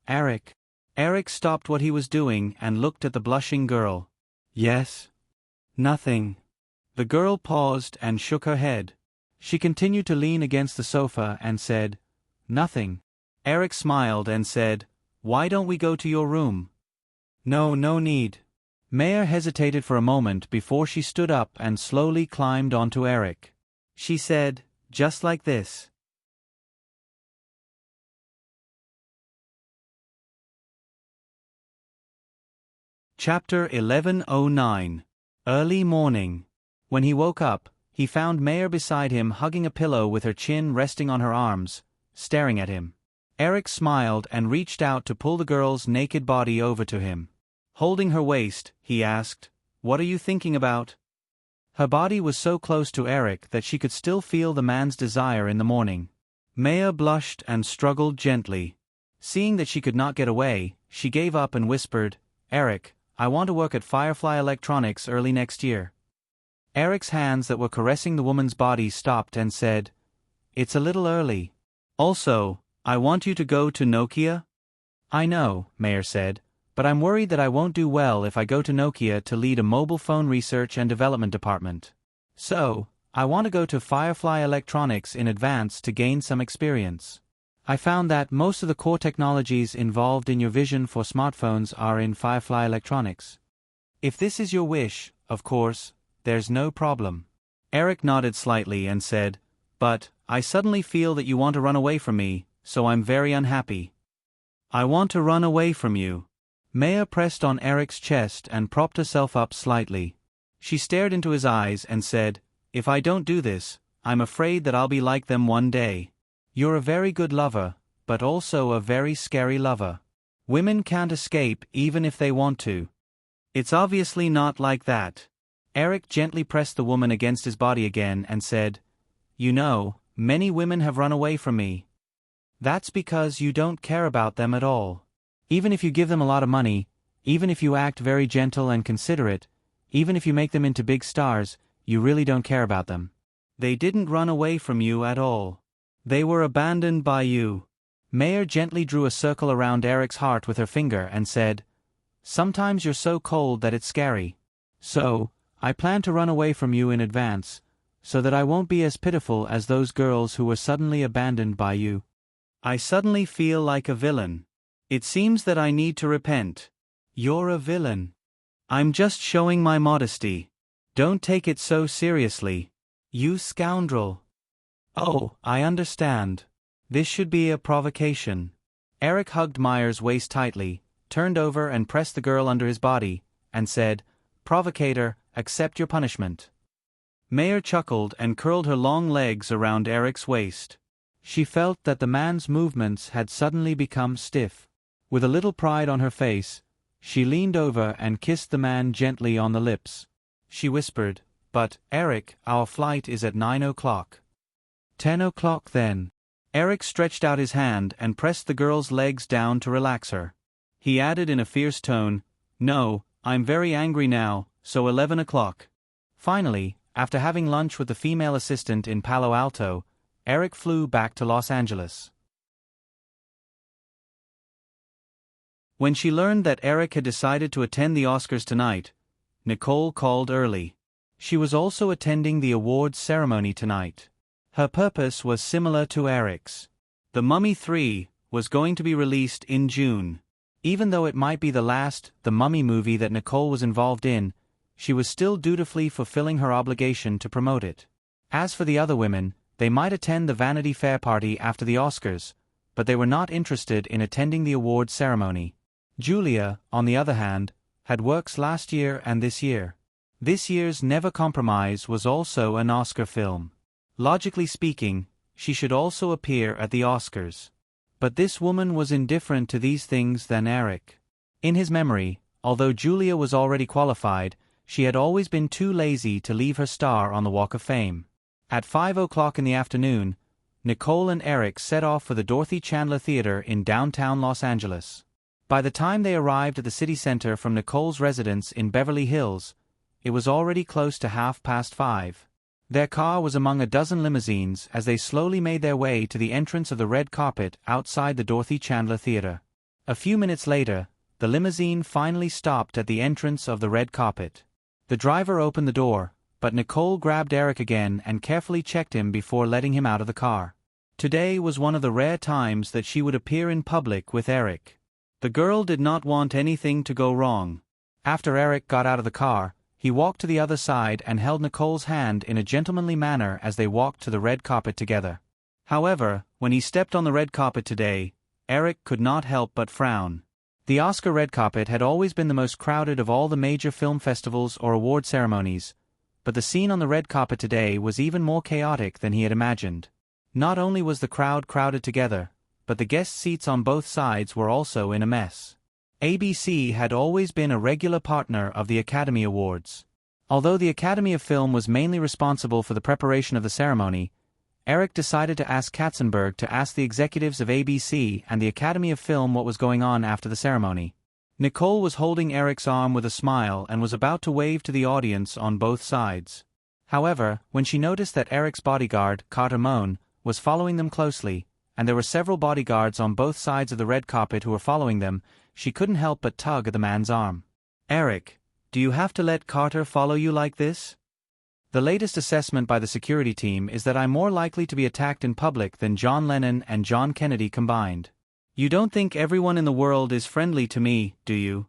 "Eric." Eric stopped what he was doing and looked at the blushing girl. "Yes?" "Nothing." The girl paused and shook her head. She continued to lean against the sofa and said, "Nothing." Eric smiled and said, "Why don't we go to your room?" "No need." Mayer hesitated for a moment before she stood up and slowly climbed onto Eric. She said, "Just like this." Chapter 1109. Early Morning. When he woke up, he found Mayer beside him hugging a pillow with her chin resting on her arms, staring at him. Eric smiled and reached out to pull the girl's naked body over to him. Holding her waist, he asked, "What are you thinking about?" Her body was so close to Eric that she could still feel the man's desire in the morning. Mayer blushed and struggled gently. Seeing that she could not get away, she gave up and whispered, "Eric, I want to work at Firefly Electronics early next year." Eric's hands that were caressing the woman's body stopped and said, "It's a little early. Also, I want you to go to Nokia." "I know," Mayer said, but I'm worried that I won't do well if I go to Nokia to lead a mobile phone research and development department. So, I want to go to Firefly Electronics in advance to gain some experience. I found that most of the core technologies involved in your vision for smartphones are in Firefly Electronics. If this is your wish, of course, there's no problem. Eric nodded slightly and said, "But, I suddenly feel that you want to run away from me, so I'm very unhappy." "I want to run away from you." Maya pressed on Eric's chest and propped herself up slightly. She stared into his eyes and said, "If I don't do this, I'm afraid that I'll be like them one day. You're a very good lover, but also a very scary lover. Women can't escape even if they want to." "It's obviously not like that." Eric gently pressed the woman against his body again and said, "You know, many women have run away from me. That's because you don't care about them at all. Even if you give them a lot of money, even if you act very gentle and considerate, even if you make them into big stars, you really don't care about them. They didn't run away from you at all. They were abandoned by you." Mayer gently drew a circle around Eric's heart with her finger and said, "Sometimes you're so cold that it's scary. So, I plan to run away from you in advance, so that I won't be as pitiful as those girls who were suddenly abandoned by you. I suddenly feel like a villain. It seems that I need to repent." "You're a villain." "I'm just showing my modesty. Don't take it so seriously. You scoundrel." "Oh, I understand. This should be a provocation." Eric hugged Meyer's waist tightly, turned over and pressed the girl under his body, and said, "Provocator, accept your punishment." Meyer chuckled and curled her long legs around Eric's waist. She felt that the man's movements had suddenly become stiff. With a little pride on her face, she leaned over and kissed the man gently on the lips. She whispered, "But, Eric, our flight is at 9 o'clock. 10 o'clock then." Eric stretched out his hand and pressed the girl's legs down to relax her. He added in a fierce tone, "No, I'm very angry now, so 11 o'clock. Finally, after having lunch with the female assistant in Palo Alto, Eric flew back to Los Angeles. When she learned that Eric had decided to attend the Oscars tonight, Nicole called early. She was also attending the awards ceremony tonight. Her purpose was similar to Eric's. The Mummy 3 was going to be released in June. Even though it might be the last The Mummy movie that Nicole was involved in, she was still dutifully fulfilling her obligation to promote it. As for the other women, they might attend the Vanity Fair party after the Oscars, but they were not interested in attending the awards ceremony. Julia, on the other hand, had works last year and this year. This year's Never Compromise was also an Oscar film. Logically speaking, she should also appear at the Oscars. But this woman was indifferent to these things than Eric. In his memory, although Julia was already qualified, she had always been too lazy to leave her star on the Walk of Fame. At 5 o'clock in the afternoon, Nicole and Eric set off for the Dorothy Chandler Theater in downtown Los Angeles. By the time they arrived at the city center from Nicole's residence in Beverly Hills, it was already close to 5:30. Their car was among a dozen limousines as they slowly made their way to the entrance of the red carpet outside the Dorothy Chandler Theater. A few minutes later, the limousine finally stopped at the entrance of the red carpet. The driver opened the door, but Nicole grabbed Eric again and carefully checked him before letting him out of the car. Today was one of the rare times that she would appear in public with Eric. The girl did not want anything to go wrong. After Eric got out of the car, he walked to the other side and held Nicole's hand in a gentlemanly manner as they walked to the red carpet together. However, when he stepped on the red carpet today, Eric could not help but frown. The Oscar red carpet had always been the most crowded of all the major film festivals or award ceremonies, but the scene on the red carpet today was even more chaotic than he had imagined. Not only was the crowd crowded together, but the guest seats on both sides were also in a mess. ABC had always been a regular partner of the Academy Awards. Although the Academy of Film was mainly responsible for the preparation of the ceremony, Eric decided to ask Katzenberg to ask the executives of ABC and the Academy of Film what was going on after the ceremony. Nicole was holding Eric's arm with a smile and was about to wave to the audience on both sides. However, when she noticed that Eric's bodyguard, Carter Moan, was following them closely, and there were several bodyguards on both sides of the red carpet who were following them, she couldn't help but tug at the man's arm. "Eric, do you have to let Carter follow you like this? The latest assessment by the security team is that I'm more likely to be attacked in public than John Lennon and John Kennedy combined. You don't think everyone in the world is friendly to me, do you?"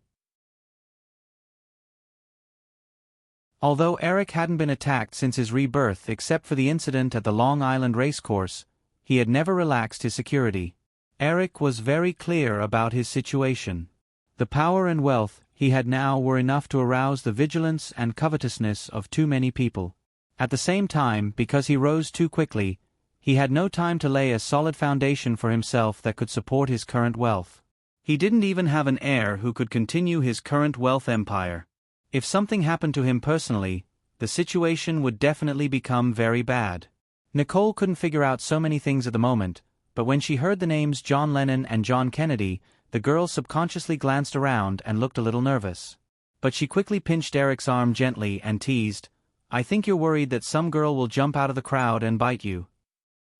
Although Eric hadn't been attacked since his rebirth except for the incident at the Long Island racecourse, he had never relaxed his security. Eric was very clear about his situation. The power and wealth he had now were enough to arouse the vigilance and covetousness of too many people. At the same time, because he rose too quickly, he had no time to lay a solid foundation for himself that could support his current wealth. He didn't even have an heir who could continue his current wealth empire. If something happened to him personally, the situation would definitely become very bad. Nicole couldn't figure out so many things at the moment, but when she heard the names John Lennon and John Kennedy, the girl subconsciously glanced around and looked a little nervous. But she quickly pinched Eric's arm gently and teased, "I think you're worried that some girl will jump out of the crowd and bite you."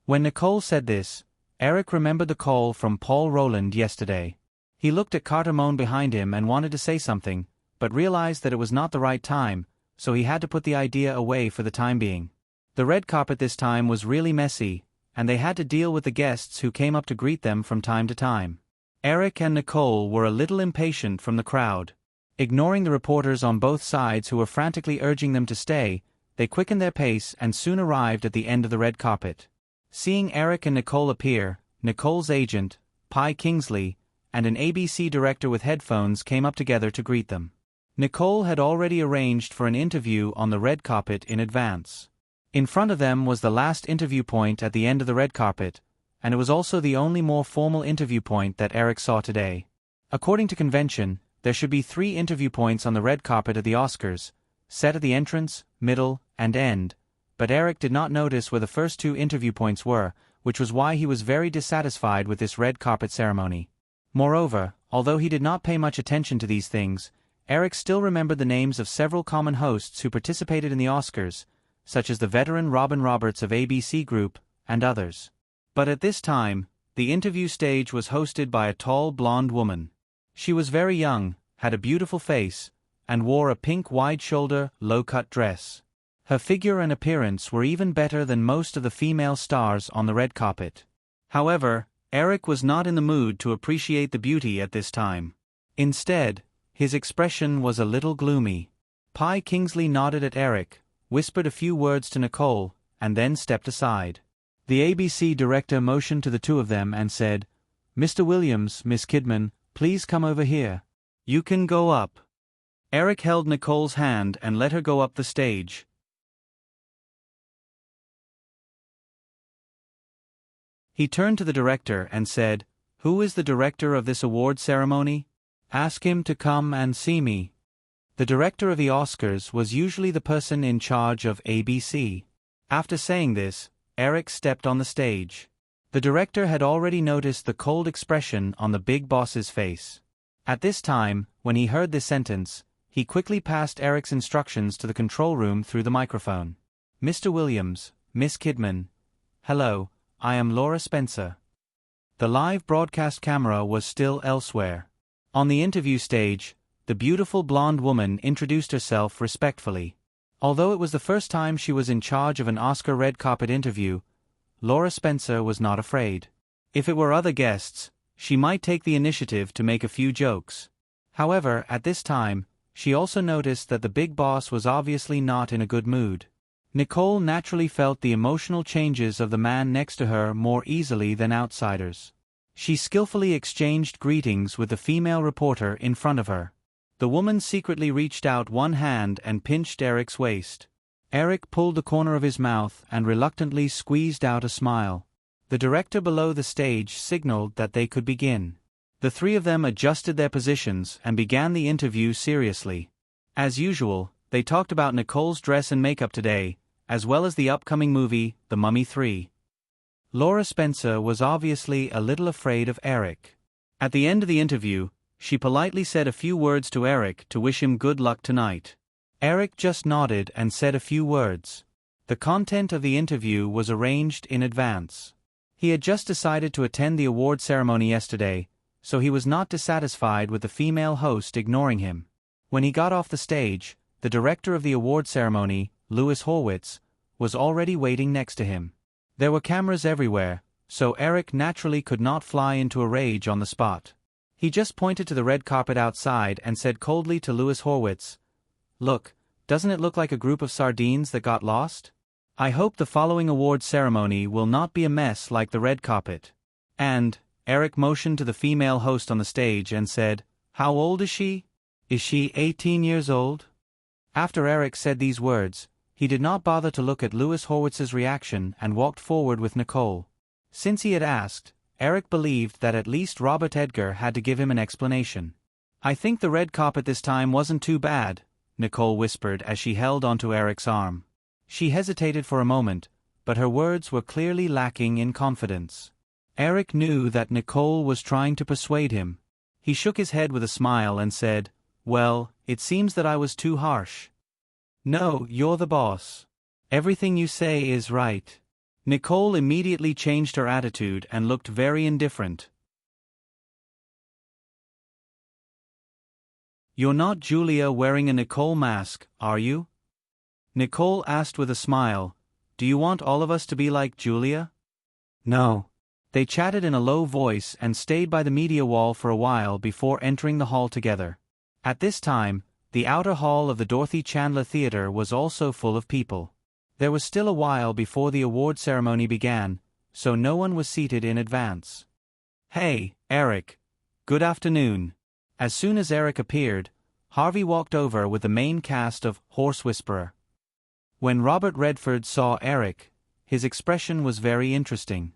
When Nicole said this, Eric remembered the call from Paul Rowland yesterday. He looked at Carter Moan behind him and wanted to say something, but realized that it was not the right time, so he had to put the idea away for the time being. The red carpet this time was really messy, and they had to deal with the guests who came up to greet them from time to time. Eric and Nicole were a little impatient from the crowd. Ignoring the reporters on both sides who were frantically urging them to stay, they quickened their pace and soon arrived at the end of the red carpet. Seeing Eric and Nicole appear, Nicole's agent, Pi Kingsley, and an ABC director with headphones came up together to greet them. Nicole had already arranged for an interview on the red carpet in advance. In front of them was the last interview point at the end of the red carpet, and it was also the only more formal interview point that Eric saw today. According to convention, there should be 3 interview points on the red carpet at the Oscars, set at the entrance, middle, and end, but Eric did not notice where the first 2 interview points were, which was why he was very dissatisfied with this red carpet ceremony. Moreover, although he did not pay much attention to these things, Eric still remembered the names of several common hosts who participated in the Oscars, such as the veteran Robin Roberts of ABC Group, and others. But at this time, the interview stage was hosted by a tall blonde woman. She was very young, had a beautiful face, and wore a pink wide-shoulder, low-cut dress. Her figure and appearance were even better than most of the female stars on the red carpet. However, Eric was not in the mood to appreciate the beauty at this time. Instead, his expression was a little gloomy. Pi Kingsley nodded at Eric, whispered a few words to Nicole, and then stepped aside. The ABC director motioned to the 2 of them and said, "Mr. Williams, Miss Kidman, please come over here. You can go up." Eric held Nicole's hand and let her go up the stage. He turned to the director and said, "Who is the director of this award ceremony? Ask him to come and see me." The director of the Oscars was usually the person in charge of ABC. After saying this, Eric stepped on the stage. The director had already noticed the cold expression on the big boss's face. At this time, when he heard this sentence, he quickly passed Eric's instructions to the control room through the microphone. "Mr. Williams, Miss Kidman. Hello, I am Laura Spencer." The live broadcast camera was still elsewhere. On the interview stage, the beautiful blonde woman introduced herself respectfully. Although it was the first time she was in charge of an Oscar red carpet interview, Laura Spencer was not afraid. If it were other guests, she might take the initiative to make a few jokes. However, at this time, she also noticed that the big boss was obviously not in a good mood. Nicole naturally felt the emotional changes of the man next to her more easily than outsiders. She skillfully exchanged greetings with the female reporter in front of her. The woman secretly reached out one hand and pinched Eric's waist. Eric pulled the corner of his mouth and reluctantly squeezed out a smile. The director below the stage signaled that they could begin. The 3 of them adjusted their positions and began the interview seriously. As usual, they talked about Nicole's dress and makeup today, as well as the upcoming movie, The Mummy 3. Laura Spencer was obviously a little afraid of Eric. At the end of the interview, she politely said a few words to Eric to wish him good luck tonight. Eric just nodded and said a few words. The content of the interview was arranged in advance. He had just decided to attend the award ceremony yesterday, so he was not dissatisfied with the female host ignoring him. When he got off the stage, the director of the award ceremony, Louis Horwitz, was already waiting next to him. There were cameras everywhere, so Eric naturally could not fly into a rage on the spot. He just pointed to the red carpet outside and said coldly to Louis Horwitz, "Look, doesn't it look like a group of sardines that got lost? I hope the following award ceremony will not be a mess like the red carpet." And Eric motioned to the female host on the stage and said, "How old is she? Is she 18 years old?" After Eric said these words, he did not bother to look at Louis Horwitz's reaction and walked forward with Nicole. Since he had asked, Eric believed that at least Robert Edgar had to give him an explanation. "I think the red carpet this time wasn't too bad," Nicole whispered as she held onto Eric's arm. She hesitated for a moment, but her words were clearly lacking in confidence. Eric knew that Nicole was trying to persuade him. He shook his head with a smile and said, "Well, it seems that I was too harsh." "No, you're the boss. Everything you say is right." Nicole immediately changed her attitude and looked very indifferent. "You're not Julia wearing a Nicole mask, are you?" Nicole asked with a smile, "Do you want all of us to be like Julia?" "No." They chatted in a low voice and stayed by the media wall for a while before entering the hall together. At this time, the outer hall of the Dorothy Chandler Theater was also full of people. There was still a while before the award ceremony began, so no one was seated in advance. "Hey, Eric. Good afternoon." As soon as Eric appeared, Harvey walked over with the main cast of Horse Whisperer. When Robert Redford saw Eric, his expression was very interesting.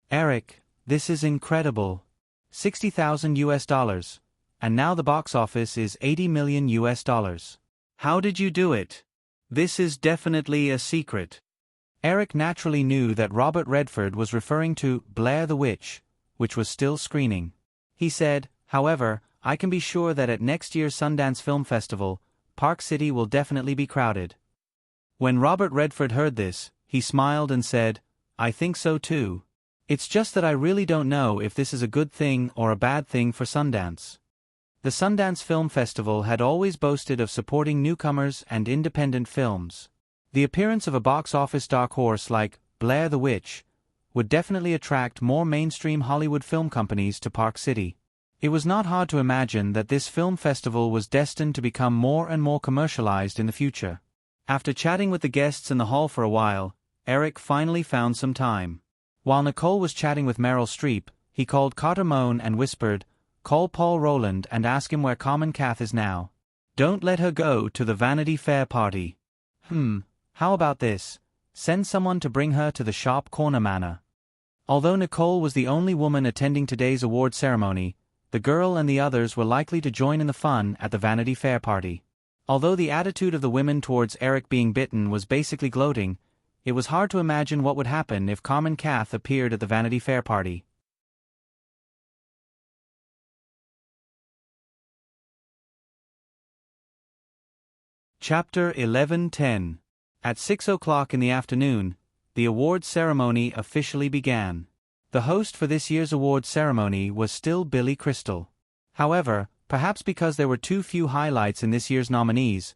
"Eric, this is incredible. $60,000, and now the box office is $80 million. How did you do it? This is definitely a secret." Eric naturally knew that Robert Redford was referring to Blair the Witch, which was still screening. He said, "However, I can be sure that at next year's Sundance Film Festival, Park City will definitely be crowded." When Robert Redford heard this, he smiled and said, "I think so too. It's just that I really don't know if this is a good thing or a bad thing for Sundance." The Sundance Film Festival had always boasted of supporting newcomers and independent films. The appearance of a box office dark horse like Blair the Witch would definitely attract more mainstream Hollywood film companies to Park City. It was not hard to imagine that this film festival was destined to become more and more commercialized in the future. After chatting with the guests in the hall for a while, Eric finally found some time. While Nicole was chatting with Meryl Streep, he called Carter Moan and whispered, "Call Paul Rowland and ask him where Carmen Kath is now. Don't let her go to the Vanity Fair party. How about this? Send someone to bring her to the Sharp Corner Manor." Although Nicole was the only woman attending today's award ceremony, the girl and the others were likely to join in the fun at the Vanity Fair party. Although the attitude of the women towards Eric being bitten was basically gloating, it was hard to imagine what would happen if Carmen Kath appeared at the Vanity Fair party. Chapter 11:10. At 6 o'clock in the afternoon, the awards ceremony officially began. The host for this year's award ceremony was still Billy Crystal. However, perhaps because there were too few highlights in this year's nominees,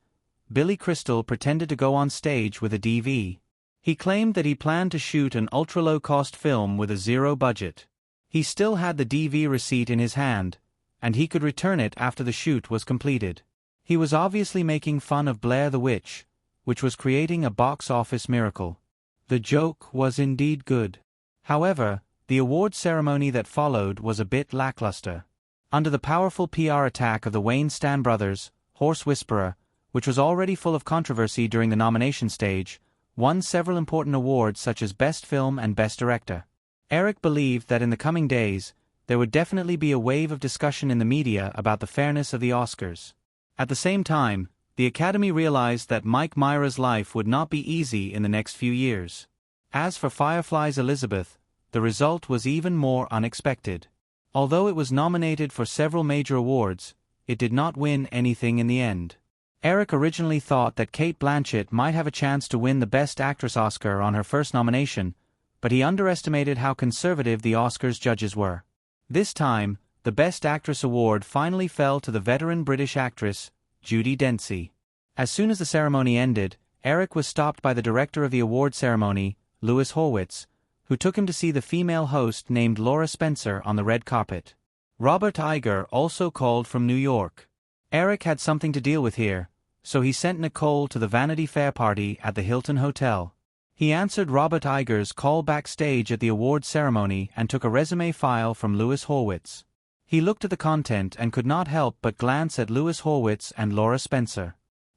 Billy Crystal pretended to go on stage with a DV. He claimed that he planned to shoot an ultra-low-cost film with a zero budget. He still had the DV receipt in his hand, and he could return it after the shoot was completed. He was obviously making fun of Blair the Witch, which was creating a box office miracle. The joke was indeed good. However, the award ceremony that followed was a bit lackluster. Under the powerful PR attack of the Wayne Stan brothers, Horse Whisperer, which was already full of controversy during the nomination stage, won several important awards such as Best Film and Best Director. Eric believed that in the coming days, there would definitely be a wave of discussion in the media about the fairness of the Oscars. At the same time, the Academy realized that Mike Myra's life would not be easy in the next few years. As for Firefly's Elizabeth, the result was even more unexpected. Although it was nominated for several major awards, it did not win anything in the end. Eric originally thought that Cate Blanchett might have a chance to win the Best Actress Oscar on her first nomination, but he underestimated how conservative the Oscars judges were. This time, the Best Actress award finally fell to the veteran British actress, Judi Dench. As soon as the ceremony ended, Eric was stopped by the director of the award ceremony, Lewis Horwitz, who took him to see the female host named Laura Spencer on the red carpet. Robert Iger also called from New York. Eric had something to deal with here, so he sent Nicole to the Vanity Fair party at the Hilton Hotel. He answered Robert Iger's call backstage at the award ceremony and took a resume file from Lewis Horwitz. He looked at the content and could not help but glance at Lewis Horwitz and Laura Spencer.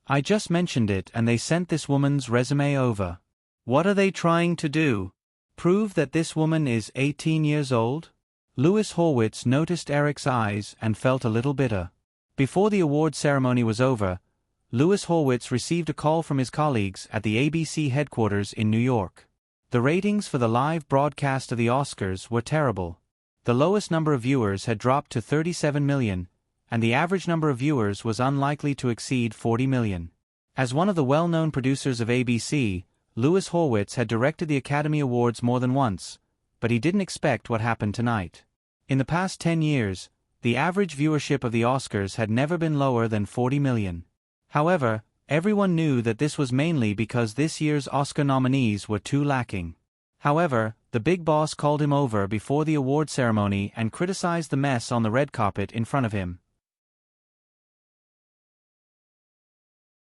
"I just mentioned it and they sent this woman's resume over. What are they trying to do? Prove that this woman is 18 years old?" Lewis Horwitz noticed Eric's eyes and felt a little bitter. Before the award ceremony was over, Lewis Horwitz received a call from his colleagues at the ABC headquarters in New York. The ratings for the live broadcast of the Oscars were terrible. The lowest number of viewers had dropped to 37 million, and the average number of viewers was unlikely to exceed 40 million. As one of the well-known producers of ABC, Lewis Horwitz had directed the Academy Awards more than once, but he didn't expect what happened tonight. In the past 10 years, the average viewership of the Oscars had never been lower than 40 million. However, everyone knew that this was mainly because this year's Oscar nominees were too lacking. However, the big boss called him over before the award ceremony and criticized the mess on the red carpet in front of him.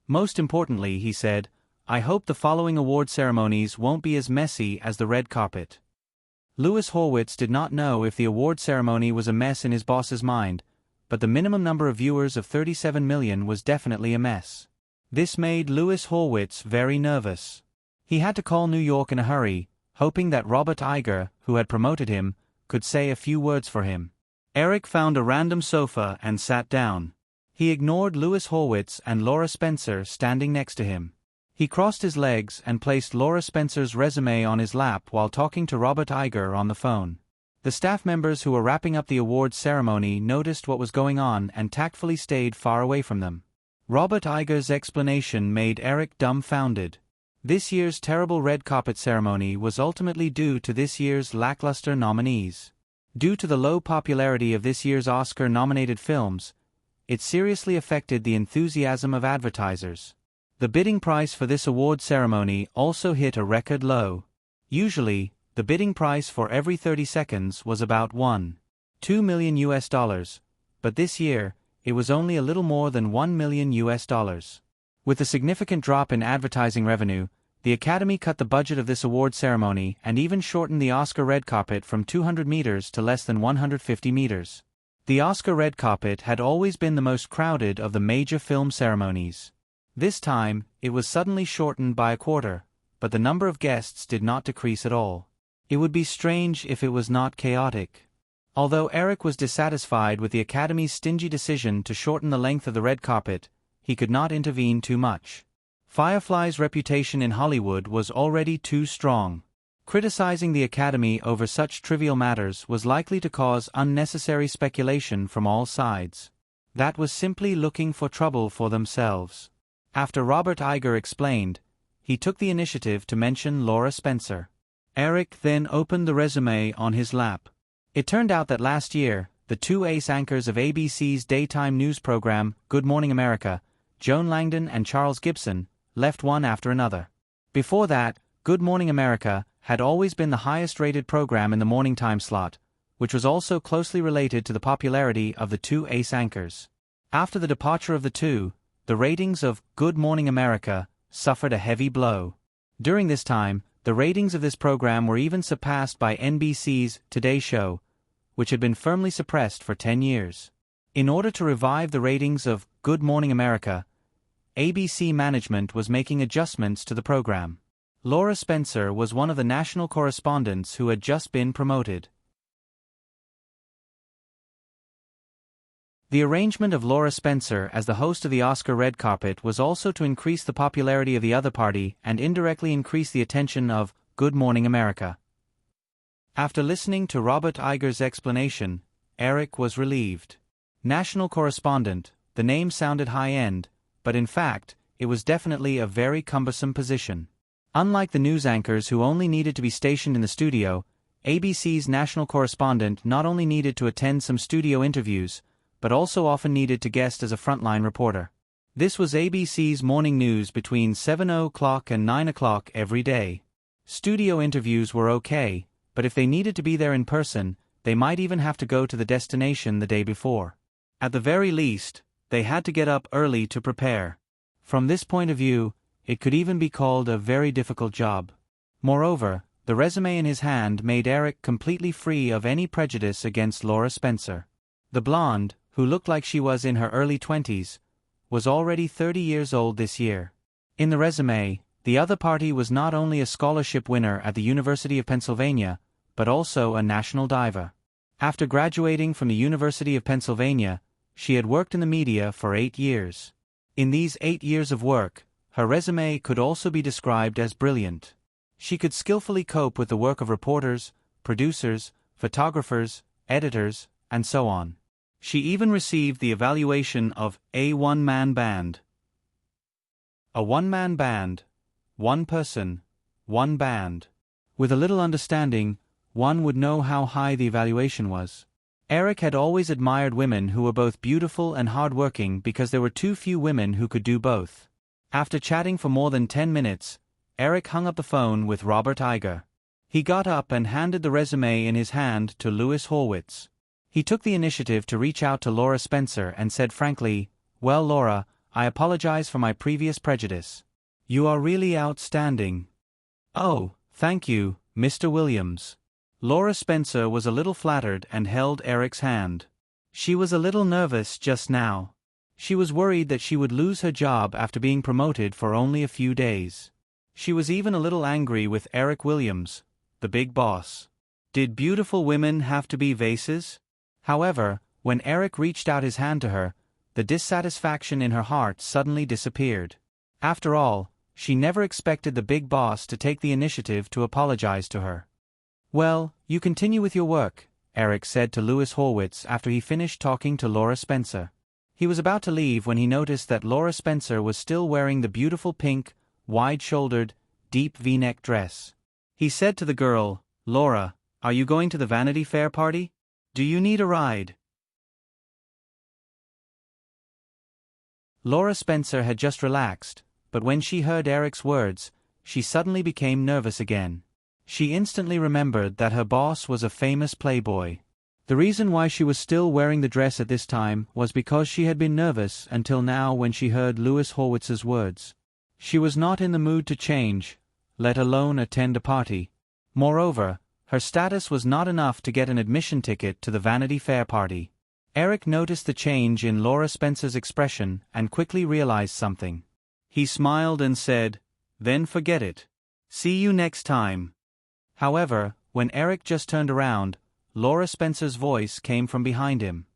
Most importantly, he said, "I hope the following award ceremonies won't be as messy as the red carpet." Lewis Horwitz did not know if the award ceremony was a mess in his boss's mind, but the minimum number of viewers of 37 million was definitely a mess. This made Lewis Horwitz very nervous. He had to call New York in a hurry, hoping that Robert Iger, who had promoted him, could say a few words for him. Eric found a random sofa and sat down. He ignored Lewis Horwitz and Laura Spencer standing next to him. He crossed his legs and placed Laura Spencer's resume on his lap while talking to Robert Iger on the phone. The staff members who were wrapping up the awards ceremony noticed what was going on and tactfully stayed far away from them. Robert Iger's explanation made Eric dumbfounded. This year's terrible red carpet ceremony was ultimately due to this year's lackluster nominees. Due to the low popularity of this year's Oscar-nominated films, it seriously affected the enthusiasm of advertisers. The bidding price for this award ceremony also hit a record low. Usually, the bidding price for every 30 seconds was about $1.2 million, but this year, it was only a little more than $1 million. With a significant drop in advertising revenue, the Academy cut the budget of this award ceremony and even shortened the Oscar red carpet from 200 meters to less than 150 meters. The Oscar red carpet had always been the most crowded of the major film ceremonies. This time, it was suddenly shortened by a quarter, but the number of guests did not decrease at all. It would be strange if it was not chaotic. Although Eric was dissatisfied with the Academy's stingy decision to shorten the length of the red carpet, he could not intervene too much. Firefly's reputation in Hollywood was already too strong. Criticizing the Academy over such trivial matters was likely to cause unnecessary speculation from all sides. That was simply looking for trouble for themselves. After Robert Iger explained, he took the initiative to mention Laura Spencer. Eric then opened the resume on his lap. It turned out that last year, the two ace anchors of ABC's daytime news program, Good Morning America, Joan Langdon and Charles Gibson, left one after another. Before that, Good Morning America had always been the highest-rated program in the morning time slot, which was also closely related to the popularity of the two ace anchors. After the departure of the two, the ratings of Good Morning America suffered a heavy blow. During this time, the ratings of this program were even surpassed by NBC's Today Show, which had been firmly suppressed for 10 years. In order to revive the ratings of Good Morning America, ABC management was making adjustments to the program. Laura Spencer was one of the national correspondents who had just been promoted. The arrangement of Laura Spencer as the host of the Oscar red carpet was also to increase the popularity of the other party and indirectly increase the attention of Good Morning America. After listening to Robert Iger's explanation, Eric was relieved. National correspondent, the name sounded high-end, but in fact, it was definitely a very cumbersome position. Unlike the news anchors who only needed to be stationed in the studio, ABC's national correspondent not only needed to attend some studio interviews, but also often needed to guest as a frontline reporter. This was ABC's morning news between 7 o'clock and 9 o'clock every day. Studio interviews were okay, but if they needed to be there in person, they might even have to go to the destination the day before. At the very least, they had to get up early to prepare. From this point of view, it could even be called a very difficult job. Moreover, the resume in his hand made Eric completely free of any prejudice against Laura Spencer. The blonde, who looked like she was in her early 20s, was already 30 years old this year. In the resume, the other party was not only a scholarship winner at the University of Pennsylvania, but also a national diver. After graduating from the University of Pennsylvania, she had worked in the media for 8 years. In these 8 years of work, her resume could also be described as brilliant. She could skillfully cope with the work of reporters, producers, photographers, editors, and so on. She even received the evaluation of a one-man band. A one-man band, one person, one band. With a little understanding, one would know how high the evaluation was. Eric had always admired women who were both beautiful and hardworking because there were too few women who could do both. After chatting for more than 10 minutes, Eric hung up the phone with Robert Iger. He got up and handed the resume in his hand to Louis Horwitz. He took the initiative to reach out to Laura Spencer and said frankly, "Well, Laura, I apologize for my previous prejudice. You are really outstanding." "Oh, thank you, Mr. Williams." Laura Spencer was a little flattered and held Eric's hand. She was a little nervous just now. She was worried that she would lose her job after being promoted for only a few days. She was even a little angry with Eric Williams, the big boss. Did beautiful women have to be vases? However, when Eric reached out his hand to her, the dissatisfaction in her heart suddenly disappeared. After all, she never expected the big boss to take the initiative to apologize to her. "Well, you continue with your work," Eric said to Louis Horwitz after he finished talking to Laura Spencer. He was about to leave when he noticed that Laura Spencer was still wearing the beautiful pink, wide-shouldered, deep V-neck dress. He said to the girl, "Laura, are you going to the Vanity Fair party? Do you need a ride?" Laura Spencer had just relaxed, but when she heard Eric's words, she suddenly became nervous again. She instantly remembered that her boss was a famous playboy. The reason why she was still wearing the dress at this time was because she had been nervous until now when she heard Louis Horwitz's words. She was not in the mood to change, let alone attend a party. Moreover, her status was not enough to get an admission ticket to the Vanity Fair party. Eric noticed the change in Laura Spencer's expression and quickly realized something. He smiled and said, "Then forget it. See you next time." However, when Eric just turned around, Laura Spencer's voice came from behind him.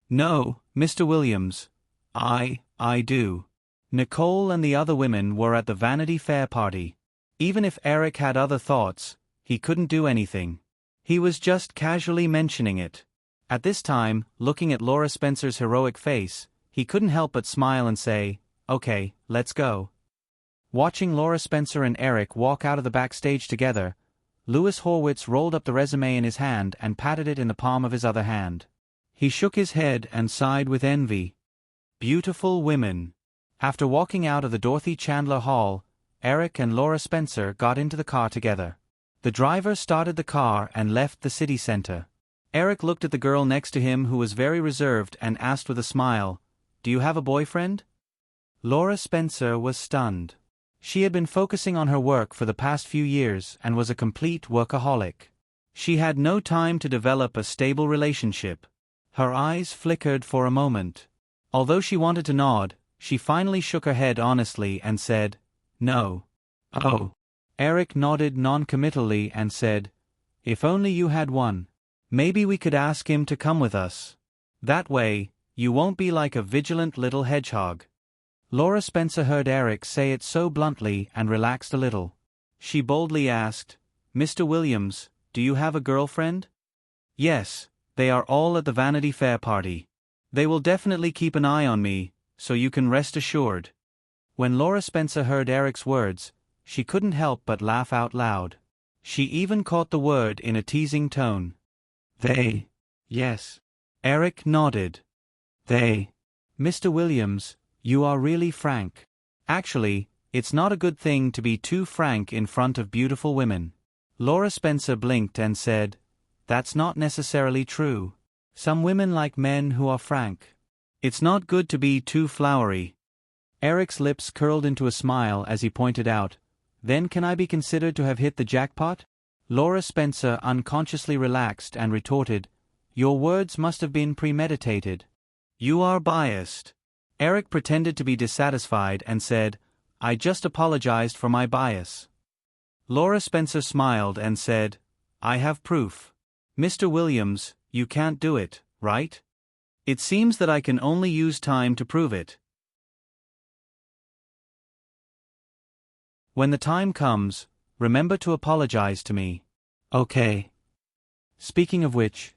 "No, Mr. Williams. I do." Nicole and the other women were at the Vanity Fair party. Even if Eric had other thoughts, he couldn't do anything. He was just casually mentioning it. At this time, looking at Laura Spencer's heroic face, he couldn't help but smile and say, "Okay, let's go." Watching Laura Spencer and Eric walk out of the backstage together, Louis Horwitz rolled up the resume in his hand and patted it in the palm of his other hand. He shook his head and sighed with envy. Beautiful women. After walking out of the Dorothy Chandler Hall, Eric and Laura Spencer got into the car together. The driver started the car and left the city center. Eric looked at the girl next to him who was very reserved and asked with a smile, "Do you have a boyfriend?" Laura Spencer was stunned. She had been focusing on her work for the past few years and was a complete workaholic. She had no time to develop a stable relationship. Her eyes flickered for a moment. Although she wanted to nod, she finally shook her head honestly and said, "No." "Oh." Eric nodded non-committally and said, "If only you had one. Maybe we could ask him to come with us. That way, you won't be like a vigilant little hedgehog." Laura Spencer heard Eric say it so bluntly and relaxed a little. She boldly asked, "Mr. Williams, do you have a girlfriend?" "Yes, they are all at the Vanity Fair party. They will definitely keep an eye on me, so you can rest assured." When Laura Spencer heard Eric's words, she couldn't help but laugh out loud. She even caught the word in a teasing tone. They. Yes. Eric nodded. They. Mr. Williams, you are really frank. Actually, it's not a good thing to be too frank in front of beautiful women. Laura Spencer blinked and said, That's not necessarily true. Some women like men who are frank. It's not good to be too flowery. Eric's lips curled into a smile as he pointed out, Then can I be considered to have hit the jackpot? Laura Spencer unconsciously relaxed and retorted, Your words must have been premeditated. You are biased. Eric pretended to be dissatisfied and said, I just apologized for my bias. Laura Spencer smiled and said, I have proof. Mr. Williams, you can't do it, right? It seems that I can only use time to prove it. When the time comes, remember to apologize to me. Okay. Speaking of which,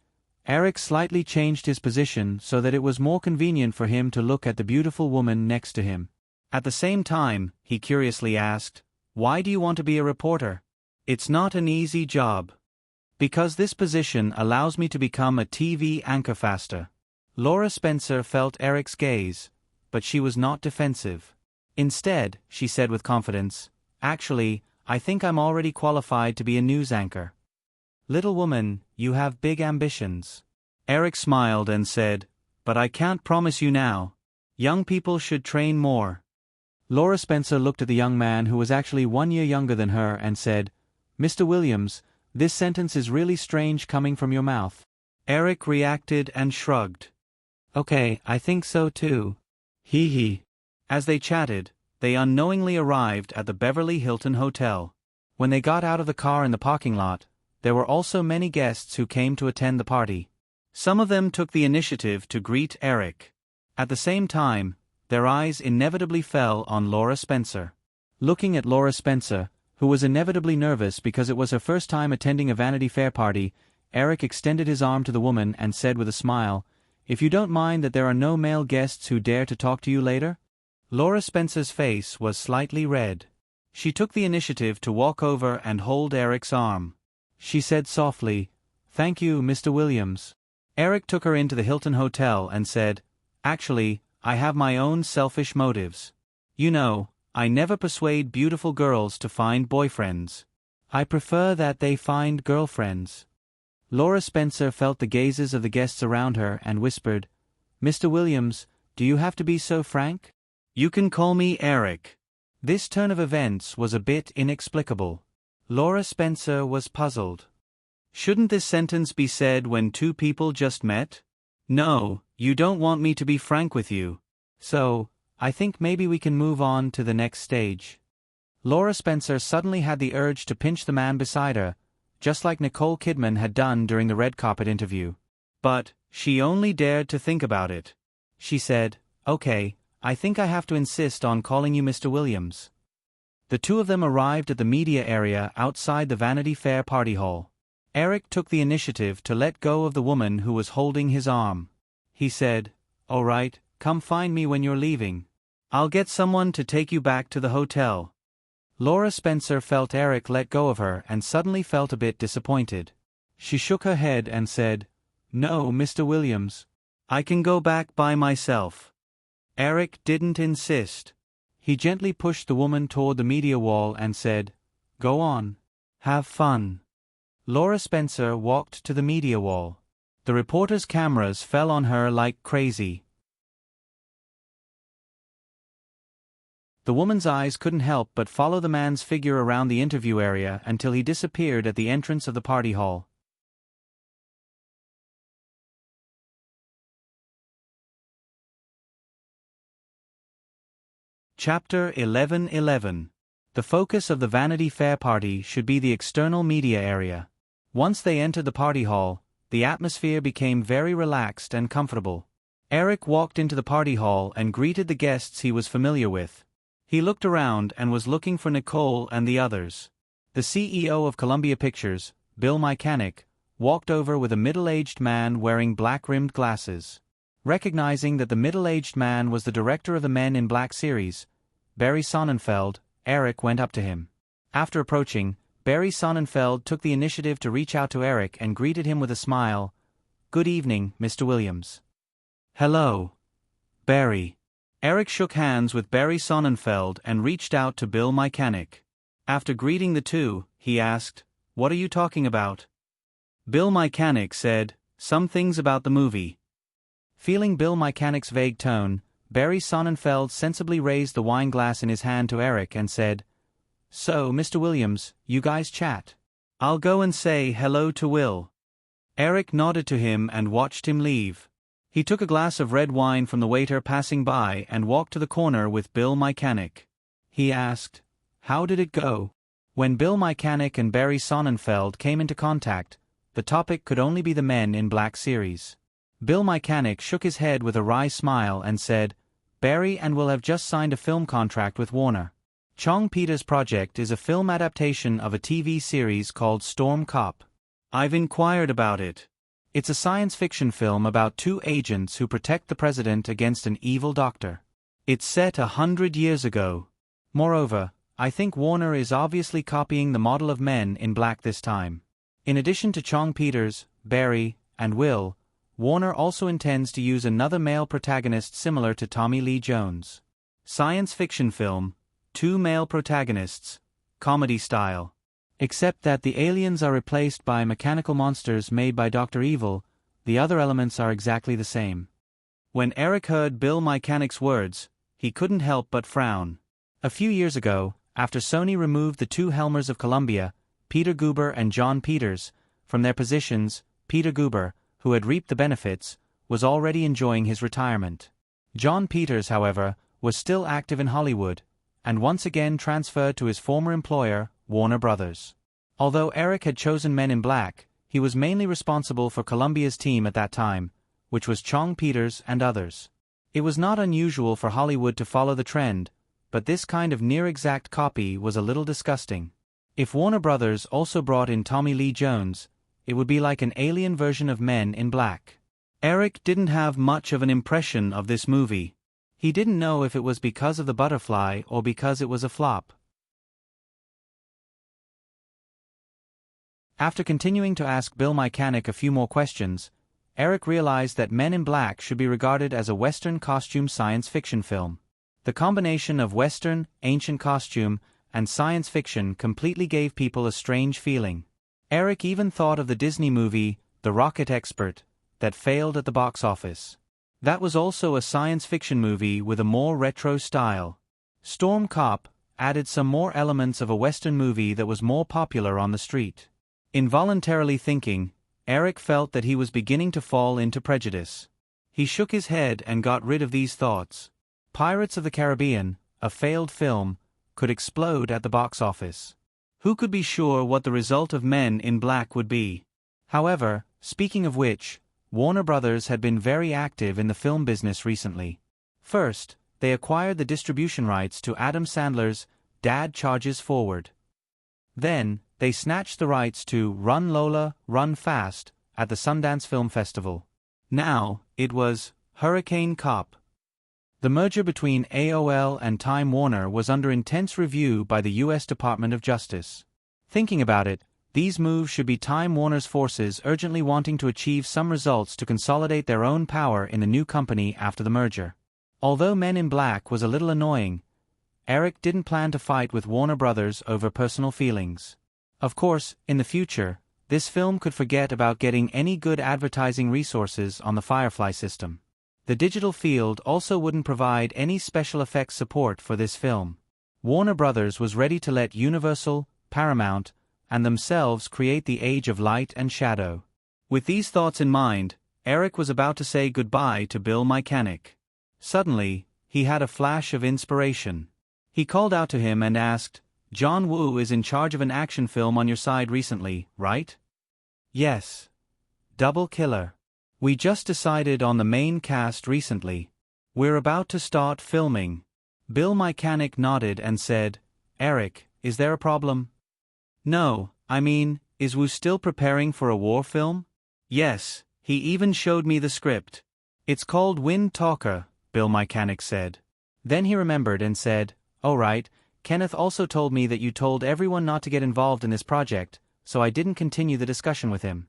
Eric slightly changed his position so that it was more convenient for him to look at the beautiful woman next to him. At the same time, he curiously asked, Why do you want to be a reporter? It's not an easy job. Because this position allows me to become a TV anchor faster. Laura Spencer felt Eric's gaze, but she was not defensive. Instead, she said with confidence, Actually, I think I'm already qualified to be a news anchor. Little woman, you have big ambitions. Eric smiled and said, But I can't promise you now. Young people should train more. Laura Spencer looked at the young man who was actually 1 year younger than her and said, Mr. Williams, this sentence is really strange coming from your mouth. Eric reacted and shrugged. Okay, I think so too. Hee hee. As they chatted, they unknowingly arrived at the Beverly Hilton Hotel. When they got out of the car in the parking lot, there were also many guests who came to attend the party. Some of them took the initiative to greet Eric. At the same time, their eyes inevitably fell on Laura Spencer. Looking at Laura Spencer, who was inevitably nervous because it was her first time attending a Vanity Fair party, Eric extended his arm to the woman and said with a smile, If you don't mind that there are no male guests who dare to talk to you later? Laura Spencer's face was slightly red. She took the initiative to walk over and hold Eric's arm. She said softly, Thank you, Mr. Williams. Eric took her into the Hilton Hotel and said, Actually, I have my own selfish motives. You know, I never persuade beautiful girls to find boyfriends. I prefer that they find girlfriends. Laura Spencer felt the gazes of the guests around her and whispered, Mr. Williams, do you have to be so frank? You can call me Eric. This turn of events was a bit inexplicable. Laura Spencer was puzzled. Shouldn't this sentence be said when two people just met? No, you don't want me to be frank with you. So, I think maybe we can move on to the next stage. Laura Spencer suddenly had the urge to pinch the man beside her, just like Nicole Kidman had done during the red carpet interview. But, she only dared to think about it. She said, Okay, I think I have to insist on calling you Mr. Williams. The two of them arrived at the media area outside the Vanity Fair party hall. Eric took the initiative to let go of the woman who was holding his arm. He said, All right, come find me when you're leaving. I'll get someone to take you back to the hotel. Laura Spencer felt Eric let go of her and suddenly felt a bit disappointed. She shook her head and said, No, Mr. Williams. I can go back by myself. Eric didn't insist. He gently pushed the woman toward the media wall and said, Go on. Have fun. Laura Spencer walked to the media wall. The reporters' cameras fell on her like crazy. The woman's eyes couldn't help but follow the man's figure around the interview area until he disappeared at the entrance of the party hall. Chapter 11:11. The focus of the Vanity Fair party should be the external media area. Once they entered the party hall, the atmosphere became very relaxed and comfortable. Eric walked into the party hall and greeted the guests he was familiar with. He looked around and was looking for Nicole and the others. The CEO of Columbia Pictures, Bill Mechanic, walked over with a middle-aged man wearing black-rimmed glasses. Recognizing that the middle-aged man was the director of the Men in Black series, Barry Sonnenfeld, Eric went up to him. After approaching, Barry Sonnenfeld took the initiative to reach out to Eric and greeted him with a smile. "Good evening, Mr. Williams." "Hello, Barry." Eric shook hands with Barry Sonnenfeld and reached out to Bill Mechanic. After greeting the two, he asked, "What are you talking about?" Bill Mechanic said, "Some things about the movie." Feeling Bill Mechanic's vague tone, Barry Sonnenfeld sensibly raised the wine glass in his hand to Eric and said, "So, Mr. Williams, you guys chat. I'll go and say hello to Will." Eric nodded to him and watched him leave. He took a glass of red wine from the waiter passing by and walked to the corner with Bill Mechanic. He asked, "How did it go?" When Bill Mechanic and Barry Sonnenfeld came into contact, the topic could only be the Men in Black series. Bill Mechanic shook his head with a wry smile and said, "Barry and Will have just signed a film contract with Warner. Chong Peters' project is a film adaptation of a TV series called Storm Cop. I've inquired about it. It's a science fiction film about two agents who protect the president against an evil doctor. It's set 100 years ago. Moreover, I think Warner is obviously copying the model of Men in Black this time. In addition to Chong Peters, Barry, and Will, Warner also intends to use another male protagonist similar to Tommy Lee Jones. Science fiction film, 2 male protagonists, comedy style. Except that the aliens are replaced by mechanical monsters made by Dr. Evil, the other elements are exactly the same." When Eric heard Bill Mechanic's words, he couldn't help but frown. A few years ago, after Sony removed the two Helmers of Columbia, Peter Guber and John Peters, from their positions, Peter Guber, who had reaped the benefits, was already enjoying his retirement. John Peters, however, was still active in Hollywood, and once again transferred to his former employer, Warner Brothers. Although Eric had chosen Men in Black, he was mainly responsible for Columbia's team at that time, which was Chong Peters and others. It was not unusual for Hollywood to follow the trend, but this kind of near-exact copy was a little disgusting. If Warner Brothers also brought in Tommy Lee Jones, it would be like an alien version of Men in Black. Eric didn't have much of an impression of this movie. He didn't know if it was because of the butterfly or because it was a flop. After continuing to ask Bill Mechanic a few more questions, Eric realized that Men in Black should be regarded as a Western costume science fiction film. The combination of Western, ancient costume, and science fiction completely gave people a strange feeling. Eric even thought of the Disney movie, The Rocket Expert, that failed at the box office. That was also a science fiction movie with a more retro style. Storm Cop added some more elements of a Western movie that was more popular on the street. Involuntarily thinking, Eric felt that he was beginning to fall into prejudice. He shook his head and got rid of these thoughts. Pirates of the Caribbean, a failed film, could explode at the box office. Who could be sure what the result of Men in Black would be? However, speaking of which, Warner Brothers had been very active in the film business recently. First, they acquired the distribution rights to Adam Sandler's Dad Charges Forward. Then, they snatched the rights to Run Lola, Run Fast at the Sundance Film Festival. Now, it was Hurricane Cop. The merger between AOL and Time Warner was under intense review by the U.S. Department of Justice. Thinking about it, these moves should be Time Warner's forces urgently wanting to achieve some results to consolidate their own power in the new company after the merger. Although Men in Black was a little annoying, Eric didn't plan to fight with Warner Brothers over personal feelings. Of course, in the future, this film could forget about getting any good advertising resources on the Firefly system. The digital field also wouldn't provide any special effects support for this film. Warner Brothers was ready to let Universal, Paramount, and themselves create the age of light and shadow. With these thoughts in mind, Eric was about to say goodbye to Bill Mechanic. Suddenly, he had a flash of inspiration. He called out to him and asked, "John Woo is in charge of an action film on your side recently, right?" "Yes. Double Killer. We just decided on the main cast recently. We're about to start filming." Bill Mechanic nodded and said, "Eric, is there a problem?" "No, I mean, is Woo still preparing for a war film?" "Yes, he even showed me the script. It's called Wind Talker," Bill Mechanic said. Then he remembered and said, "Oh right, Kenneth also told me that you told everyone not to get involved in this project, so I didn't continue the discussion with him.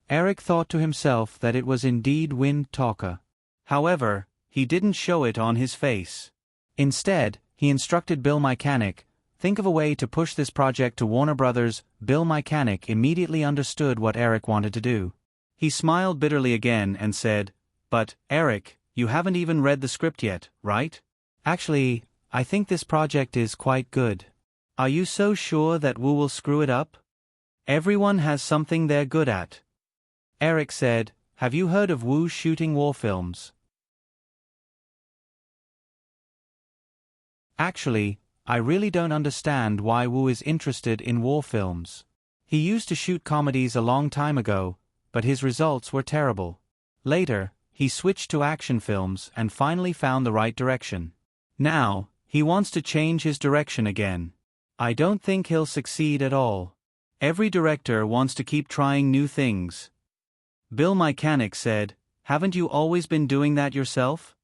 Eric thought to himself that it was indeed Wind Talker. However, he didn't show it on his face. Instead, he instructed Bill Mechanic, think of a way to push this project to Warner Brothers. Bill Mechanic immediately understood what Eric wanted to do. He smiled bitterly again and said, "But, Eric, you haven't even read the script yet, right? Actually, I think this project is quite good. Are you so sure that Wu will screw it up? Everyone has something they're good at." Eric said, "Have you heard of Wu shooting war films?" Actually, I really don't understand why Wu is interested in war films. He used to shoot comedies a long time ago, but his results were terrible. Later, he switched to action films and finally found the right direction. Now, he wants to change his direction again. I don't think he'll succeed at all. Every director wants to keep trying new things. Bill Mechanic said, "Haven't you always been doing that yourself?"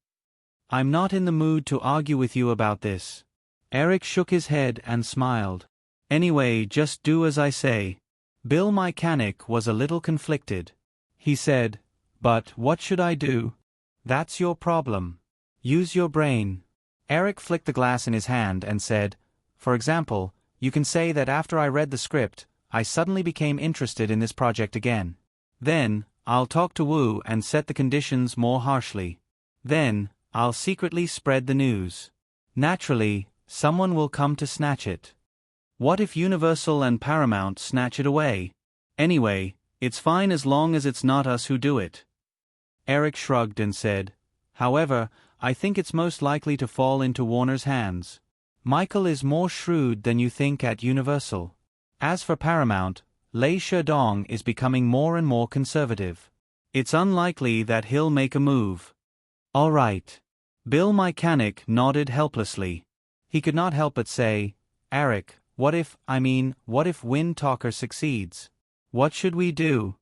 "I'm not in the mood to argue with you about this." Eric shook his head and smiled. "Anyway, just do as I say." Bill Mechanic was a little conflicted. He said, "But what should I do?" "That's your problem. Use your brain." Eric flicked the glass in his hand and said, "For example, you can say that after I read the script, I suddenly became interested in this project again. Then, I'll talk to Wu and set the conditions more harshly. Then, I'll secretly spread the news. Naturally, someone will come to snatch it. What if Universal and Paramount snatch it away? Anyway, it's fine as long as it's not us who do it." Eric shrugged and said, "However, I think it's most likely to fall into Warner's hands. Michael is more shrewd than you think at Universal. As for Paramount, Lei Shedong is becoming more and more conservative. It's unlikely that he'll make a move." "All right." Bill Mechanic nodded helplessly. He could not help but say, "Eric, what if Wind Talker succeeds? What should we do?"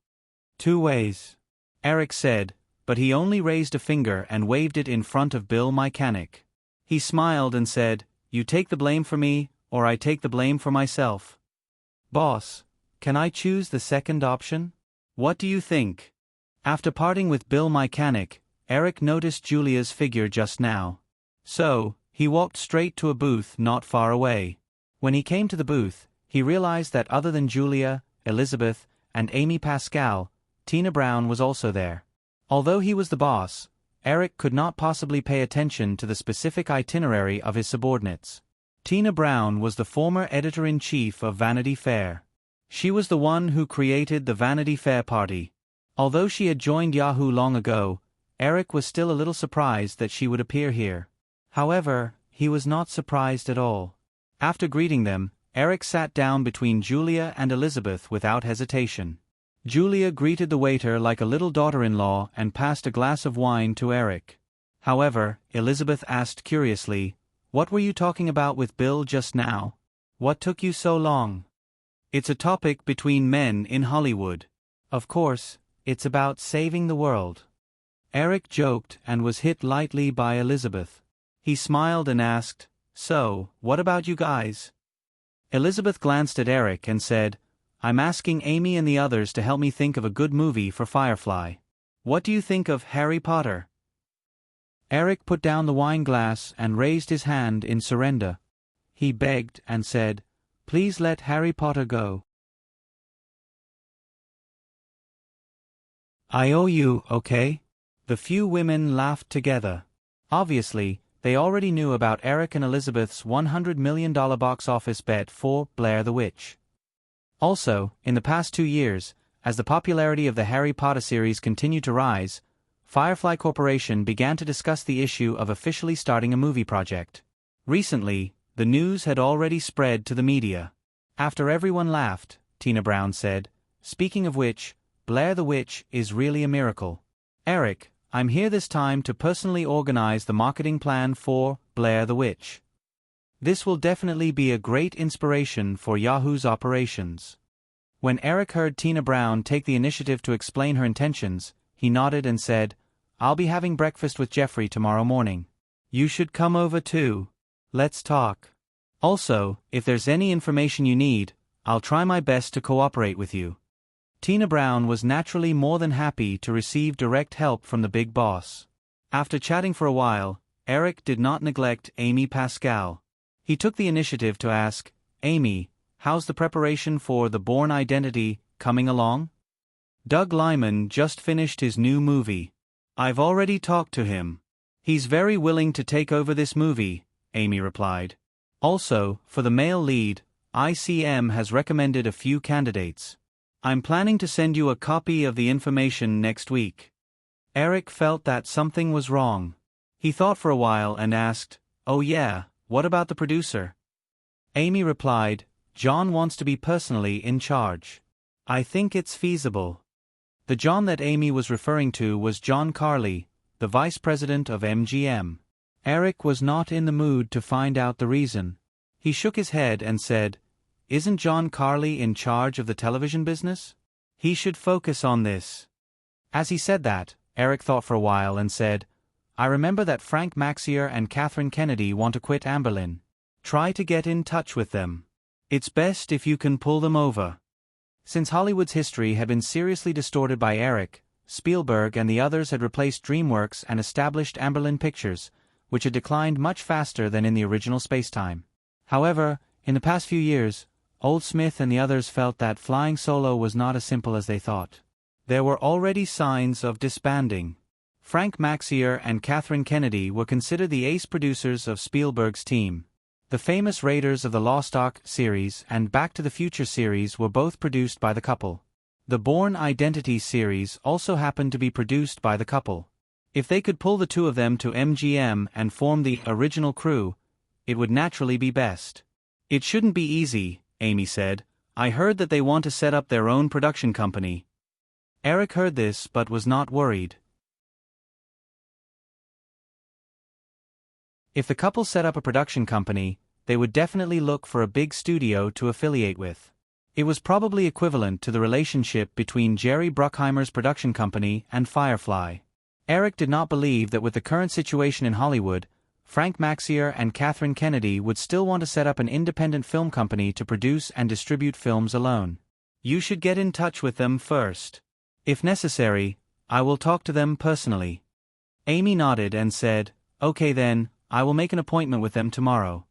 "Two ways," Eric said, but he only raised a finger and waved it in front of Bill Mechanic. He smiled and said, "You take the blame for me, or I take the blame for myself." "Boss, can I choose the second option? What do you think?" After parting with Bill Mechanic, Eric noticed Julia's figure just now. So, he walked straight to a booth not far away. When he came to the booth, he realized that other than Julia, Elizabeth, and Amy Pascal, Tina Brown was also there. Although he was the boss, Eric could not possibly pay attention to the specific itinerary of his subordinates. Tina Brown was the former editor-in-chief of Vanity Fair. She was the one who created the Vanity Fair party. Although she had joined Yahoo long ago, Eric was still a little surprised that she would appear here. However, he was not surprised at all. After greeting them, Eric sat down between Julia and Elizabeth without hesitation. Julia greeted the waiter like a little daughter-in-law and passed a glass of wine to Eric. However, Elizabeth asked curiously, "What were you talking about with Bill just now? What took you so long?" "It's a topic between men in Hollywood. Of course, it's about saving the world." Eric joked and was hit lightly by Elizabeth. He smiled and asked, "So, what about you guys?" Elizabeth glanced at Eric and said, "I'm asking Amy and the others to help me think of a good movie for Firefly. What do you think of Harry Potter?" Eric put down the wine glass and raised his hand in surrender. He begged and said, "Please let Harry Potter go. I owe you, okay?" The few women laughed together. Obviously, they already knew about Eric and Elizabeth's $100 million box office bet for Blair the Witch. Also, in the past 2 years, as the popularity of the Harry Potter series continued to rise, Firefly Corporation began to discuss the issue of officially starting a movie project. Recently, the news had already spread to the media. After everyone laughed, Tina Brown said, "Speaking of which, Blair the Witch is really a miracle. Eric, I'm here this time to personally organize the marketing plan for Blair the Witch. This will definitely be a great inspiration for Yahoo's operations." When Eric heard Tina Brown take the initiative to explain her intentions, he nodded and said, "I'll be having breakfast with Jeffrey tomorrow morning. You should come over too. Let's talk." Also, if there's any information you need, I'll try my best to cooperate with you. Tina Brown was naturally more than happy to receive direct help from the big boss. After chatting for a while, Eric did not neglect Amy Pascal. He took the initiative to ask, "Amy, how's the preparation for The Bourne Identity coming along?" "Doug Liman just finished his new movie. I've already talked to him. He's very willing to take over this movie," Amy replied. "Also, for the male lead, ICM has recommended a few candidates. I'm planning to send you a copy of the information next week." Eric felt that something was wrong. He thought for a while and asked, "Oh yeah, what about the producer?" Amy replied, "John wants to be personally in charge. I think it's feasible." The John that Amy was referring to was John Carley, the vice president of MGM. Eric was not in the mood to find out the reason. He shook his head and said, "Isn't John Carley in charge of the television business? He should focus on this." As he said that, Eric thought for a while and said, "I remember that Frank Maxier and Catherine Kennedy want to quit Amberlin. Try to get in touch with them. It's best if you can pull them over." Since Hollywood's history had been seriously distorted by Eric, Spielberg and the others had replaced DreamWorks and established Amberlin Pictures, which had declined much faster than in the original spacetime. However, in the past few years, Old Smith and the others felt that flying solo was not as simple as they thought. There were already signs of disbanding. Frank Maxier and Catherine Kennedy were considered the ace producers of Spielberg's team. The famous Raiders of the Lost Ark series and Back to the Future series were both produced by the couple. The Bourne Identity series also happened to be produced by the couple. If they could pull the two of them to MGM and form the original crew, it would naturally be best. "It shouldn't be easy," Amy said. "I heard that they want to set up their own production company." Eric heard this but was not worried. If the couple set up a production company, they would definitely look for a big studio to affiliate with. It was probably equivalent to the relationship between Jerry Bruckheimer's production company and Firefly. Eric did not believe that with the current situation in Hollywood, Frank Maxier and Catherine Kennedy would still want to set up an independent film company to produce and distribute films alone. "You should get in touch with them first. If necessary, I will talk to them personally." Amy nodded and said, "Okay then, I will make an appointment with them tomorrow."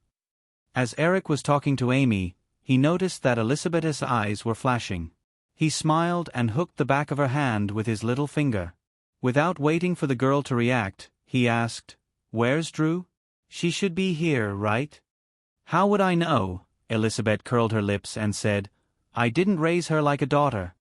As Eric was talking to Amy, he noticed that Elizabeth's eyes were flashing. He smiled and hooked the back of her hand with his little finger. Without waiting for the girl to react, he asked, "Where's Drew? She should be here, right?" "How would I know?" Elizabeth curled her lips and said, "I didn't raise her like a daughter."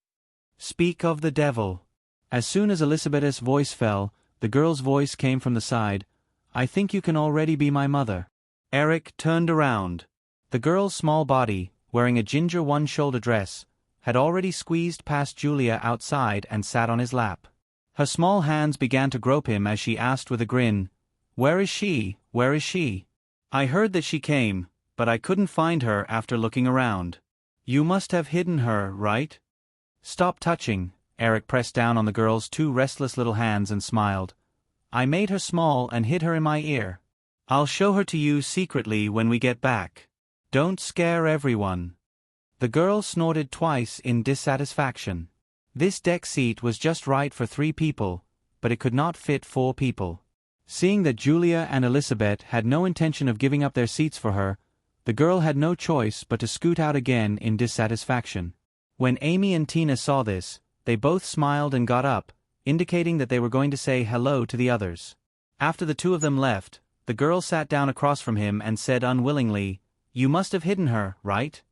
"Speak of the devil." As soon as Elizabeth's voice fell, the girl's voice came from the side, "I think you can already be my mother." Eric turned around. The girl's small body, wearing a ginger one-shoulder dress, had already squeezed past Julia outside and sat on his lap. Her small hands began to grope him as she asked with a grin, "Where is she? Where is she? I heard that she came, but I couldn't find her after looking around." "You must have hidden her, right?" "Stop touching." Eric pressed down on the girl's two restless little hands and smiled. "I made her small and hid her in my ear. I'll show her to you secretly when we get back. Don't scare everyone." The girl snorted twice in dissatisfaction. This deck seat was just right for 3 people, but it could not fit 4 people. Seeing that Julia and Elizabeth had no intention of giving up their seats for her, the girl had no choice but to scoot out again in dissatisfaction. When Amy and Tina saw this, they both smiled and got up, indicating that they were going to say hello to the others. After the two of them left, the girl sat down across from him and said unwillingly, "You must have hidden her, right?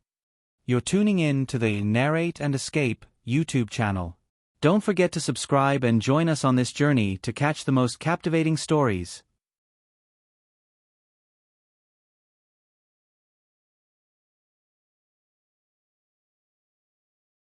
You're tuning in to the Narrate and Escape YouTube channel. Don't forget to subscribe and join us on this journey to catch the most captivating stories.